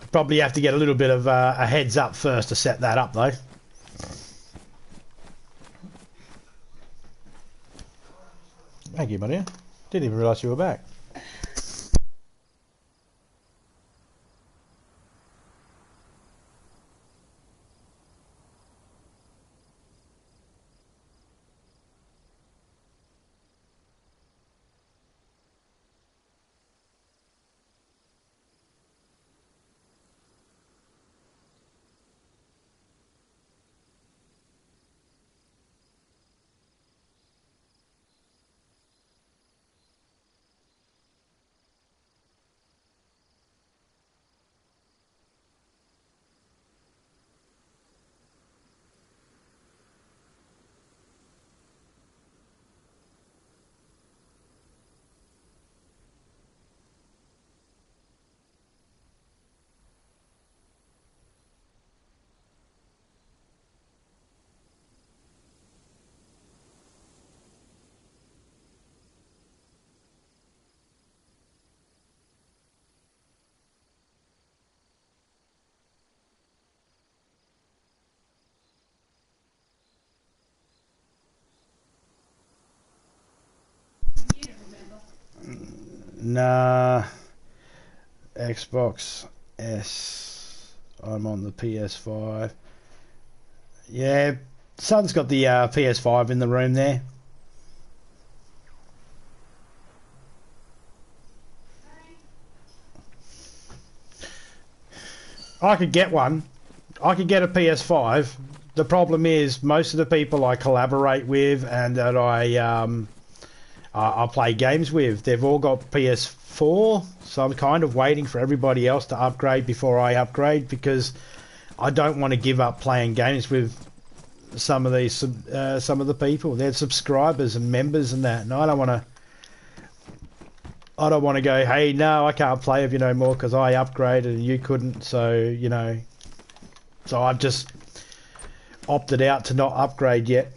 I'd probably have to get a little bit of a heads up first to set that up though. Thank you, buddy. Didn't even realise you were back. Nah, Xbox S. I'm on the PS5. Yeah, son's got the PS5 in the room there. I could get one. I could get a PS5. The problem is most of the people I collaborate with and that I play games with, they've all got PS4, so I'm kind of waiting for everybody else to upgrade before I upgrade because I don't want to give up playing games with some of these some of the people. They're subscribers and members and that, and I don't want to go, hey, no, I can't play with you no more because I upgraded and you couldn't, so you know. So I've just opted out to not upgrade yet.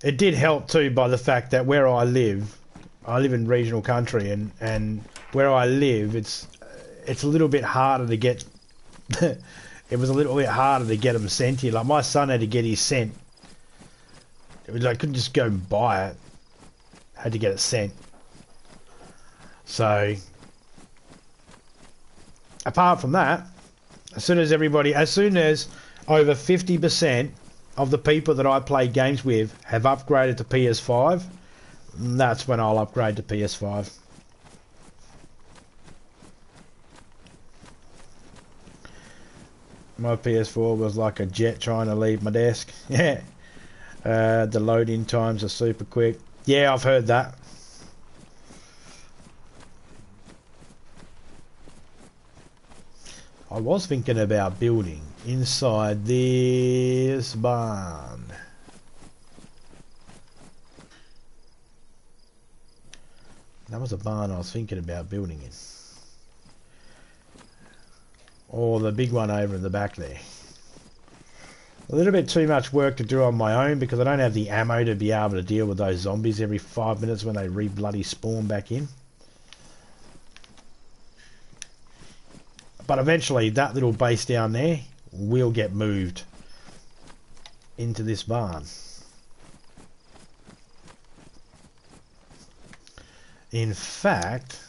it did help too by the fact that where I live in regional country, and where I live, it's a little bit harder to get. It was a little bit harder to get them sent here. Like my son had to get his sent. It was, I couldn't just go and buy it. Had to get it sent. So, apart from that, as soon as over 50% of the people that I play games with have upgraded to PS5, that's when I'll upgrade to PS5. My PS4 was like a jet trying to leave my desk. Yeah. The loading times are super quick. Yeah, I've heard that. I was thinking about building inside this barn. That was a barn I was thinking about building in. Or the big one over in the back there. A little bit too much work to do on my own because I don't have the ammo to be able to deal with those zombies every 5 minutes when they re-bloody spawn back in. But eventually that little base down there will get moved into this barn. In fact,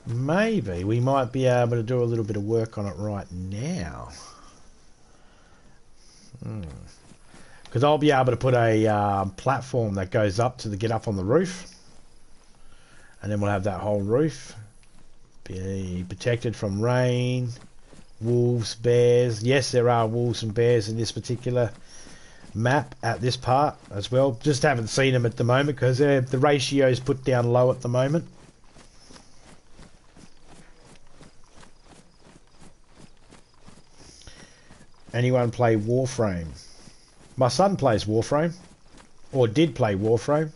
maybe we might be able to do a little bit of work on it right now. Because I'll be able to put a platform that goes up to get up on the roof. And then we'll have that whole roof be protected from rain, wolves, bears. Yes, there are wolves and bears in this particular map at this part as well. Just haven't seen them at the moment because the ratio is put down low at the moment. Anyone play Warframe? My son plays Warframe. Or did play Warframe.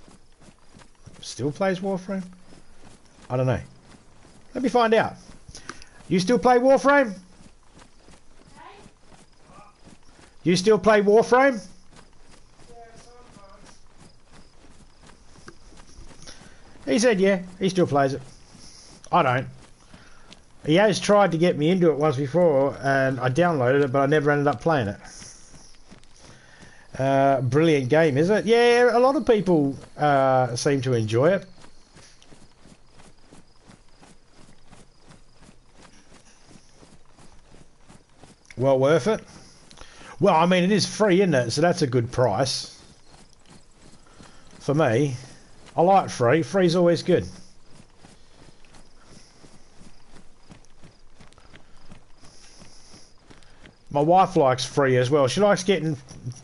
Still plays Warframe? I don't know. Let me find out. You still play Warframe? You still play Warframe? Yeah, sometimes. He said yeah, he still plays it. I don't. He has tried to get me into it once before, and I downloaded it, but I never ended up playing it. Brilliant game, is it? Yeah, a lot of people seem to enjoy it. Well worth it? Well, I mean, it is free, isn't it? So that's a good price. For me, I like free. Free's always good. My wife likes free as well. She likes getting,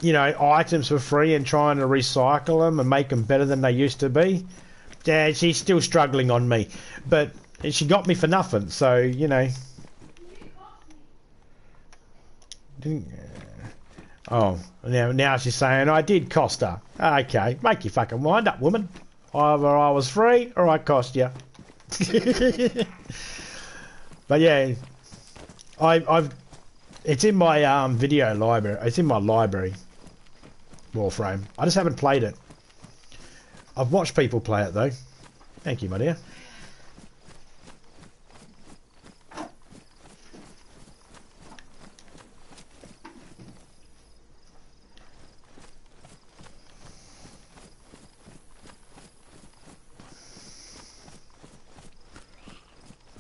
you know, items for free and trying to recycle them and make them better than they used to be. Yeah, she's still struggling on me. But she got me for nothing, so, you know. Oh, now she's saying I did cost her. Okay, make your fucking mind up, woman. Either I was free or I cost you. But yeah, it's in my video library. It's in my library. Warframe. I just haven't played it. I've watched people play it though. Thank you, my dear.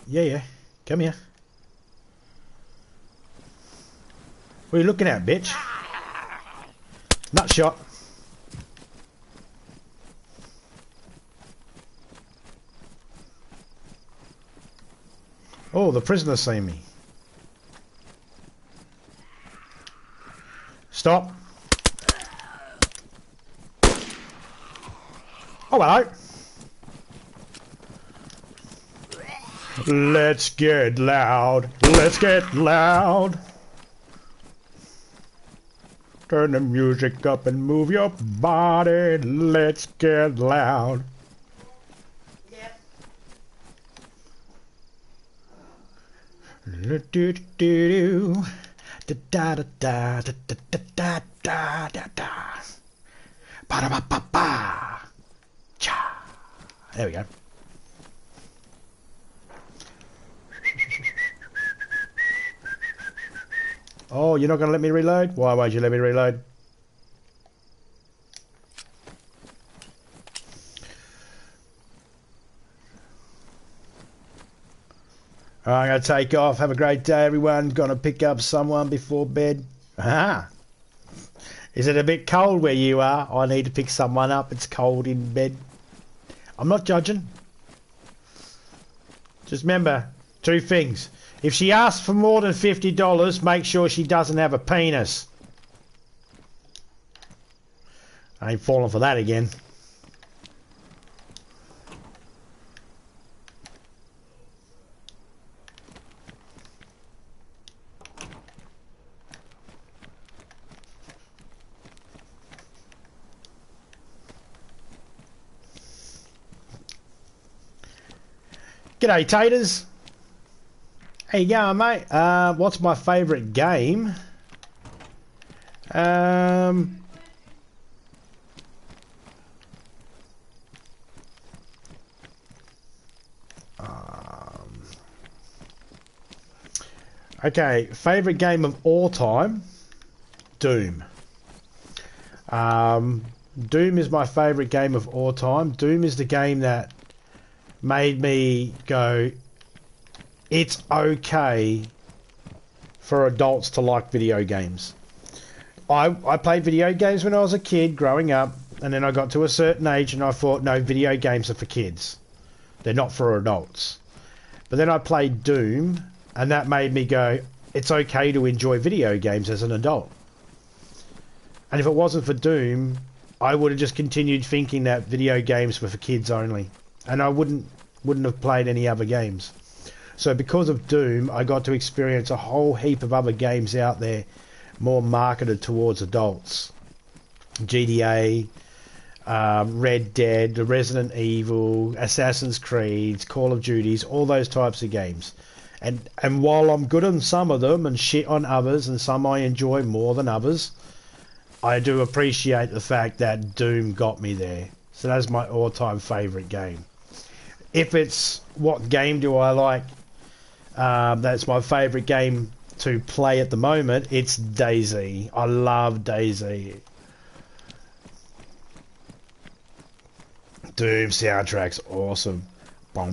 Yeah. Come here. What are you looking at, bitch? Nut shot. Oh, the prisoner's seen me. Stop. Oh, hello. Let's get loud. Let's get loud. Turn the music up and move your body. Let's get loud. Yep. Do do do da da da da da da da da da da. Ba-da-ba-ba-ba. Cha. There we go. Oh, you're not going to let me reload? Why won't you let me reload? I'm going to take off. Have a great day, everyone. Going to pick up someone before bed. Ah. Is it a bit cold where you are? I need to pick someone up. It's cold in bed. I'm not judging. Just remember, 2 things. If she asks for more than $50, make sure she doesn't have a penis. I ain't falling for that again. G'day, taters. How you going, mate? What's my favourite game? Okay, favourite game of all time? Doom. Doom is my favourite game of all time. Doom is the game that made me go, it's okay for adults to like video games. I played video games when I was a kid growing up, and then I got to a certain age and I thought, no, video games are for kids. They're not for adults. But then I played Doom, and that made me go, it's okay to enjoy video games as an adult. And if it wasn't for Doom, I would have just continued thinking that video games were for kids only. And I wouldn't have played any other games. So because of Doom, I got to experience a whole heap of other games out there more marketed towards adults. GTA, Red Dead, Resident Evil, Assassin's Creed, Call of Duties, all those types of games. And while I'm good on some of them and shit on others, and some I enjoy more than others, I do appreciate the fact that Doom got me there. So that's my all-time favourite game. If it's what game do I like, that's my favourite game to play at the moment, it's DayZ. I love DayZ. Doom soundtrack's awesome. Yeah,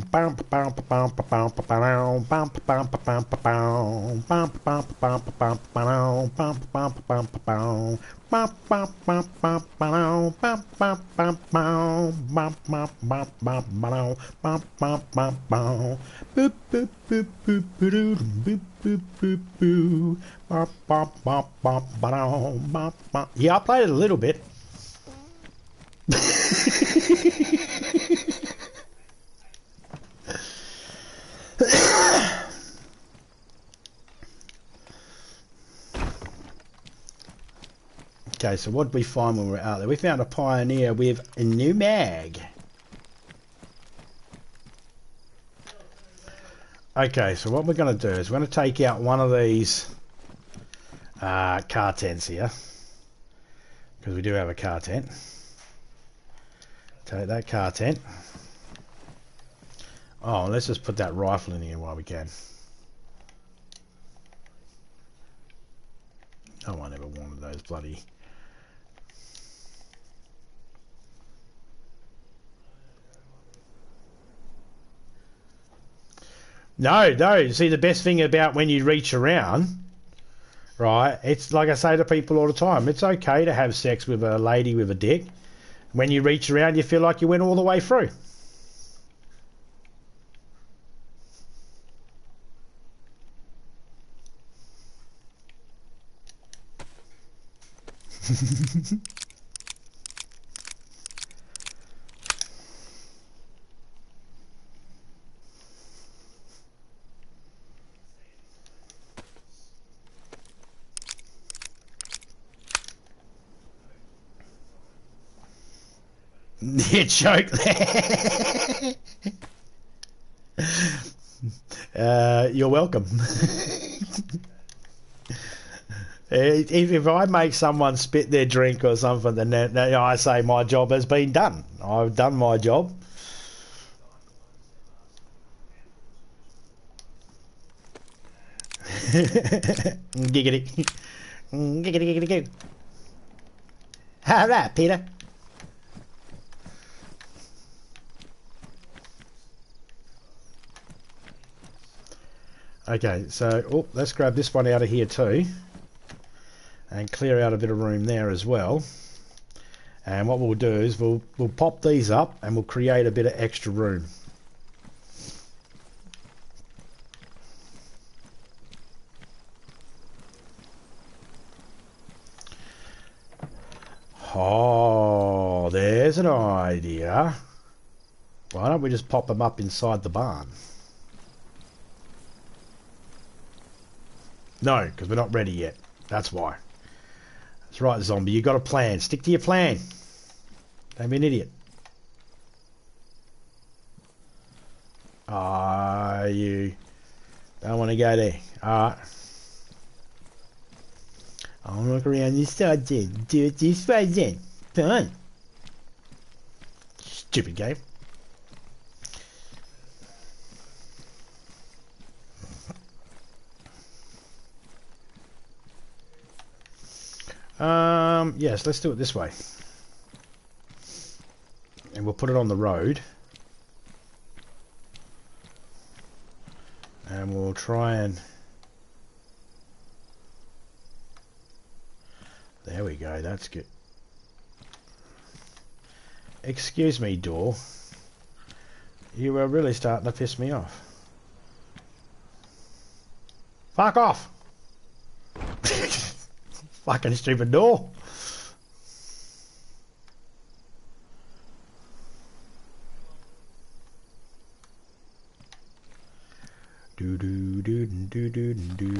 I played it a little bit. Okay, so what did we find when we were out there? We found a Pioneer with a new mag. Okay, so what we're going to do is we're going to take out one of these car tents here. Because we do have a car tent. Take that car tent. Oh, let's just put that rifle in here while we can. No one ever wanted those bloody... No. See, the best thing about when you reach around, right, it's like I say to people all the time, it's okay to have sex with a lady with a dick. When you reach around, you feel like you went all the way through. You choke there. You're welcome. If I make someone spit their drink or something, then I say my job has been done. I've done my job. Giggity. Giggity, giggity, goo. All right, Peter. Okay, so let's grab this one out of here too, and clear out a bit of room there as well. And what we'll do is we'll pop these up and we'll create a bit of extra room. Oh, there's an idea. Why don't we just pop them up inside the barn? No, because we're not ready yet. That's why. That's right, zombie. You got a plan. Stick to your plan. Don't be an idiot. You don't want to go there. Alright. I'll look around this side then. Do it this way then. Fun. Stupid game. Yes, let's do it this way. And we'll put it on the road. And we'll try and... There we go, that's good. Excuse me, door. You were really starting to piss me off. Fuck off! Fucking stupid door. Do do do do do do do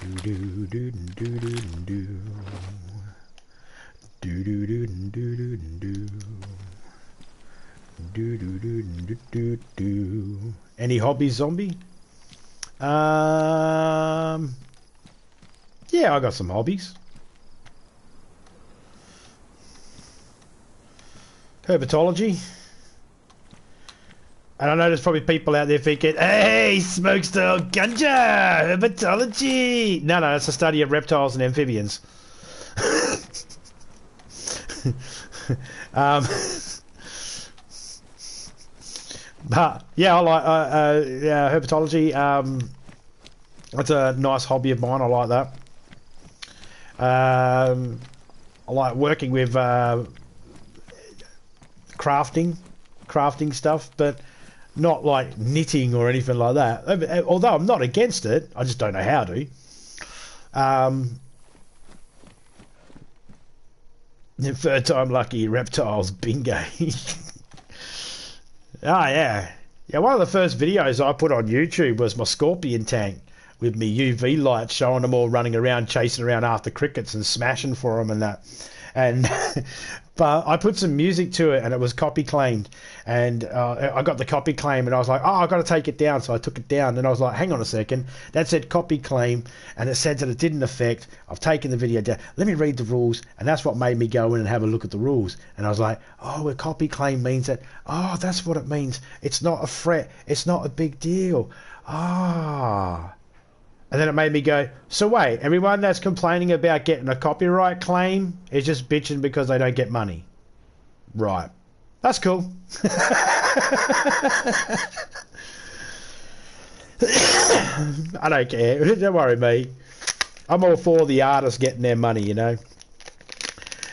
do do do do do do do do do do do do. Any hobbies, zombie? Yeah, I got some hobbies. Herpetology. And I know there's probably people out there thinking, hey, smokestyle ganja, herpetology. No, it's a study of reptiles and amphibians. But yeah, I like herpetology. It's a nice hobby of mine. I like that. I like working with crafting stuff, but not like knitting or anything like that. Although I'm not against it, I just don't know how to. Third time lucky, reptiles, bingo. Oh yeah. One of the first videos I put on YouTube was my scorpion tank with me UV light, showing them all running around, chasing around after crickets and smashing for them and that. And but I put some music to it and it was copy claimed, and I got the copy claim and I was like, oh, I've got to take it down. So I took it down and I was like, hang on a second, that said copy claim and it said that it didn't affect. I've taken the video down, let me read the rules. And that's what made me go in and have a look at the rules. And I was like, oh, a copy claim means that, oh, that's what it means. It's not a threat, it's not a big deal. And then it made me go, so wait, everyone that's complaining about getting a copyright claim is just bitching because they don't get money. Right. That's cool. I don't care. Don't worry me. I'm all for the artists getting their money, you know.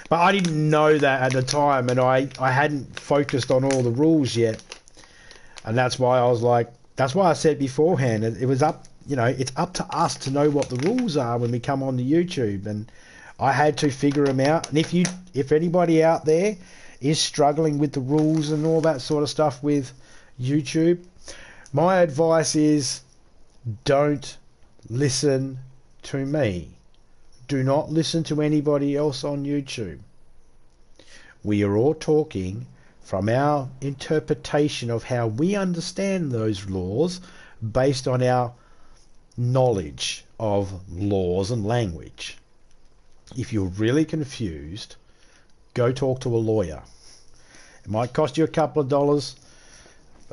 But I didn't know that at the time, and I hadn't focused on all the rules yet. And that's why I was like, that's why I said beforehand, it was up, you know, it's up to us to know what the rules are when we come on to YouTube, and I had to figure them out. And if anybody out there is struggling with the rules and all that sort of stuff with YouTube, my advice is don't listen to me. Do not listen to anybody else on YouTube. We are all talking from our interpretation of how we understand those laws based on our knowledge of laws and language. If you're really confused, go talk to a lawyer. It might cost you a couple of dollars.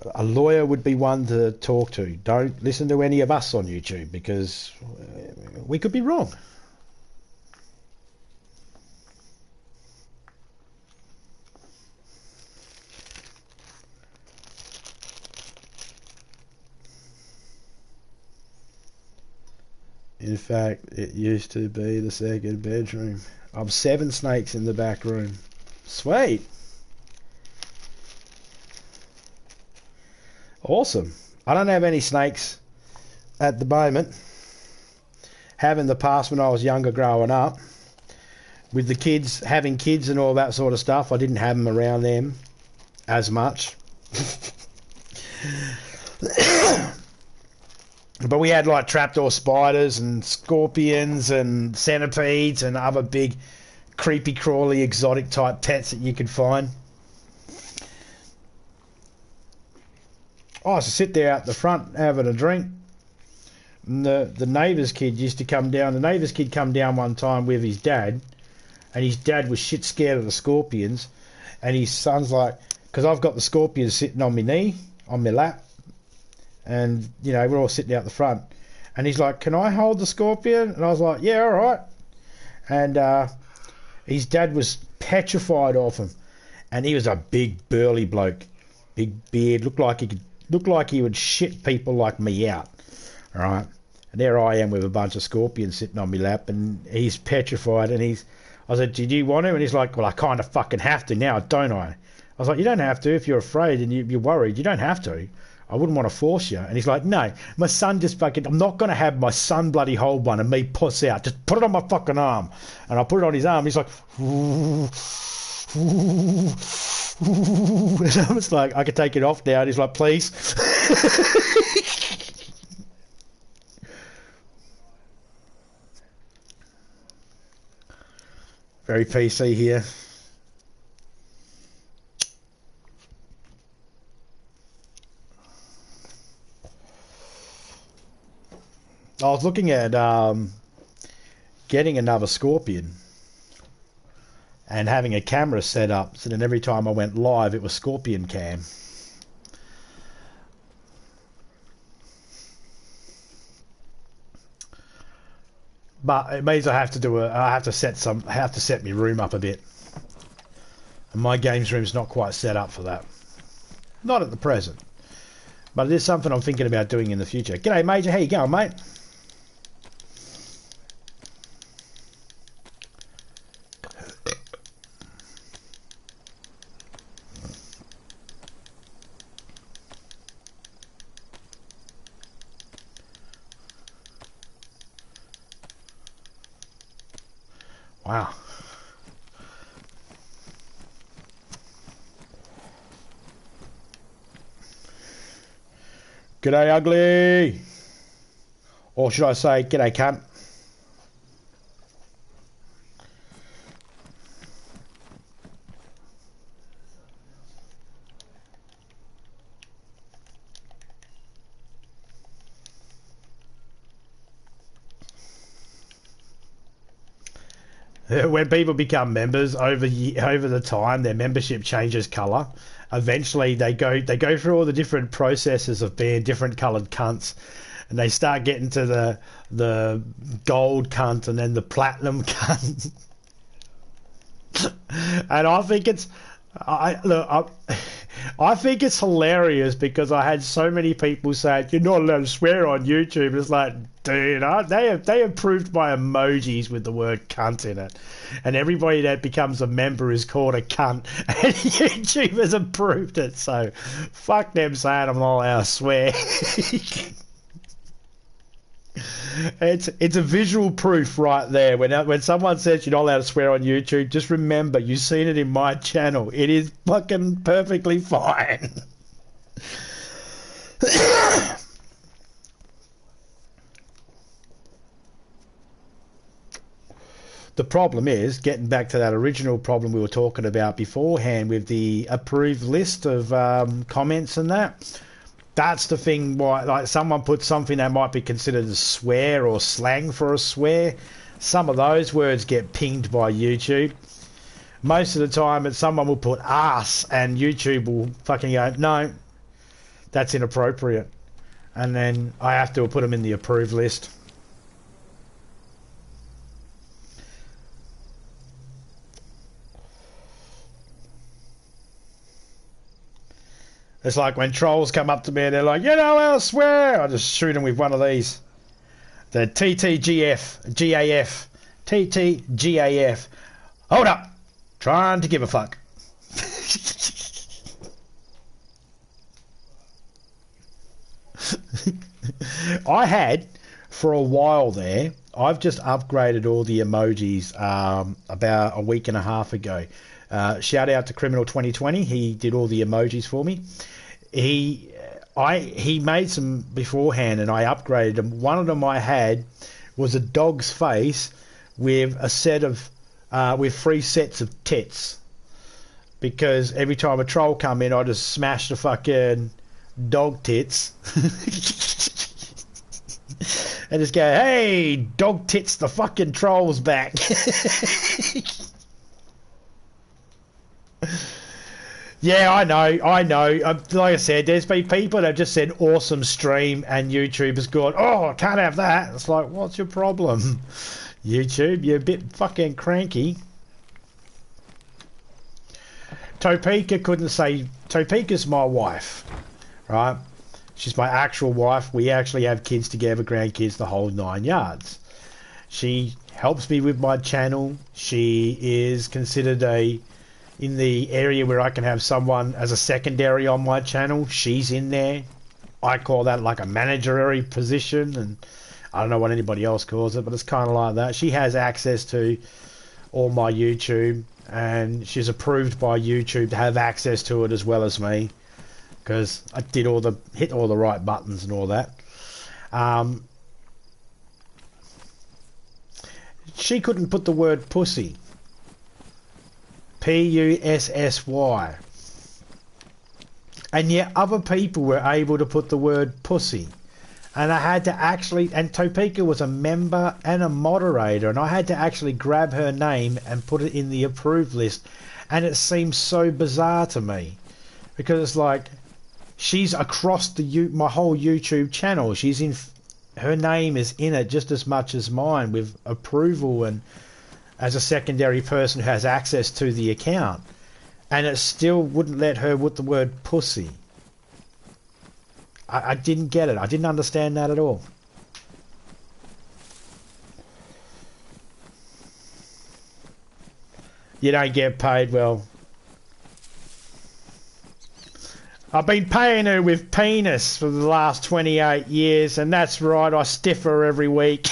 But a lawyer would be one to talk to. Don't listen to any of us on YouTube, because we could be wrong. In fact, it used to be the second bedroom. I've 7 snakes in the back room. Sweet. Awesome. I don't have any snakes at the moment. Have in the past when I was younger growing up. With the kids, having kids and all that sort of stuff, I didn't have them around them as much. But we had like trapdoor spiders and scorpions and centipedes and other big creepy crawly exotic type pets that you could find. I used to sit there out the front having a drink. And the neighbour's kid used to come down. The neighbour's kid come down one time with his dad, and his dad was shit scared of the scorpions. And his son's like, because I've got the scorpions sitting on my knee, on my lap. And, you know, we're all sitting out the front. And he's like, can I hold the scorpion? And I was like, yeah, all right. And his dad was petrified of him. And he was a big, burly bloke. Big beard. Looked like he would shit people like me out. All right. And there I am with a bunch of scorpions sitting on my lap. And he's petrified. And I said, did you want to? And he's like, well, I kind of fucking have to now, don't I? I was like, you don't have to if you're afraid and you're worried. You don't have to. I wouldn't want to force you. And he's like, no, my son just fucking, I'm not going to have my son bloody hold one and me puss out. Just put it on my fucking arm. And I put it on his arm. He's like, ooh, ooh, ooh. And I was like, I could take it off now. And he's like, please. Very PC here. I was looking at getting another scorpion and having a camera set up so then every time I went live it was scorpion cam. But it means I have to set my room up a bit. And my games room's not quite set up for that. Not at the present. But it is something I'm thinking about doing in the future. G'day Major, how you going, mate? Wow. G'day, ugly. Or should I say, g'day, cunt. When people become members over the time, their membership changes colour. Eventually, they go through all the different processes of being different coloured cunts, and they start getting to the gold cunt and then the platinum cunt. And I think I think it's hilarious because I had so many people saying you're not allowed to swear on YouTube. It's like, dude, they approved my emojis with the word cunt in it, and everybody that becomes a member is called a cunt, and YouTube has approved it. So fuck them saying I'm not allowed to swear. It's a visual proof right there. When someone says you're not allowed to swear on YouTube, just remember you've seen it in my channel. It is fucking perfectly fine. The problem is, getting back to that original problem we were talking about beforehand with the approved list of comments and that, That's the thing. Why, like, someone put something that might be considered a swear or slang for a swear. Some of those words get pinged by YouTube. Most of the time, someone will put ass, and YouTube will fucking go, no, that's inappropriate. And then I have to put them in the approved list. It's like when trolls come up to me and they're like, you know, I swear. I just shoot them with one of these. The TTGF, GAF, TTGAF. Hold up. Trying to give a fuck. I had, for a while there, I've just upgraded all the emojis about a week and a half ago. Shout out to Criminal 2020. He did all the emojis for me. He made some beforehand and I upgraded them. One of them I had was a dog's face with a set of with 3 sets of tits. Because every time a troll come in, I just smash the fucking dog tits. And just go, hey, dog tits, the fucking troll's back. Yeah, I know. Like I said, there's been people that have just said awesome stream and YouTube has gone, oh, I can't have that. It's like, what's your problem? YouTube, you're a bit fucking cranky. Topeka couldn't say, Topeka's my wife, right? She's my actual wife. We actually have kids together, grandkids, the whole 9 yards. She helps me with my channel. She is considered in the area where I can have someone as a secondary on my channel. She's in there. I call that like a managerial position, and I don't know what anybody else calls it, but it's kind of like that. She has access to all my YouTube, and she's approved by YouTube to have access to it as well as me, because I did hit all the right buttons and all that. She couldn't put the word pussy. Pussy. And yet other people were able to put the word pussy. And I had to actually, and Topeka was a member and a moderator, and I had to actually grab her name and put it in the approved list. And it seems so bizarre to me, because it's like, she's across my whole YouTube channel. Her name is in it just as much as mine, with approval and as a secondary person who has access to the account. And it still wouldn't let her with the word pussy. I didn't get it. I didn't understand that at all. You don't get paid. Well, I've been paying her with penis for the last 28 years, and that's right, I stiff her every week.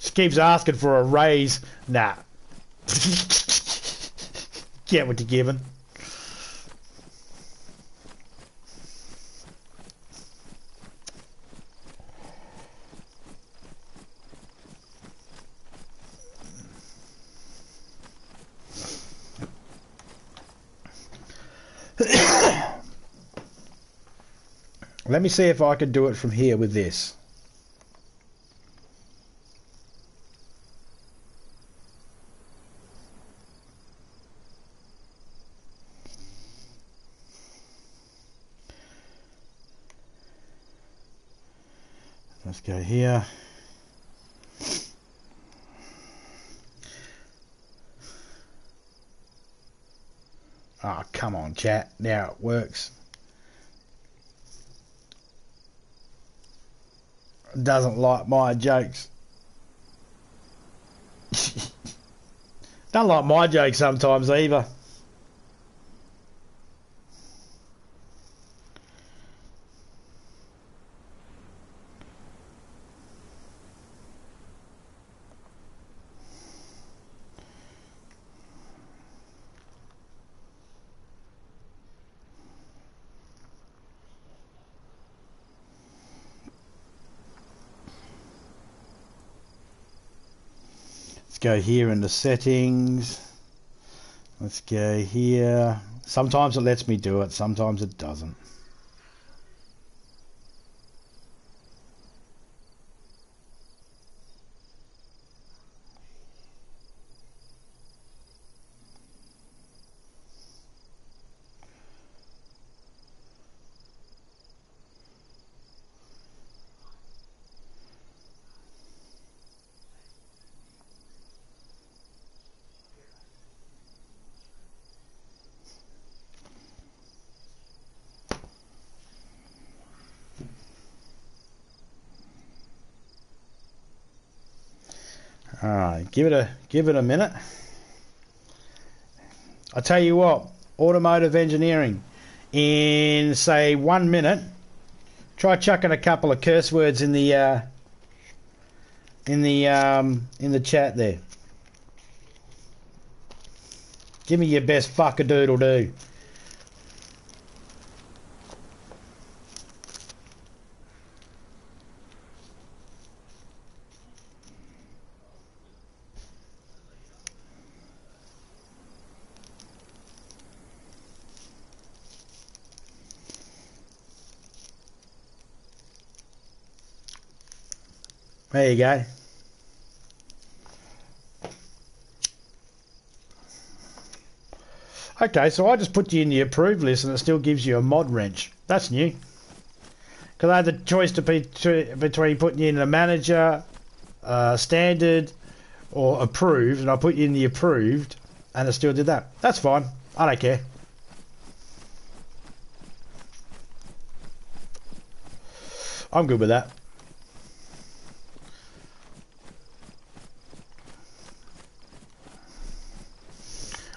She keeps asking for a raise. Nah. Get what you're given. Let me see if I can do it from here with this. Let's go here. Oh, come on, chat. Now it works. Doesn't like my jokes. Don't like my jokes sometimes either. go here in the settings. Let's go here. Sometimes it lets me do it, sometimes it doesn't. Alright, give it a minute. I tell you what, automotive engineering, in say 1 minute, try chucking a couple of curse words in the chat there. Give me your best fuck-a-doodle-doo. There you go. Okay, so I just put you in the approved list and it still gives you a mod wrench. That's new. Because I had the choice between putting you in the manager, standard, or approved, and I put you in the approved, and it still did that. That's fine. I don't care. I'm good with that.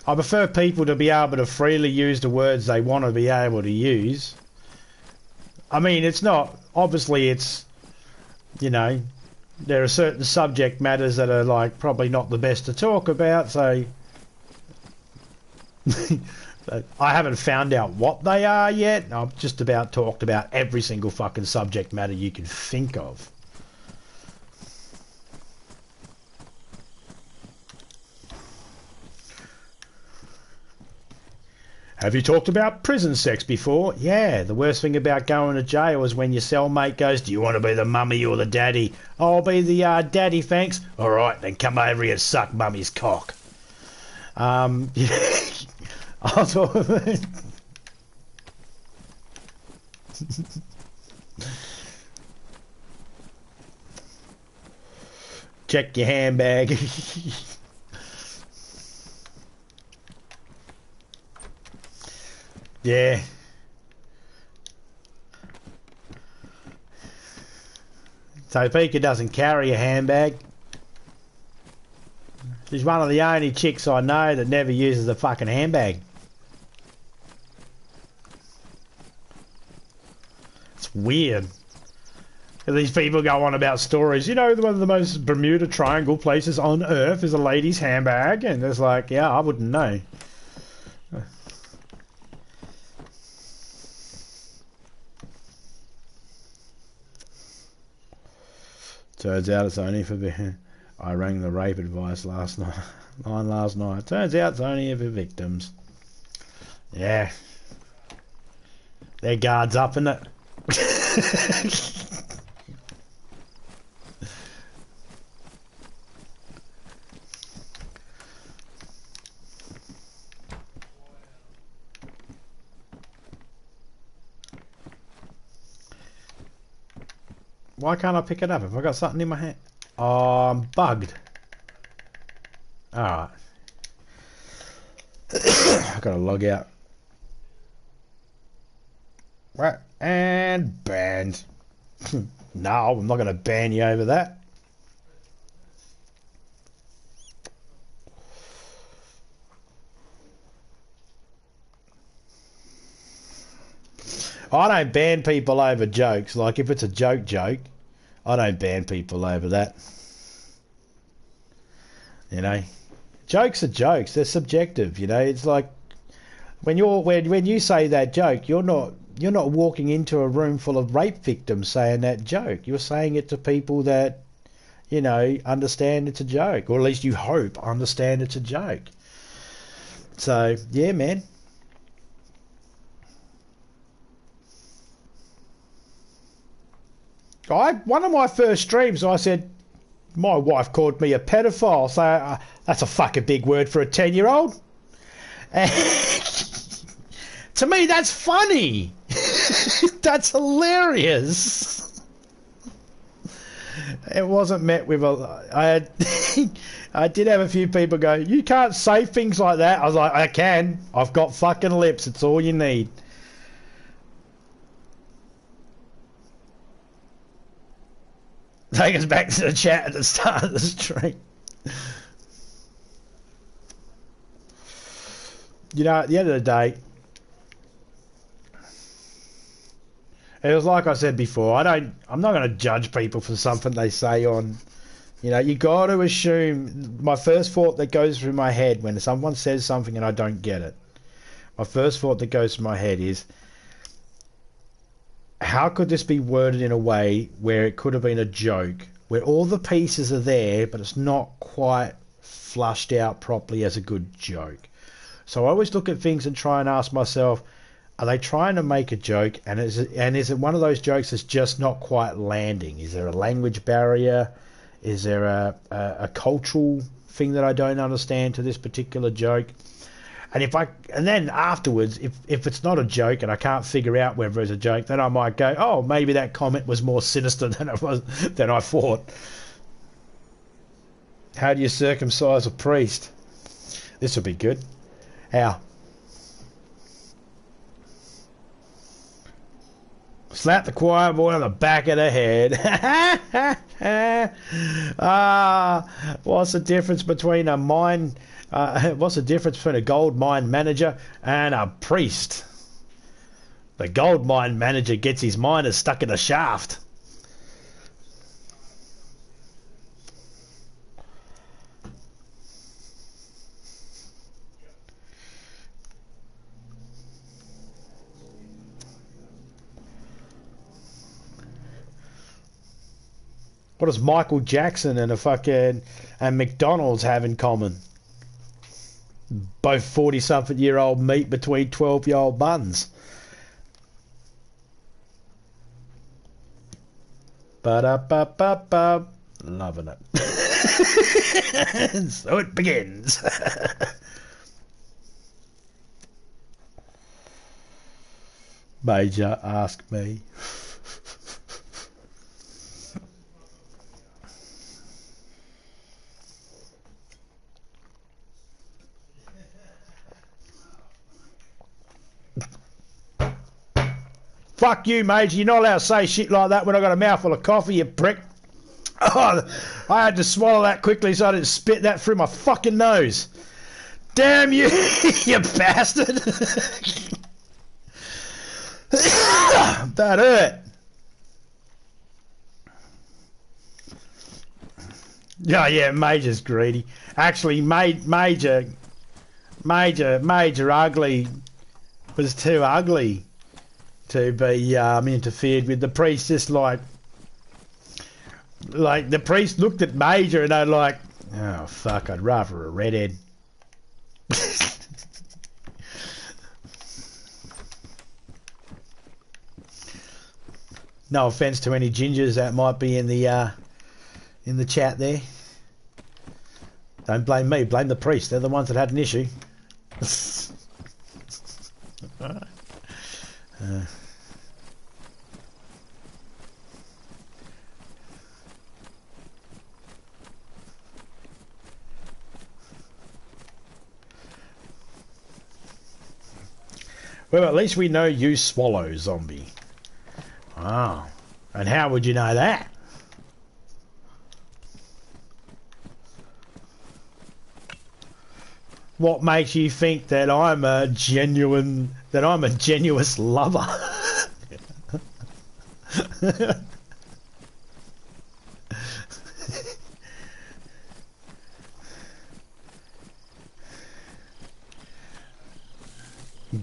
I prefer people to be able to freely use the words they want to be able to use. I mean, it's not... Obviously, it's... You know, there are certain subject matters that are, like, probably not the best to talk about, so... I haven't found out what they are yet. I've just about talked about every single fucking subject matter you can think of. Have you talked about prison sex before? Yeah, the worst thing about going to jail is when your cellmate goes, do you want to be the mummy or the daddy? I'll be the daddy, thanks. All right, then come over here and suck mummy's cock. Yeah. I thought... Check your handbag. Yeah. So Pika doesn't carry a handbag. She's one of the only chicks I know that never uses a fucking handbag. It's weird. These people go on about stories. You know, one of the most Bermuda Triangle places on Earth is a lady's handbag. And it's like, yeah, I wouldn't know. Turns out it's only for... I rang the rape advice last night. Turns out it's only for victims. Yeah. Their guard's up, innit? Why can't I pick it up? Have I got something in my hand? Oh, I'm bugged. Alright. I've got to log out. Right. And banned. No, I'm not going to ban you over that. I don't ban people over jokes. Like, if it's a joke, I don't ban people over that. You know, jokes are jokes. They're subjective. You know, it's like when you say that joke, you're not walking into a room full of rape victims saying that joke. You're saying it to people that, you know, understand it's a joke, or at least you hope understand it's a joke. So yeah, man. One of my first streams, I said my wife called me a pedophile. So that's a fucking big word for a 10-year-old. To me, that's funny. That's hilarious. It wasn't met with a. I did have a few people go, "You can't say things like that." I was like, "I can. I've got fucking lips. It's all you need." Take us back to the chat at the start of the stream. You know, at the end of the day, it was like I said before. I'm not going to judge people for something they say on. You know, you got to assume. My first thought that goes through my head when someone says something and I don't get it, my first thought that goes through my head is, how could this be worded in a way where it could have been a joke, where all the pieces are there, but it's not quite flushed out properly as a good joke? So I always look at things and try and ask myself, are they trying to make a joke, and is it one of those jokes that's just not quite landing? Is there a language barrier? Is there a cultural thing that I don't understand to this particular joke? And then afterwards, if it's not a joke and I can't figure out whether it's a joke, then I might go, oh, maybe that comment was more sinister than I thought. How do you circumcise a priest? This would be good. How? Slap the choir boy on the back of the head. What's the difference between a gold mine manager and a priest? The gold mine manager gets his miners stuck in a shaft. What does Michael Jackson and McDonald's have in common? Both 40-something-year-old meat between 12-year-old buns. Ba-da-ba-ba-ba. Loving it. So it begins. Major, ask me. Fuck you, Major. You're not allowed to say shit like that when I got a mouthful of coffee, you prick. Oh, I had to swallow that quickly so I didn't spit that through my fucking nose. Damn you, you bastard. That hurt. Yeah, Major's greedy. Actually, Major Ugly was too ugly to be interfered with. The priest just like the priest looked at Major and they're like, oh fuck, I'd rather a redhead. No offense to any gingers that might be in the chat there. Don't blame me, blame the priest. They're the ones that had an issue. Well, at least we know you swallow, zombie. Oh. And how would you know that? What makes you think that I'm a genuine lover?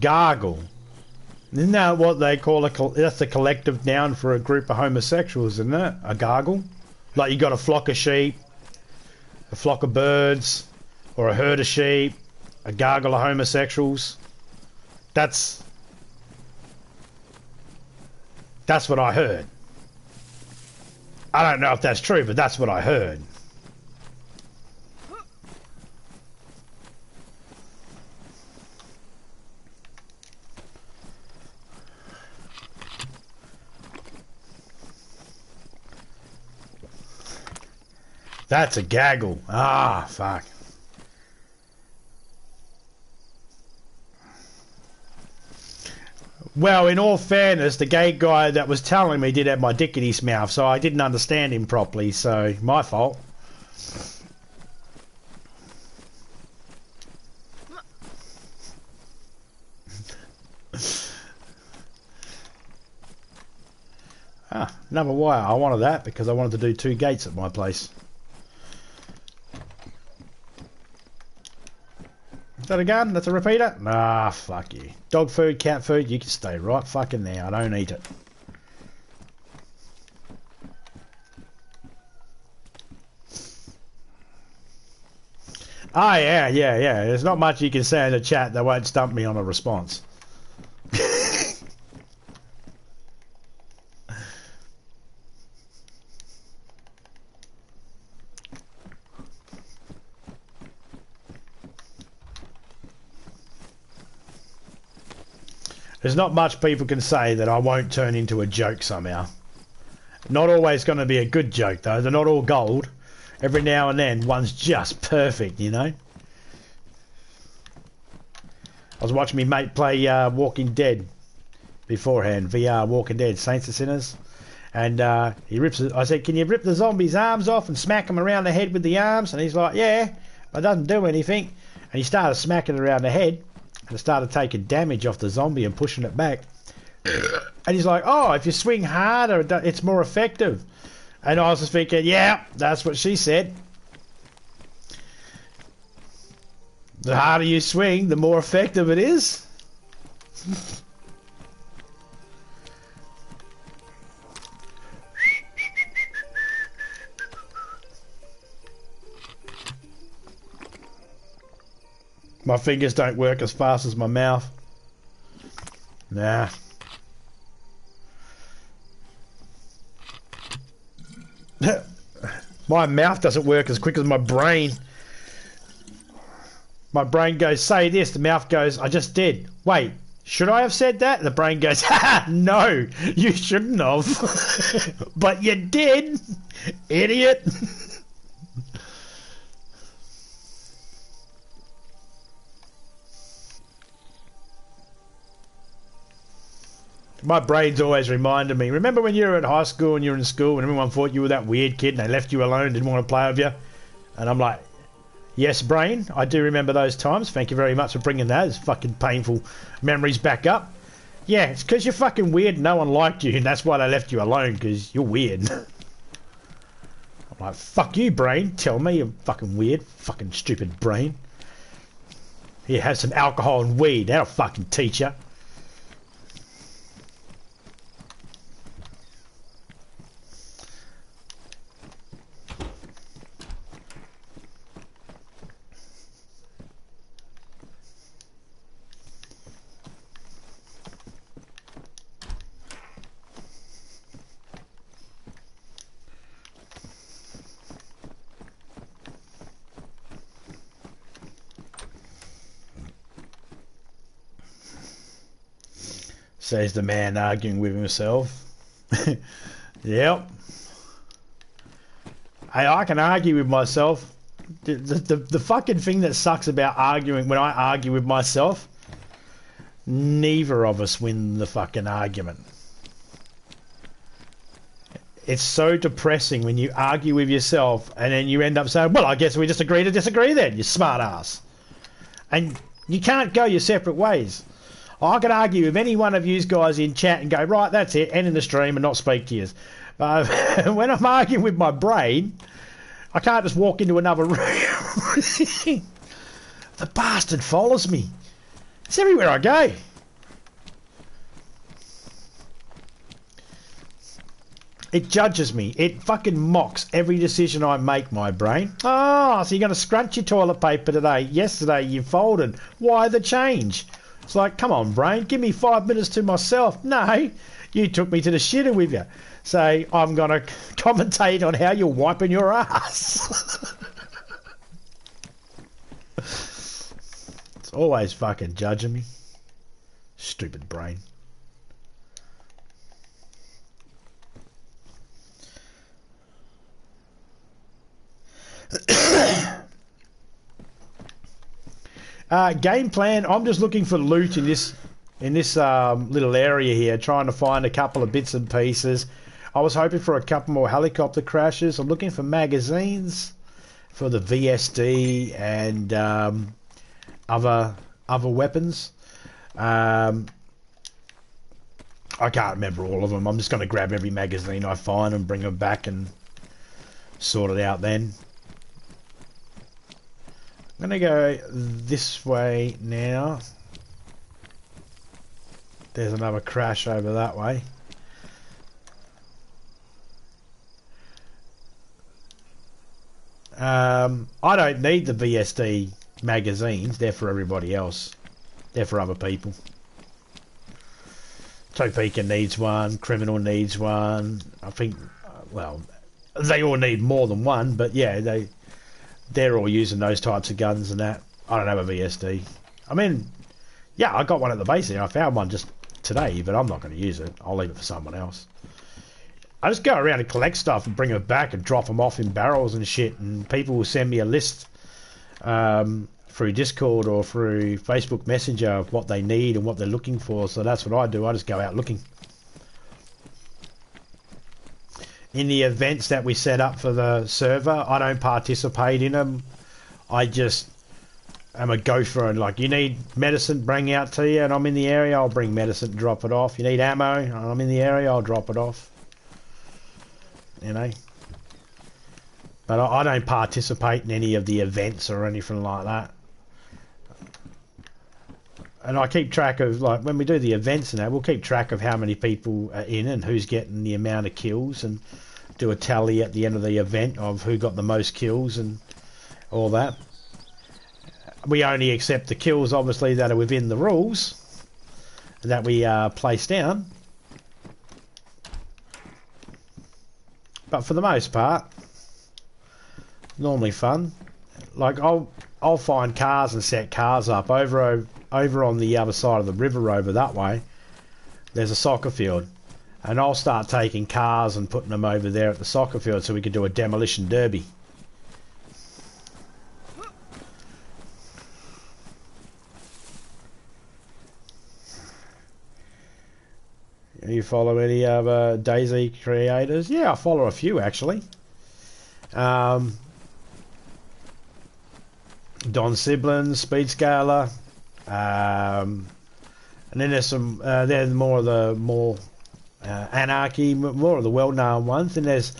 Gargle. Isn't that what they call that's a collective noun for a group of homosexuals, isn't it? A gargle? Like you got a flock of sheep, a flock of birds, or a herd of sheep, a gargle of homosexuals. That's what I heard. I don't know if that's true, but that's what I heard. That's a gaggle. Ah, fuck. Well, in all fairness, the gay guy that was telling me did have my dick in his mouth, so I didn't understand him properly, so my fault. Ah, another wire. I wanted that because I wanted to do 2 gates at my place. Is that a gun? That's a repeater? Nah, fuck you. Dog food, cat food, you can stay right fucking there. I don't eat it. Oh, yeah. There's not much you can say in the chat that won't stump me on a response. There's not much people can say that I won't turn into a joke somehow. Not always going to be a good joke, though. They're not all gold. Every now and then, one's just perfect, you know? I was watching me mate play Walking Dead beforehand. VR Walking Dead, Saints and Sinners. And he rips it. I said, can you rip the zombie's arms off and smack him around the head with the arms? And he's like, yeah, but it doesn't do anything. And he started smacking it around the head. And started taking damage off the zombie and pushing it back. And he's like, oh, if you swing harder, it's more effective. And I was just thinking, yeah, that's what she said. The harder you swing, the more effective it is. My fingers don't work as fast as my mouth. Nah. My mouth doesn't work as quick as my brain. My brain goes, say this. The mouth goes, I just did. Wait, should I have said that? The brain goes, ha, no, you shouldn't have. But you did, idiot. My brain's always reminded me. Remember when you were at high school and you were in school and everyone thought you were that weird kid and they left you alone and didn't want to play with you? And I'm like, yes, brain, I do remember those times. Thank you very much for bringing those fucking painful memories back up. Yeah, it's because you're fucking weird and no one liked you and that's why they left you alone, because you're weird. I'm like, fuck you, brain. Tell me you're fucking weird. Fucking stupid brain. Here, have some alcohol and weed. That'll fucking teach you. Says the man arguing with himself. Yep. Hey, I can argue with myself. The fucking thing that sucks about arguing, when I argue with myself, neither of us win the fucking argument. It's so depressing when you argue with yourself and then you end up saying, well, I guess we just agree to disagree then, you smart ass. And you can't go your separate ways. I can argue with any one of you guys in chat and go, right, that's it, end in the stream and not speak to you. But when I'm arguing with my brain, I can't just walk into another room. The bastard follows me. It's everywhere I go. It judges me. It fucking mocks every decision I make, my brain. Oh, so you're going to scrunch your toilet paper today. Yesterday you folded. Why the change? It's like, come on, brain, give me 5 minutes to myself. No, you took me to the shitter with you. So I'm going to commentate on how you're wiping your ass. It's always fucking judging me. Stupid brain. Game plan. I'm just looking for loot in this little area here, trying to find a couple of bits and pieces. I was hoping for a couple more helicopter crashes. I'm looking for magazines for the VSD and other weapons. I can't remember all of them. I'm just going to grab every magazine I find and bring them back and sort it out then. I'm going to go this way now. There's another crash over that way. I don't need the VSD magazines. They're for everybody else. They're for other people. Topeka needs one. Criminal needs one. I think, well, they all need more than one, but yeah, they're all using those types of guns and that. I don't have a VSD. I mean, yeah, I got one at the base there. I found one just today, but I'm not going to use it. I'll leave it for someone else. I just go around and collect stuff and bring it back and drop them off in barrels and shit, and people will send me a list through Discord or through Facebook Messenger of what they need and what they're looking for. So that's what I do. I just go out looking. In the events that we set up for the server, I don't participate in them. I just am a gopher and like, you need medicine, bring out to you, and I'm in the area, I'll bring medicine and drop it off. You need ammo, and I'm in the area, I'll drop it off. You know? But I don't participate in any of the events or anything like that. And I keep track of, like, when we do the events and that, we'll keep track of how many people are in and who's getting the amount of kills, and do a tally at the end of the event of who got the most kills and all that. We only accept the kills, obviously, that are within the rules that we place down. But for the most part, normally fun. Like, I'll find cars and set cars up over on the other side of the river over that way. There's a soccer field, and I'll start taking cars and putting them over there at the soccer field so we can do a demolition derby. You follow any other DayZ creators? Yeah, I follow a few actually. Don Siblin, Speedscaler, and then there's some. They're more of the Anarchy, more of the well-known ones. And there's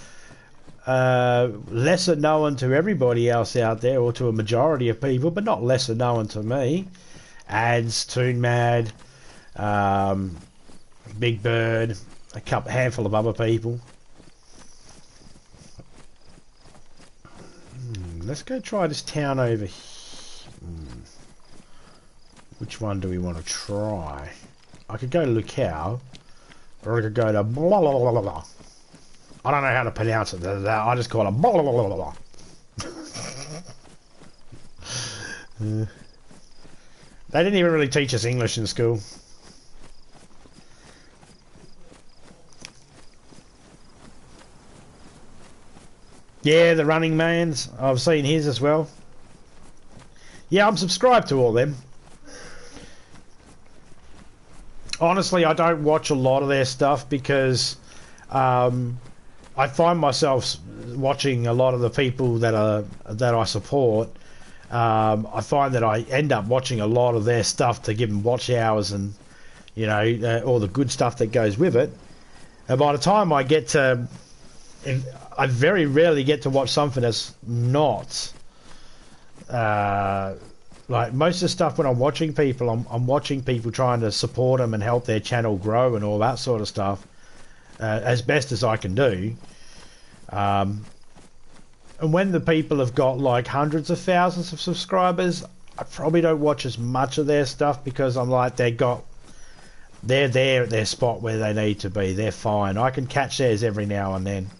lesser known to everybody else out there, or to a majority of people, but not lesser known to me. Ads, Toon Mad, Big Bird, handful of other people. Let's go try this town over here. Which one do we want to try? I could go to Lucao, or I could go to blah, blah, blah, blah, blah. I don't know how to pronounce it. I just call it blah, blah, blah, blah, blah. They didn't even really teach us English in school. Yeah, the Running Man's. I've seen his as well. Yeah, I'm subscribed to all them. Honestly, I don't watch a lot of their stuff because I find myself watching a lot of the people that I support. I find that I end up watching a lot of their stuff to give them watch hours and, you know, all the good stuff that goes with it. And by the time I get to... I very rarely get to watch something that's not... like, most of the stuff when I'm watching people, I'm watching people trying to support them and help their channel grow and all that sort of stuff. as best as I can do. And when the people have got like hundreds of thousands of subscribers, I probably don't watch as much of their stuff because I'm like, they're there at their spot where they need to be. They're fine. I can catch theirs every now and then.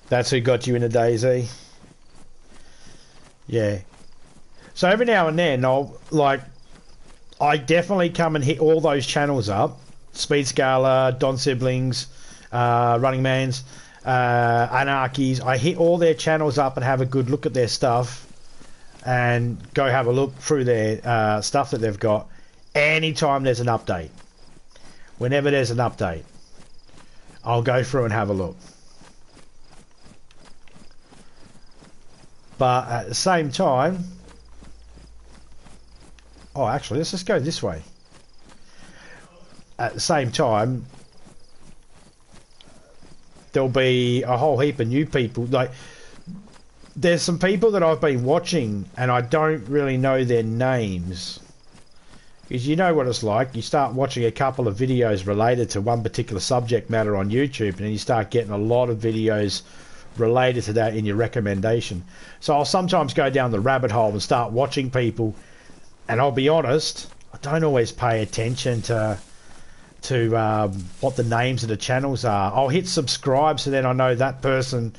That's who got you into DayZ. Yeah. So every now and then, I definitely come and hit all those channels up. Speed Scaler, Don Siblings, Running Mans, Anarchies. I hit all their channels up and have a good look at their stuff and go have a look through their stuff that they've got anytime there's an update. Whenever there's an update, I'll go through and have a look. But at the same time... Oh, actually, let's just go this way. At the same time, there'll be a whole heap of new people. Like, there's some people that I've been watching and I don't really know their names. Because you know what it's like. You start watching a couple of videos related to one particular subject matter on YouTube and then you start getting a lot of videos related to that in your recommendation. So I'll sometimes go down the rabbit hole and start watching people, and I'll be honest, I don't always pay attention to what the names of the channels are. I'll hit subscribe so then I know that person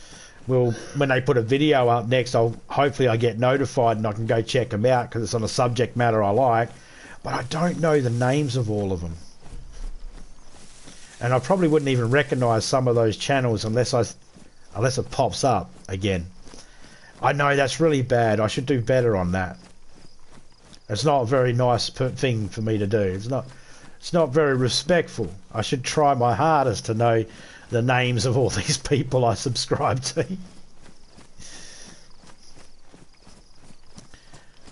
will, when they put a video up next, hopefully I get notified and I can go check them out because it's on a subject matter I like, but I don't know the names of all of them. And I probably wouldn't even recognise some of those channels unless it pops up again. I know that's really bad. I should do better on that. It's not a very nice thing for me to do. It's not very respectful. I should try my hardest to know the names of all these people I subscribe to.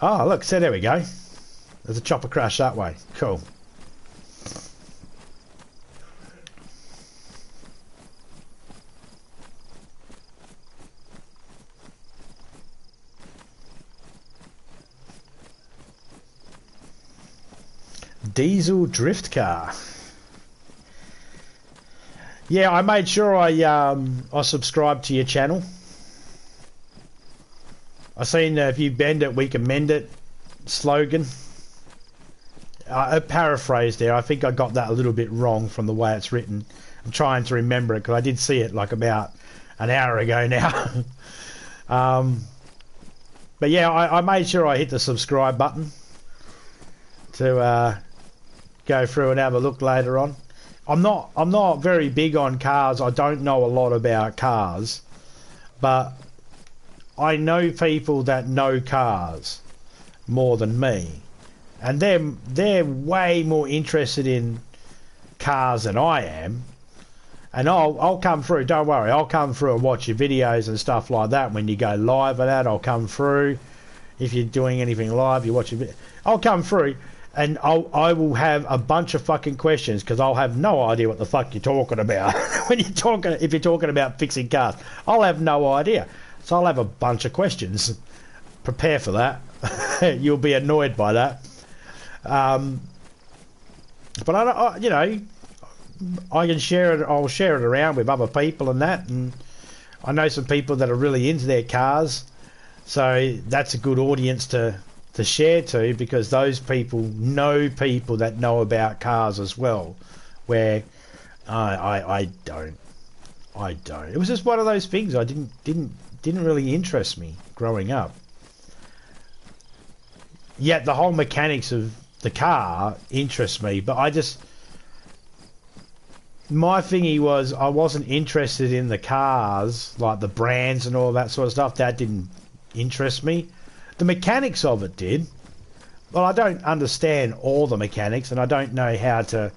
Oh, look, so there we go. There's a chopper crash that way. Cool. Diesel drift car. Yeah, I made sure I subscribed to your channel. I seen if you bend it, we can mend it slogan. I paraphrased there. I think I got that a little bit wrong from the way it's written. I'm trying to remember it because I did see it like about an hour ago now. But yeah, I made sure I hit the subscribe button to go through and have a look later on. I'm not very big on cars. I don't know a lot about cars, but I know people that know cars more than me, and they're way more interested in cars than I am. And I'll come through. Don't worry, I'll come through and watch your videos and stuff like that. When you go live and that, I'll come through. If you're doing anything live, you watch a video, I'll come through. And I will have a bunch of fucking questions because I'll have no idea what the fuck you're talking about. If you're talking about fixing cars, I'll have no idea. So I'll have a bunch of questions. Prepare for that. You'll be annoyed by that. But I can share it. I'll share it around with other people and that. And I know some people that are really into their cars, so that's a good audience to share to, because those people know people that know about cars as well, where I don't. It was just one of those things I didn't really interest me growing up. Yet the whole mechanics of the car interests me, but my thingy was I wasn't interested in the cars, like the brands and all that sort of stuff. That didn't interest me. The mechanics of it did. Well, I don't understand all the mechanics, and I don't know how to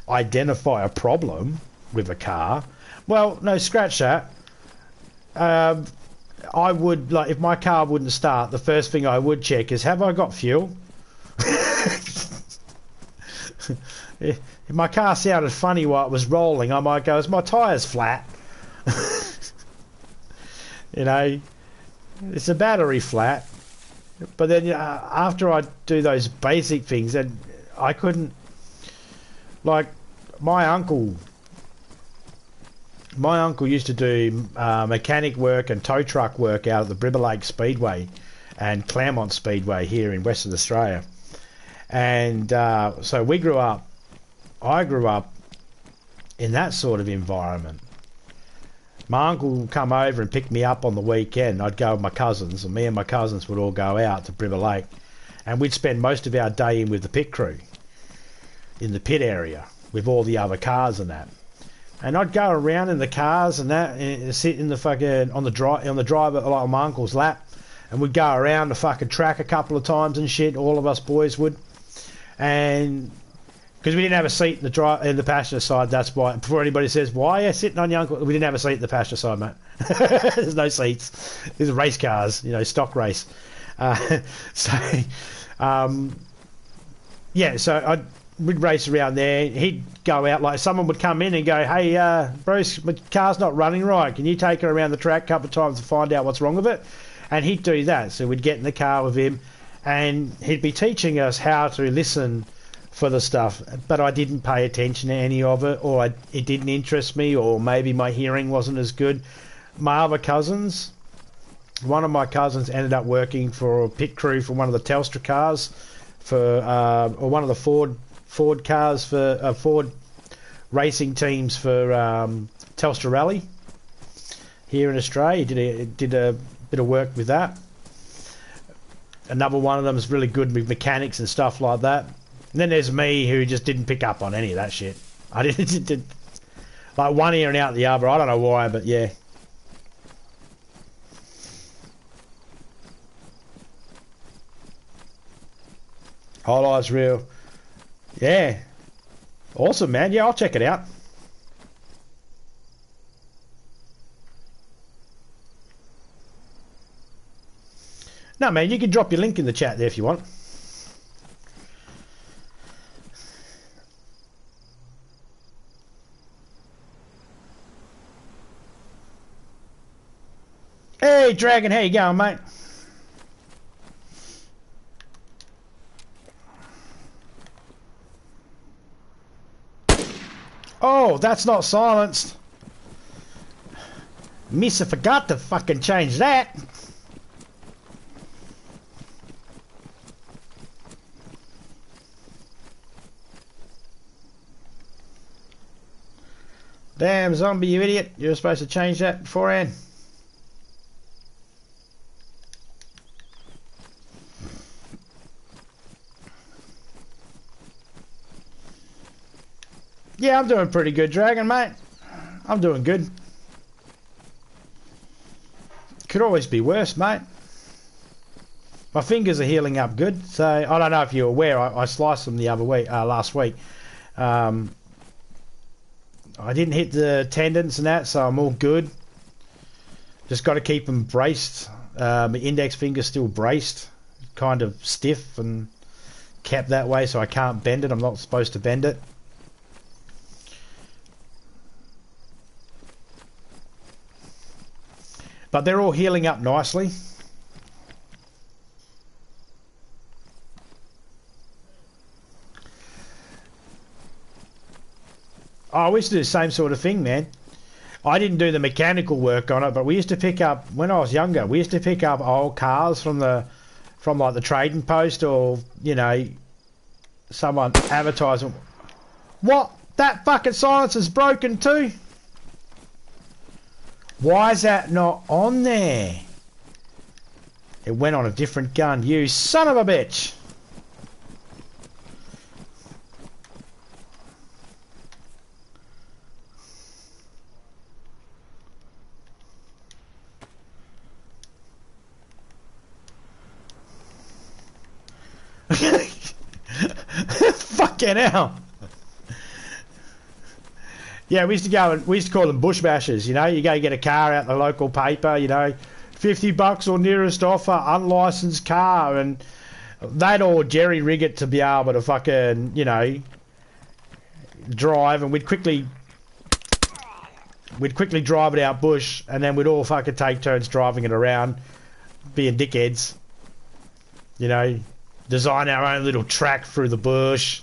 identify a problem with a car. Well, no, scratch that. I would, like, if my car wouldn't start, the first thing I would check is, have I got fuel? If my car sounded funny while it was rolling, I might go, is my tyres flat? You know, is the battery flat? But then after I do those basic things, then I couldn't Like, my uncle used to do mechanic work and tow truck work out at the Bribber Lake Speedway and Claremont Speedway here in Western Australia. And so I grew up in that sort of environment. My uncle would come over and pick me up on the weekend. I'd go with my cousins, and me and my cousins would all go out to Bribber Lake, and we'd spend most of our day in with the pit crew in the pit area with all the other cars and that. And I'd go around in the cars and that, and sit in the fucking on the driver, like on my uncle's lap, and we'd go around the fucking track a couple of times and shit. All of us boys would, and because we didn't have a seat in the passenger side, that's why. Before anybody says why are you sitting on your uncle, we didn't have a seat in the passenger side, mate. There's no seats. These are race cars, stock race. So we'd race around there. He'd go out, like someone would come in and go, hey, Bruce, my car's not running right. Can you take her around the track a couple of times to find out what's wrong with it? And he'd do that. So we'd get in the car with him, and he'd be teaching us how to listen for the stuff, but I didn't pay attention to any of it, or it didn't interest me, or maybe my hearing wasn't as good. My other cousins, one of my cousins ended up working for a pit crew for one of the Telstra cars, or one of the Ford cars for Ford racing teams for Telstra Rally here in Australia. He did a bit of work with that. Another one of them is really good with mechanics and stuff like that. And then there's me, who just didn't pick up on any of that shit. I didn't like one ear and out the other. I don't know why, but yeah. Whole Life's Real. Yeah. Awesome, man. Yeah, I'll check it out. No, man, you can drop your link in the chat there if you want. Hey, Dragon, how you going, mate? Oh, that's not silenced. Miss, I forgot to fucking change that. Damn, zombie, you idiot. You were supposed to change that beforehand. Yeah, I'm doing pretty good, Dragon, mate. I'm doing good. Could always be worse, mate. My fingers are healing up good. So, I don't know if you're aware, I sliced them the other week, last week. I didn't hit the tendons and that, so I'm all good. Just got to keep them braced. My index finger's still braced. Kind of stiff and kept that way, so I can't bend it. I'm not supposed to bend it. But they're all healing up nicely. Oh, we used to do the same sort of thing, man. I didn't do the mechanical work on it, but we used to pick up, when I was younger, we used to pick up old cars from like the trading post, or, someone advertising. What? That fucking silencer's broken too? Why is that not on there? It went on a different gun. You son of a bitch! Fucking hell! Yeah, we used to call them bush bashers, You go get a car out the local paper, $50 or nearest offer, unlicensed car, and they'd all jerry rig it to be able to fucking, drive, and we'd quickly drive it out bush, and then we'd all fucking take turns driving it around, being dickheads, design our own little track through the bush.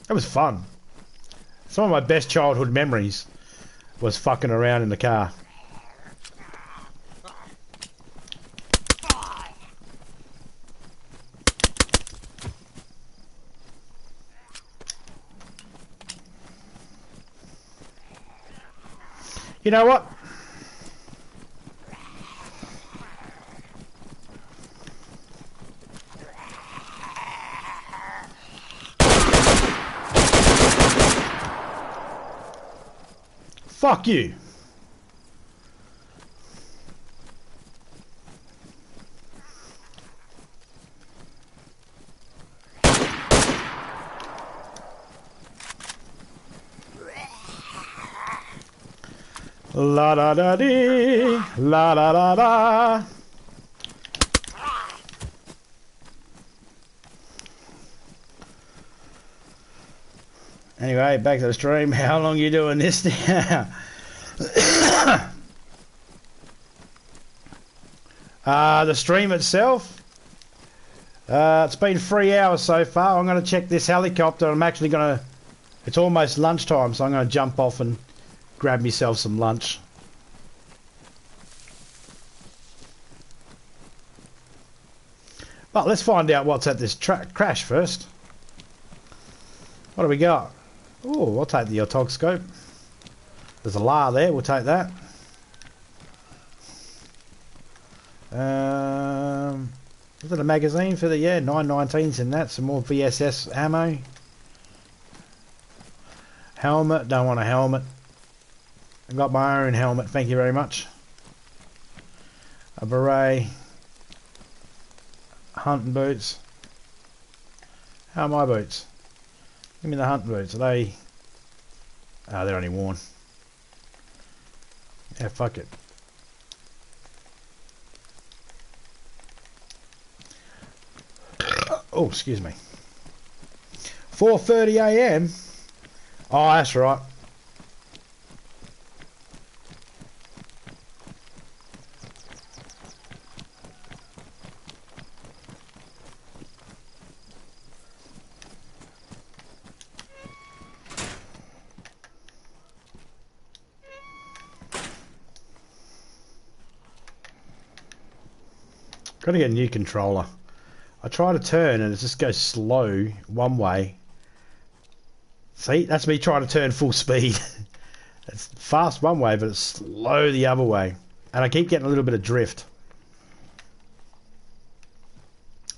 It was fun. Some of my best childhood memories was fucking around in the car. You know what? Fuck you. La da da dee, la da da da. Anyway, back to the stream. How long you doing this now? The stream itself, it's been 3 hours so far. I'm going to check this helicopter. I'm actually going to, it's almost lunchtime, so I'm going to jump off and grab myself some lunch. But let's find out what's at this crash first. What do we got? Oh, I'll take the otoscope. There's a LAR there, we'll take that. Is it a magazine for the, yeah, 919's in that. Some more VSS ammo. Helmet, don't want a helmet. I've got my own helmet, thank you very much. A beret. Hunting boots. How are my boots? Give me the hunting boots. Are they... Oh, they're only worn. Yeah, fuck it. Oh, excuse me. 4:30 AM. Oh, that's right. Got to get a new controller. I try to turn and it just goes slow one way. See, that's me trying to turn full speed. It's fast one way, but it's slow the other way. And I keep getting a little bit of drift.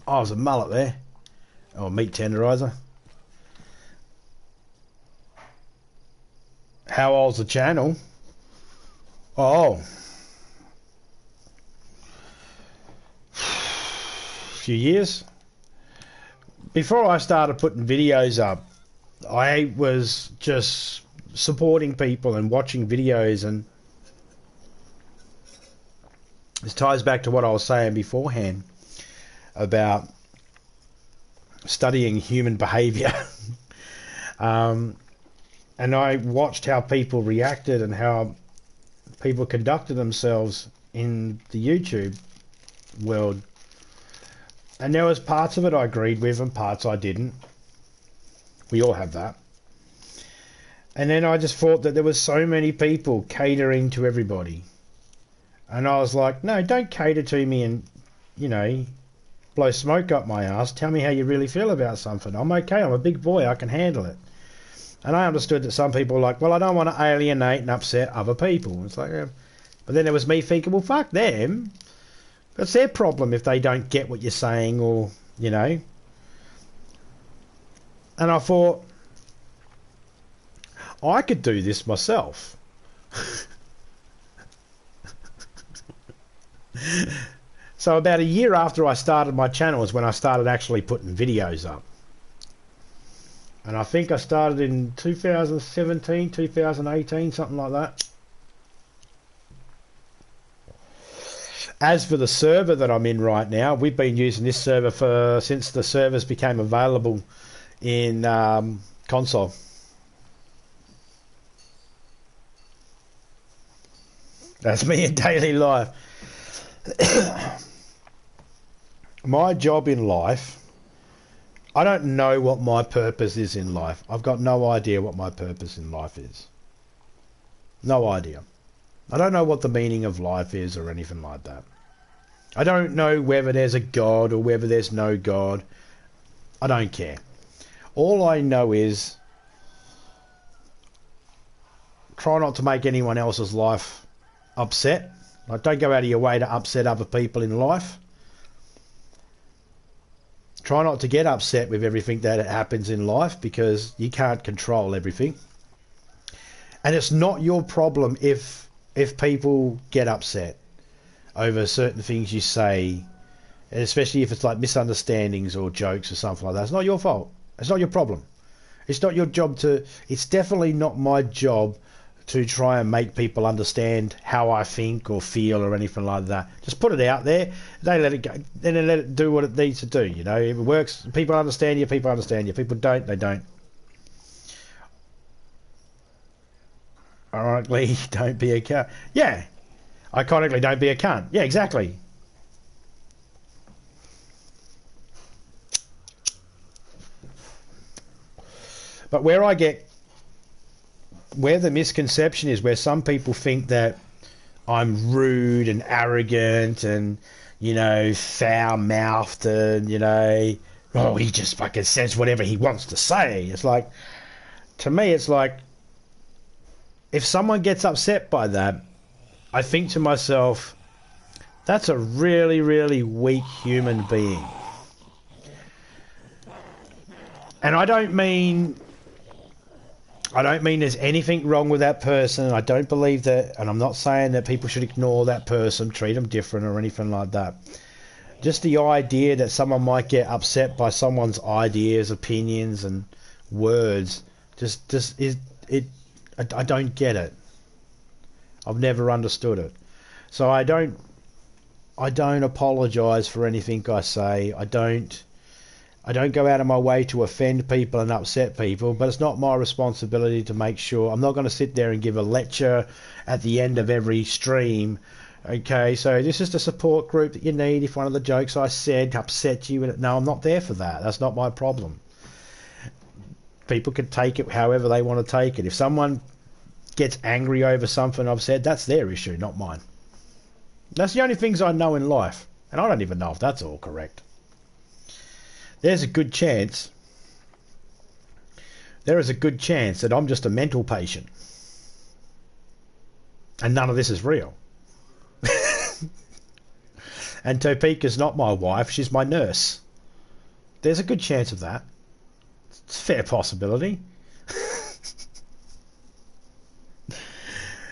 Oh, there's a mullet there. Oh, meat tenderizer. How old's the channel? Oh. Few years. Before I started putting videos up, I was just supporting people and watching videos, and this ties back to what I was saying beforehand about studying human behavior. And I watched how people reacted and how people conducted themselves in the YouTube world. And there was parts of it I agreed with and parts I didn't. We all have that. And then I just thought that there was so many people catering to everybody. And I was like, no, don't cater to me and, you know, blow smoke up my ass. Tell me how you really feel about something. I'm okay. I'm a big boy. I can handle it. And I understood that some people were like, well, I don't want to alienate and upset other people. It's like, but then there was me thinking, well, fuck them. That's their problem if they don't get what you're saying, or, you know. And I thought, I could do this myself. So about a year after I started my channel is when I started actually putting videos up. And I think I started in 2017, 2018, something like that. As for the server that I'm in right now, we've been using this server since the servers became available in console. That's me in daily life. My job in life, I don't know what my purpose is in life. I've got no idea what my purpose in life is. No idea. I don't know what the meaning of life is or anything like that. I don't know whether there's a God or whether there's no God. I don't care. All I know is try not to make anyone else's life upset. Like, don't go out of your way to upset other people in life. Try not to get upset with everything that happens in life, because you can't control everything. And it's not your problem if people get upset over certain things you say, and especially if it's like misunderstandings or jokes or something like that. It's not your fault. It's not your problem. It's not your job to... It's definitely not my job to try and make people understand how I think or feel or anything like that. Just put it out there. They let it go. Then they let it do what it needs to do. You know, if it works, people understand you. People understand you. People don't, they don't. Ironically, don't be a cunt. Yeah. Iconically, don't be a cunt. Yeah, exactly. But where the misconception is, where some people think that I'm rude and arrogant and, you know, foul-mouthed and, you know, oh, he just fucking says whatever he wants to say. It's like, to me, it's like, if someone gets upset by that, I think to myself, that's a really, really weak human being. And I don't mean there's anything wrong with that person. I don't believe that, and I'm not saying that people should ignore that person, treat them different or anything like that. Just the idea that someone might get upset by someone's ideas, opinions, and words, just is it. I don't get it. I've never understood it. So I don't apologise for anything I say. I don't go out of my way to offend people and upset people, but it's not my responsibility to make sure. I'm not going to sit there and give a lecture at the end of every stream. Okay, so this is the support group that you need if one of the jokes I said upset you. No, I'm not there for that. That's not my problem. People can take it however they want to take it. If someone gets angry over something I've said, that's their issue, not mine. That's the only things I know in life, and I don't even know if that's all correct. There is a good chance that I'm just a mental patient and none of this is real. And Topeka's not my wife, she's my nurse. There's a good chance of that. It's a fair possibility.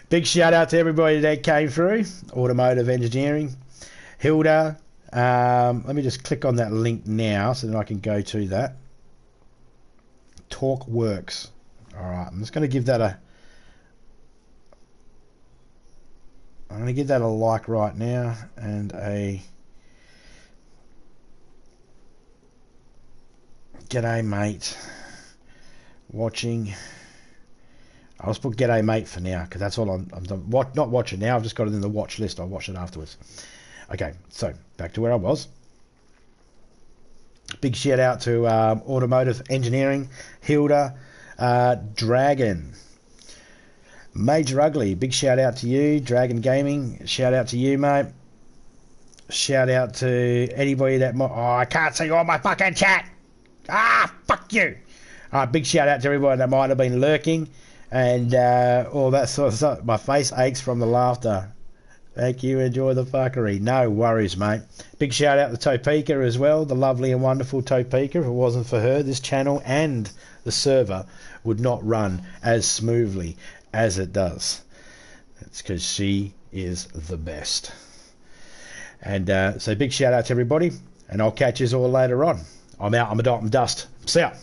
Big shout out to everybody that came through. Automotive Engineering, Hilda. Let me just click on that link now so that I can go to that. Talk works. Alright, I'm just going to give that a like right now, and a g'day mate watching. I'll just put g'day mate for now, because that's all I'm not watching now. I've just got it in the watch list. I'll watch it afterwards. Okay, so back to where I was. Big shout out to Automotive Engineering, Hilda, Dragon, Major Ugly. Big shout out to you, Dragon Gaming. Shout out to you, mate. Shout out to anybody that might... Oh, I can't see all my fucking chat. Ah, fuck you. Big shout out to everybody that might have been lurking and all that sort of stuff. My face aches from the laughter. Thank you. Enjoy the fuckery. No worries, mate. Big shout out to Topeka as well, the lovely and wonderful Topeka. If it wasn't for her, this channel and the server would not run as smoothly as it does. It's because she is the best. And so big shout out to everybody, and I'll catch you all later on. I'm out. I'm a dot and dust. See ya.